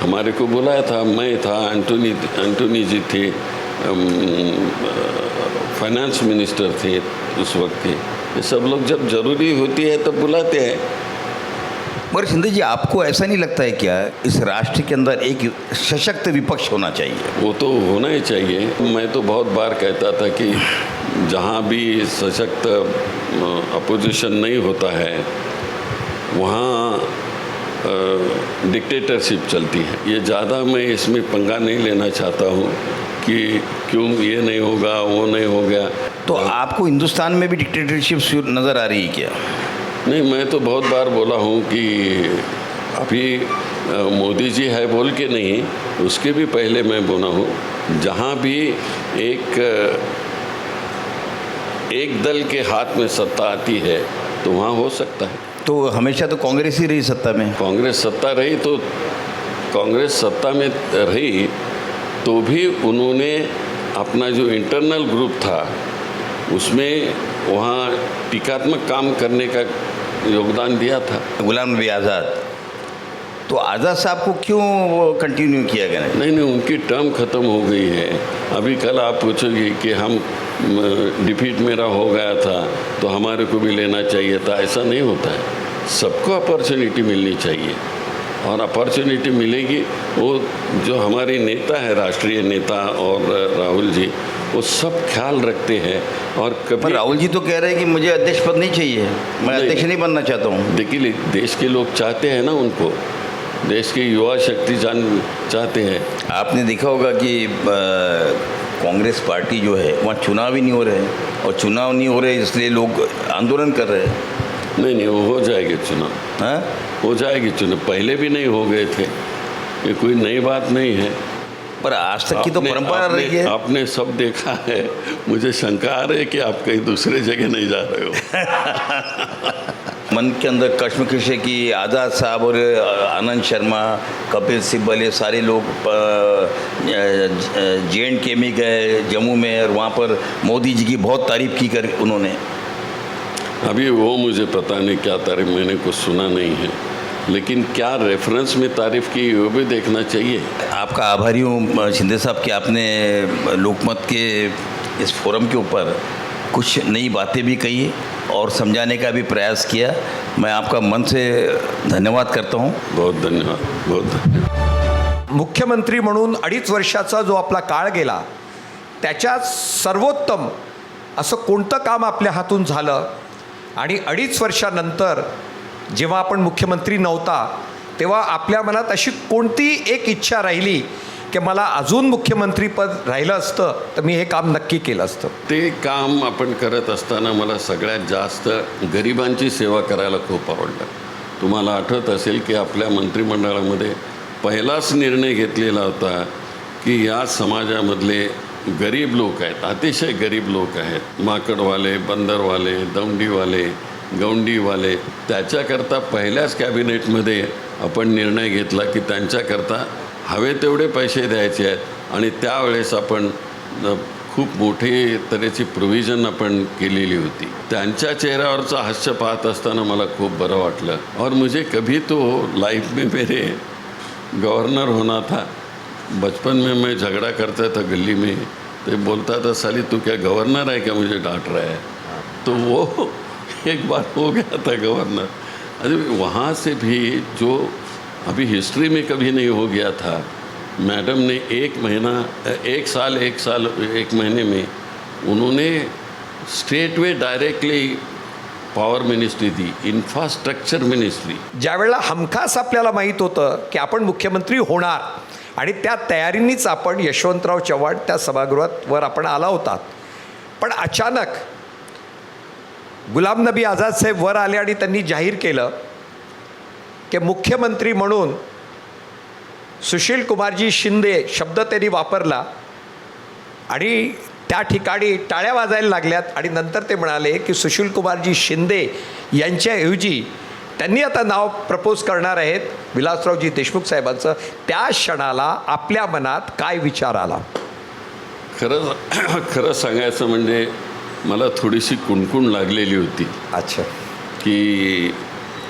हमारे को बुलाया था, मैं था, एंटोनी जी थे, फाइनेंस मिनिस्टर थे उस वक्त के, ये सब लोग जब ज़रूरी होती है तब बुलाते हैं। मगर शिंदे जी, आपको ऐसा नहीं लगता है क्या इस राष्ट्र के अंदर एक सशक्त विपक्ष होना चाहिए? वो तो होना ही चाहिए। मैं तो बहुत बार कहता था कि जहाँ भी सशक्त अपोजिशन नहीं होता है वहाँ डिक्टेटरशिप चलती है। ये ज़्यादा मैं इसमें पंगा नहीं लेना चाहता हूँ कि क्यों ये नहीं होगा, वो नहीं हो गया। तो आपको हिंदुस्तान में भी डिक्टेटरशिप नज़र आ रही है क्या? नहीं, मैं तो बहुत बार बोला हूँ कि अभी मोदी जी है बोल के नहीं, उसके भी पहले मैं बोला हूँ, जहाँ भी एक दल के हाथ में सत्ता आती है तो वहाँ हो सकता है। तो हमेशा तो कांग्रेस ही रही सत्ता में। कांग्रेस सत्ता में रही तो भी उन्होंने अपना जो इंटरनल ग्रुप था उसमें वहाँ टीकात्मक काम करने का योगदान दिया था। गुलाम नबी आज़ाद, तो आज़ाद साहब को क्यों कंटिन्यू किया गया? नहीं, उनकी टर्म ख़त्म हो गई है। अभी कल आप पूछोगे कि हम डिफीट मेरा हो गया था तो हमारे को भी लेना चाहिए था, ऐसा नहीं होता है। सबको अपॉर्चुनिटी मिलनी चाहिए और अपॉर्चुनिटी मिलेगी। वो जो हमारे नेता है, राष्ट्रीय नेता और राहुल जी, वो सब ख्याल रखते हैं। और कभी राहुल जी तो कह रहे हैं कि मुझे अध्यक्ष पद नहीं चाहिए, मैं अध्यक्ष नहीं बनना चाहता हूँ। देखिए, देश के लोग चाहते हैं ना उनको, देश की युवा शक्ति चाहते हैं। आपने देखा होगा कि कांग्रेस पार्टी जो है वहाँ चुनाव ही नहीं हो रहे, और चुनाव नहीं हो रहे इसलिए लोग आंदोलन कर रहे हैं। नहीं, वो हो जाएगी चुनाव। हाँ, हो जाएगी चुनाव, पहले भी नहीं हो गए थे, ये कोई नई बात नहीं है। पर आज तक की तो परंपरा रही है। आपने सब देखा है, मुझे शंका आ रही है कि आप कहीं दूसरे जगह नहीं जा रहे हो। मन के अंदर कश्मकश है कि आज़ाद साहब और आनंद शर्मा, कपिल सिब्बल, ये सारे लोग JNK में गए, जम्मू में, और वहाँ पर मोदी जी की बहुत तारीफ़ की कर उन्होंने। अभी वो मुझे पता नहीं क्या तारीफ, मैंने कुछ सुना नहीं है, लेकिन क्या रेफरेंस में तारीफ़ की वो भी देखना चाहिए। आपका आभारी हूँ शिंदे साहब कि आपने लोकमत के इस फोरम के ऊपर कुछ नई बातें भी कही और समझाने का भी प्रयास किया। मैं आपका मन से धन्यवाद करता हूँ। बहुत धन्यवाद, बहुत धन्यवाद। मुख्यमंत्री म्हणून 2.5 वर्षाचा जो आपला काळ गेला त्याच्यात सर्वोत्तम असं कोणतं काम आपल्या हातून झालं, आणि 2.5 वर्षानंतर जेव्हा आपण मुख्यमंत्री नव्हता तेव्हा आपल्या मनात अशी कोणती एक इच्छा राहिली की मला अजून मुख्यमंत्रीपद राहिलं असतं तर मी हे काम नक्की केलं असतं? ते काम आपण करत असताना मला सगळ्यात जास्त गरिबांची सेवा करायला खूप आवडलं. तुम्हाला आठवत असेल की आपल्या मंत्रिमंडळामध्ये पहिलाच निर्णय घेतलेला होता की या समाजामधले गरीब लोक आहेत, अतिशय गरीब लोक आहेत, माकडवाले, बंदरवाले, दौंडीवाले, गौंडीवाले, त्याच्याकरता पहिल्याच कॅबिनेटमध्ये आपण निर्णय घेतला की त्यांच्याकरता हवे तेवढे पैसे द्यायचे आहेत आणि त्यावेळेस आपण खूप मोठी तऱ्हेची प्रोव्हिजन आपण केलेली होती. त्यांच्या चेहऱ्यावरचं हास्य पाहत असताना मला खूप बरं वाटलं. और मुझे कभी तो लाइफ में मेरे गवर्नर होना था. बचपन में मैं झगड़ा करता था गली में, तो बोलता था साली तू क्या गवर्नर है क्या, मुझे डांट रहा है. तो वो एक बार हो गया था गवर्नर. अरे वहाँ से भी जो अभी हिस्ट्री में कभी नहीं हो गया था, मैडम ने एक महीने में उन्होंने straight way directly power ministry थी, इंफ्रास्ट्रक्चर मिनिस्ट्री। ज्यावेळेला हमखास आपल्याला माहीत होतं की आपण मुख्यमंत्री होणार आणि त्या तयारींनीच आपण यशवंतराव चव्हाण त्या सभागृहात वर आपण आला होता, पण अचानक गुलाम नबी आझाद साहेब वर आले आणि त्यांनी जाहीर केलं की मुख्यमंत्री म्हणून सुशील कुमारजी शिंदे शब्द त्यांनी वापरला आणि त्या ठिकाणी टाळ्या वाजायला लागल्यात आणि नंतर ते म्हणाले की सुशील कुमारजी शिंदे यांच्याऐवजी त्यांनी आता नाव प्रपोज करणार आहेत विलासरावजी देशमुख साहेबांचं. त्या क्षणाला आपल्या मनात काय विचार आला? खरं सांगायचं म्हणजे मला थोडीशी कुणकुण लागलेली होती. अच्छा. की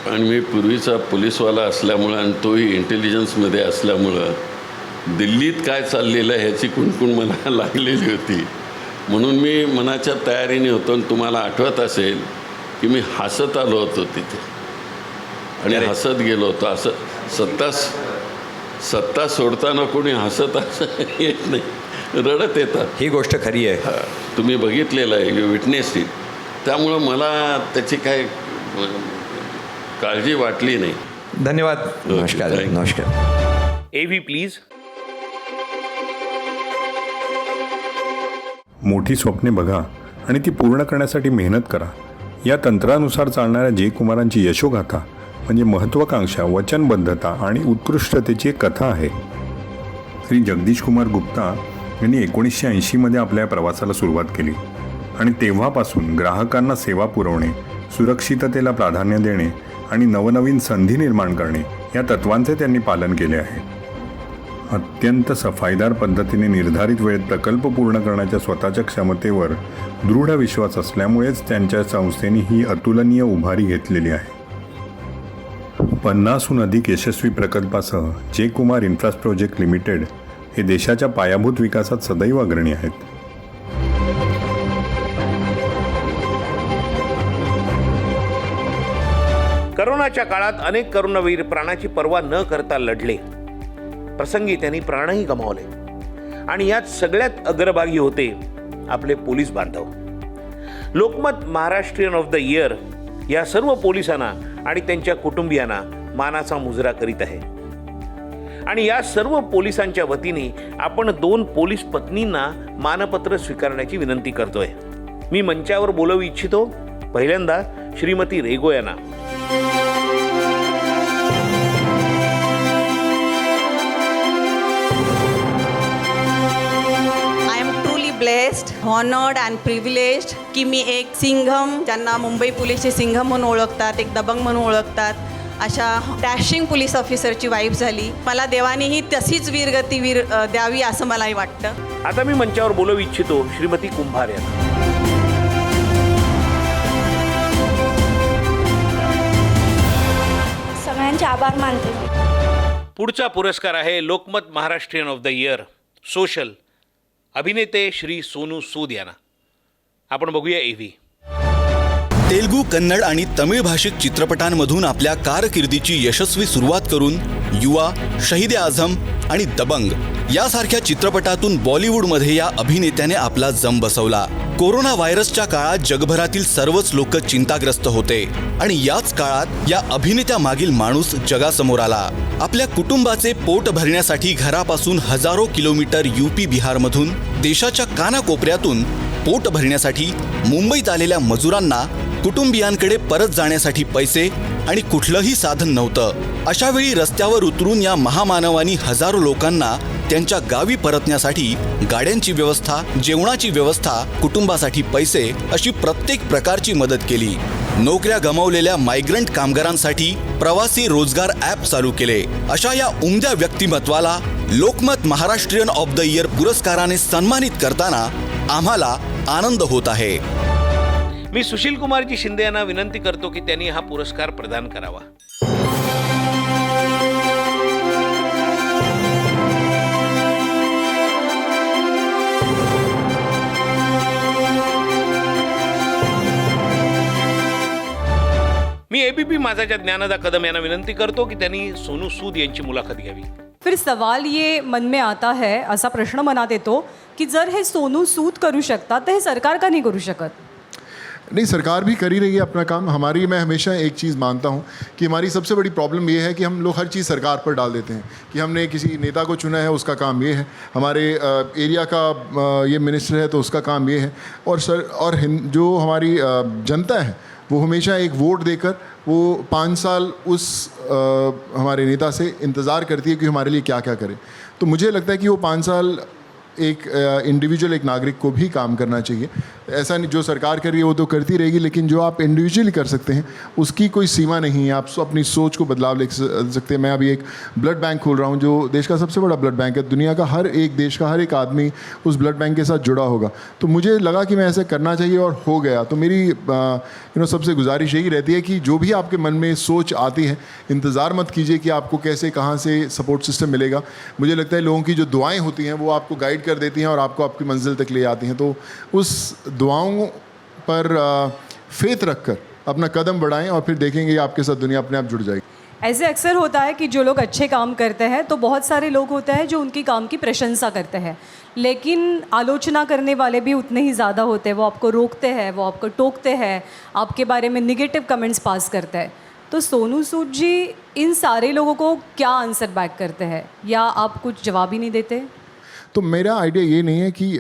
आणि मी पूर्वीचा पोलीसवाला असल्यामुळं आणि तोही इंटेलिजन्समध्ये असल्यामुळं दिल्लीत काय चाललेलं आहे ह्याची कुणकुण मला लागलेली होती. म्हणून मी मनाच्या तयारीने होतो. आणि तुम्हाला आठवत असेल की मी हसत आलो होतो तिथे आणि हसत गेलो होतो. असं सत्ता सोडताना कोणी हसत असं येत नाही, रडत येतात. ही गोष्ट खरी आहे. तुम्ही बघितलेलं आहे, यू विटनेस्ड इट. त्यामुळं मला त्याची काय काळजी वाटली नाही. धन्यवाद. नमस्कार. नमस्कार. AV please. मोठी स्वप्ने बघा आणि ती पूर्ण करण्यासाठी मेहनत करा. या तंत्रानुसार चालणाऱ्या जे कुमारांची यशोगाथा म्हणजे महत्त्वाकांक्षा, वचनबद्धता आणि उत्कृष्टतेची एक कथा आहे. श्री जगदीश कुमार गुप्ता यांनी 1980मध्ये आपल्या प्रवासाला सुरुवात केली आणि तेव्हापासून ग्राहकांना सेवा पुरवणे, सुरक्षिततेला प्राधान्य देणे आणि नवनवीन संधी निर्माण करणे या तत्वांचे त्यांनी पालन केले आहे. अत्यंत सफाईदार पद्धतीने निर्धारित वेळेत प्रकल्प पूर्ण करण्याच्या स्वतःच्या क्षमतेवर दृढ विश्वास असल्यामुळेच त्यांच्या संस्थेने ही अतुलनीय उभारी घेतलेली आहे. 50हून अधिक यशस्वी प्रकल्पासह जे कुमार इन्फ्राप्रोजेक्ट लिमिटेड हे देशाच्या पायाभूत विकासात सदैव अग्रणी आहेत. करोनाच्या काळात अनेक करुणवीर प्राणाची पर्वा न करता लढले. प्रसंगी त्यांनी प्राणही गमावले आणि यात सगळ्यात अग्रभागी होते आपले पोलीस बांधव. Lokmat Maharashtrian of the year या सर्व पोलिसांना आणि त्यांच्या कुटुंबियांना मानाचा मुजरा करीत आहे. आणि या सर्व पोलिसांच्या वतीने आपण 2 पोलीस पत्नींना मानपत्र स्वीकारण्याची विनंती करतोय. मी मंचावर बोलवू इच्छितो पहिल्यांदा श्रीमती रेगो यांना. ब्लेस्ड, हॉनर्ड अँड प्रिव्हिलेज्ड की मी एक सिंघम, ज्यांना मुंबई पोलीसचे सिंघम म्हणून ओळखतात, एक दबंग म्हणून ओळखतात, अशा डॅशिंग पोलीस ऑफिसरची वाईफ झाली. मला देवानेही तशीच वीरगती द्यावी असं मलाही वाटतं. आता मी मंचावर बोलवू इच्छितो श्रीमती कुंभार यांना. सगळ्यांचे आभार मानते. पुढचा पुरस्कार आहे Lokmat Maharashtrian of the year social अभिनेते श्री सोनू सूद यांना. आपण बघूया AV. तेलुगू, कन्नड आणि तमिळ भाषिक चित्रपटांमधून आपल्या कारकिर्दीची यशस्वी सुरुवात करून युवा, शहीद आझम आणि दबंग यासारख्या चित्रपटातून बॉलिवूडमध्ये या अभिनेत्याने आपला जम बसवला. कोरोना व्हायरसच्या काळात जगभरातील सर्वच लोक चिंताग्रस्त होते आणि याच काळात या अभिनेत्या मागील माणूस जगासमोर आला. आपल्या कुटुंबाचे पोट भरण्यासाठी घरापासून हजारो किलोमीटर UP बिहारमधून देशाच्या कानाकोपऱ्यातून पोट भरण्यासाठी मुंबईत आलेल्या मजुरांना कुटुंबियांकडे परत जाण्यासाठी पैसे आणि कुठलंही साधन नव्हतं. अशावेळी रस्त्यावर उतरून या महामानवांनी हजारो लोकांना त्यांच्या गावी परतण्यासाठी गाड्यांची व्यवस्था, जेवणाची व्यवस्था, कुटुंबासाठी पैसे अशी प्रत्येक प्रकारची मदत केली. नोकऱ्या गमावलेल्या मायग्रंट कामगारांसाठी प्रवासी रोजगार ॲप चालू केले. अशा या उमद्या व्यक्तिमत्वाला Lokmat Maharashtrian of the year पुरस्काराने सन्मानित करताना आम्हाला आनंद होत आहे. मी सुशील कुमारजी शिंदे यांना विनंती करतो की त्यांनी हा पुरस्कार प्रदान करावा. मी ABP माझाच्या ज्ञानदा कदम यांना विनंती करतो की त्यांनी सोनू सूद यांची मुलाखत घ्यावी. फिर सवाल ये मन में आता है, असा प्रश्न मनात येतो की जर हे सोनू सूद करू शकतात तर हे सरकार का नाही करू शकत? नहीं, सरकार भी कर ही रही है अपना काम। मैं हमेशा एक चीज़ मानता हूँ कि हमारी सबसे बड़ी प्रॉब्लम ये है कि हम लोग हर चीज़ सरकार पर डाल देते हैं कि हमने किसी नेता को चुना है, उसका काम ये है, हमारे एरिया का ये मिनिस्टर है तो उसका काम ये है। और जो हमारी जनता है वो हमेशा एक वोट देकर वो 5 साल उस हमारे नेता से इंतज़ार करती है कि हमारे लिए क्या क्या करे। तो मुझे लगता है कि वो 5 साल एक इंडिविजुअल, एक नागरिक को भी काम करना चाहिए। ऐसा नहीं जो सरकार कर रही है वो तो करती रहेगी, लेकिन जो आप इंडिविजुअली कर सकते हैं उसकी कोई सीमा नहीं है। आप अपनी सोच को बदलाव ले सकते हैं। मैं अभी एक ब्लड बैंक खोल रहा हूँ जो देश का सबसे बड़ा ब्लड बैंक है। दुनिया का हर एक देश का हर एक आदमी उस ब्लड बैंक के साथ जुड़ा होगा। तो मुझे लगा कि मैं ऐसे करना चाहिए और हो गया। तो मेरी सबसे गुजारिश यही रहती है कि जो भी आपके मन में सोच आती है, इंतज़ार मत कीजिए कि आपको कैसे कहाँ से सपोर्ट सिस्टम मिलेगा। मुझे लगता है लोगों की जो दुआएँ होती हैं वो आपको गाइड कर देती हैं और आपको आपकी मंजिल तक ले आती हैं। तो उस दुआओं पर फेथ रखकर अपना कदम बढ़ाएं और फिर देखेंगे आपके साथ दुनिया अपने आप जुड़ जाएगी। ऐसे अक्सर होता है कि जो लोग अच्छे काम करते हैं तो बहुत सारे लोग होते हैं जो उनकी काम की प्रशंसा करते हैं, लेकिन आलोचना करने वाले भी उतने ही ज़्यादा होते हैं। वो आपको रोकते हैं, वो आपको टोकते हैं, आपके बारे में निगेटिव कमेंट्स पास करते हैं। तो सोनू सूद जी इन सारे लोगों को क्या आंसर बैक करते हैं, या आप कुछ जवाब ही नहीं देते? तो मेरा आइडिया ये नहीं है कि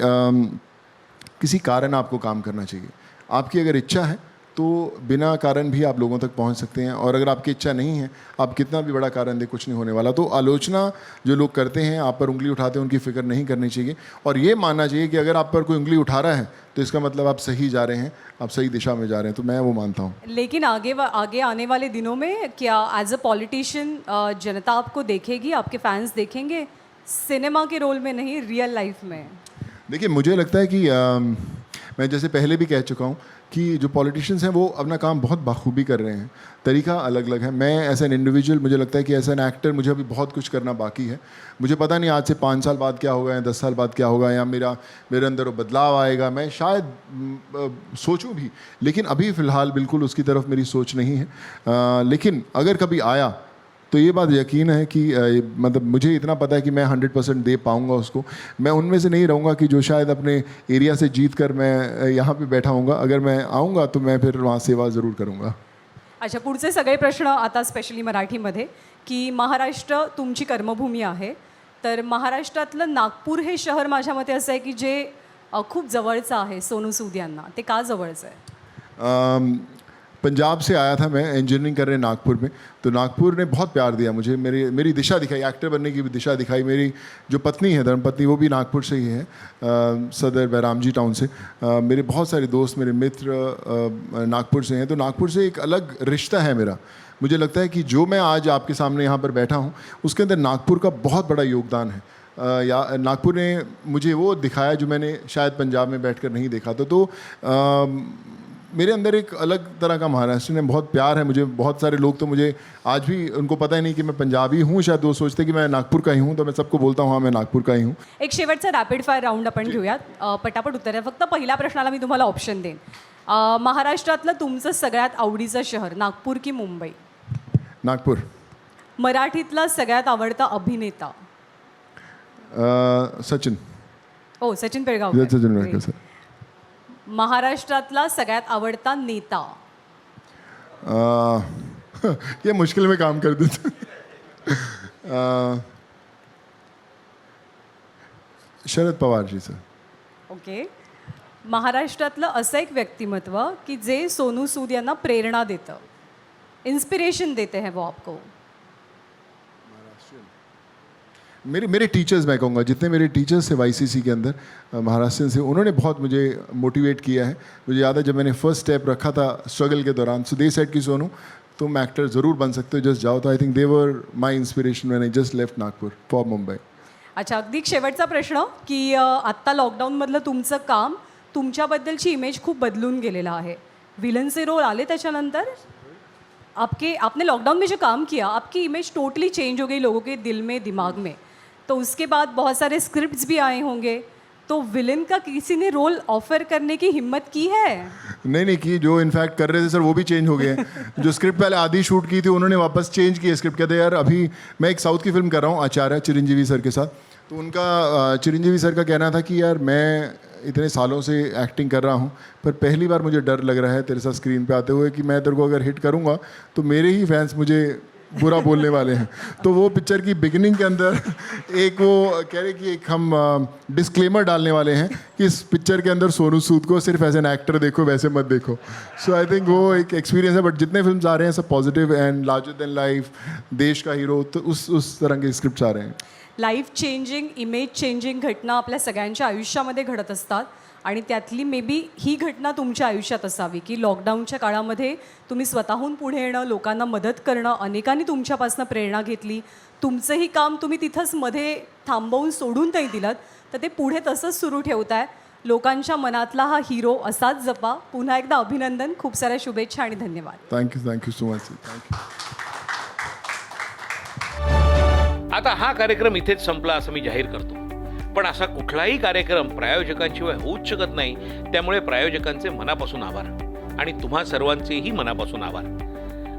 किसी कारण आपको काम करना चाहिए। आपकी अगर इच्छा है तो बिना कारण भी आप लोगों तक पहुंच सकते हैं, और अगर आपकी इच्छा नहीं है, आप कितना भी बड़ा कारण दे, कुछ नहीं होने वाला। तो आलोचना जो लोग करते हैं, आप पर उंगली उठाते हैं, उनकी फिक्र नहीं करनी चाहिए और ये मानना चाहिए कि अगर आप पर कोई उंगली उठा रहा है तो इसका मतलब आप सही जा रहे हैं, आप सही दिशा में जा रहे हैं। तो मैं वो मानता हूँ। लेकिन आगे आने वाले दिनों में क्या एज अ पॉलिटिशियन जनता आपको देखेगी, आपके फैंस देखेंगे सिनेमा के रोल में, नहीं रियल लाइफ में? देखिए, मुझे लगता है कि मैं जैसे पहले भी कह चुका हूँ कि जो पॉलिटिशियंस हैं वो अपना काम बहुत बखूबी कर रहे हैं। तरीका अलग अलग है। मैं एज एन इंडिविजुअल, मुझे लगता है कि एज एन एक्टर मुझे अभी बहुत कुछ करना बाकी है। मुझे पता नहीं आज से 5 साल बाद क्या होगा या 10 साल बाद क्या होगा, या मेरे अंदर वो बदलाव आएगा। मैं शायद सोचूं भी, लेकिन अभी फ़िलहाल बिल्कुल उसकी तरफ मेरी सोच नहीं है। लेकिन अगर कभी आया तो ये बात यकीन है कि मतलब मुझे इतना पता है कि मैं 100% दे पाऊँगा उसको। मैं उनमें से नहीं रहूँगा कि जो शायद अपने एरिया से जीत कर मैं यहाँ पे बैठा हूँगा। अगर मैं आऊँगा तो मैं फिर वहाँ सेवा ज़रूर करूँगा। अच्छा, पुढचे सगळे प्रश्न आता स्पेशली मराठीमध्ये, की महाराष्ट्र तुमची कर्मभूमी आहे, तर महाराष्ट्रातलं नागपूर हे शहर माझ्या मते असं आहे की जे खूप जवळचं आहे सोनू सूद यांना। ते का जवळचं आहे? पंजाब से आया था मैं इंजीनियरिंग करने नागपुर में, तो नागपुर ने बहुत प्यार दिया मुझे, मेरी दिशा दिखाई, एक्टर बनने की भी दिशा दिखाई। मेरी जो पत्नी है, धर्मपत्नी, वो भी नागपुर से ही है, सदर बैरामजी टाउन से। मेरे बहुत सारे दोस्त, मेरे मित्र नागपुर से हैं। तो नागपुर से एक अलग रिश्ता है मेरा। मुझे लगता है कि जो मैं आज आपके सामने यहाँ पर बैठा हूँ उसके अंदर नागपुर का बहुत बड़ा योगदान है। या नागपुर ने मुझे वो दिखाया जो मैंने शायद पंजाब में बैठकर नहीं देखा था। तो मेरे अंदर एक अलग तरह का महाराष्ट्र ने बहुत प्यार है मुझे। बहुत सारे लोग तो मुझे आज भी उनको पता ही नहीं कि मैं पंजाबी हूँ, शायद वो सोचते कि मैं नागपुर का ही हूँ। तो मैं सबको बोलता हूँ हाँ, मैं नागपुर का ही हूँ। एक शेवटचा रॅपिड फायर राऊंड आपण घेऊयात, पटापट उत्तर. फक्त पहिल्या प्रश्नाला मी तुम्हाला ऑप्शन देईन. महाराष्ट्रातलं तुमचं सगळ्यात आवडीचं शहर नागपूर की मुंबई? नागपूर. मराठीतला सगळ्यात आवडता अभिनेता? सचिन. हो, सचिन पिळगावकर. सचिन पिळगावकर सर. महाराष्ट्रातला सगळ्यात आवडता नेता? ये मुश्किल में काम कर देते. शरद पवार जी सर. ओके. महाराष्ट्रातलं असं एक व्यक्तिमत्व की जे सोनू सूद यांना प्रेरणा देतं, इंस्पिरेशन देते हैं वो आपको? मेरे टीचर्स, मैं कहूँगा जितने मेरे टीचर्स थे YCC के अंदर महाराष्ट्र से, उन्होंने बहुत मुझे मोटिवेट किया है. मुझे याद है जब मैंने फर्स्ट स्टेप रखा था स्ट्रगल के दौरान, सो दे सेड कि सोनू तुम एक्टर ज़रूर बन सकते हो, जस्ट जाओ. तो आई थिंक दे वर माय inspiration when I just left Nagpur for Mumbai. अच्छा, अगदी शेवटचा प्रश्न की आत्ता लॉकडाऊनमधलं तुमचं काम, तुमच्याबद्दलची इमेज खूप बदलून गेलेला आहे. विलनचे रोल आले त्याच्यानंतर आपने लॉकडाउन में जो काम किया, आपकी इमेज टोटली चेंज हो गई लोगों के दिल में, दिमाग में. तो उसके बाद बहुत सारे स्क्रिप्ट्स भी आए होंगे, तो विलन का किसी ने रोल ऑफर करने की हिम्मत की है? नहीं की. जो इनफैक्ट कर रहे थे सर वो भी चेंज हो गए. जो स्क्रिप्ट पहले आधी शूट की थी उन्होंने वापस चेंज की स्क्रिप्ट. कहते यार अभी मैं एक साउथ की फिल्म कर रहा हूँ आचार्य, चिरंजीवी सर के साथ. तो उनका चिरंजीवी सर का कहना था कि यार मैं इतने सालों से एक्टिंग कर रहा हूँ, पर पहली बार मुझे डर लग रहा है तेरे साथ स्क्रीन पे आते हुए कि मैं तेरे को अगर हिट करूँगा तो मेरे ही फैंस मुझे बुरा बोलने वाले हैं। तो वो पिक्चर की बिगिनिंग के अंदर एक वो कह रहे कि एक हम डिस्क्लेमर डालने वाले हैं कि इस पिक्चर के अंदर सोनू सूद को सिर्फ एज एन एक्टर देखो, वैसे मत देखो। सो आई थिंक वो एक एक्सपिरियंस है, बट जितने फिल्म आ रहे हैं सब positive and larger than life, देश का हीरो, तो उस तरह के स्क्रिप्ट आ रहे हैं। लाईफ चेंजिंग, इमेज चेंजिंग घटना आपल्या सगळ्यांच्या आयुष्यामध्ये घडत असतात आणि त्यातली मे बी ही घटना तुमच्या आयुष्यात असावी की लॉकडाऊनच्या काळामध्ये तुम्ही स्वतःहून पुढे येणं, लोकांना मदत करणं, अनेकांनी तुमच्यापासून प्रेरणा घेतली, तुमचंही काम तुम्ही तिथंच मध्ये थांबवून सोडून नाही दिलं, तर ते पुढे तसंच सुरू ठेवताय। लोकांच्या मनातला हा हिरो असाच जपा। पुन्हा एकदा अभिनंदन, खूप साऱ्या शुभेच्छा आणि धन्यवाद। Thank you so much, thank you. आता हा कार्यक्रम इथेच संपला असं मी जाहीर करतो, पण असा कुठलाही कार्यक्रम प्रायोजकांशिवाय होऊच शकत नाही। त्यामुळे प्रायोजकांचे मनापासून आभार आणि तुम्हा सर्वांचेही मनापासून आभार।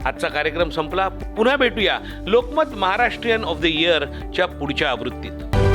आजचा कार्यक्रम संपला, पुन्हा भेटूया लोकमत महाराष्ट्रीयन ऑफ द इयरच्या पुढच्या आवृत्तीत।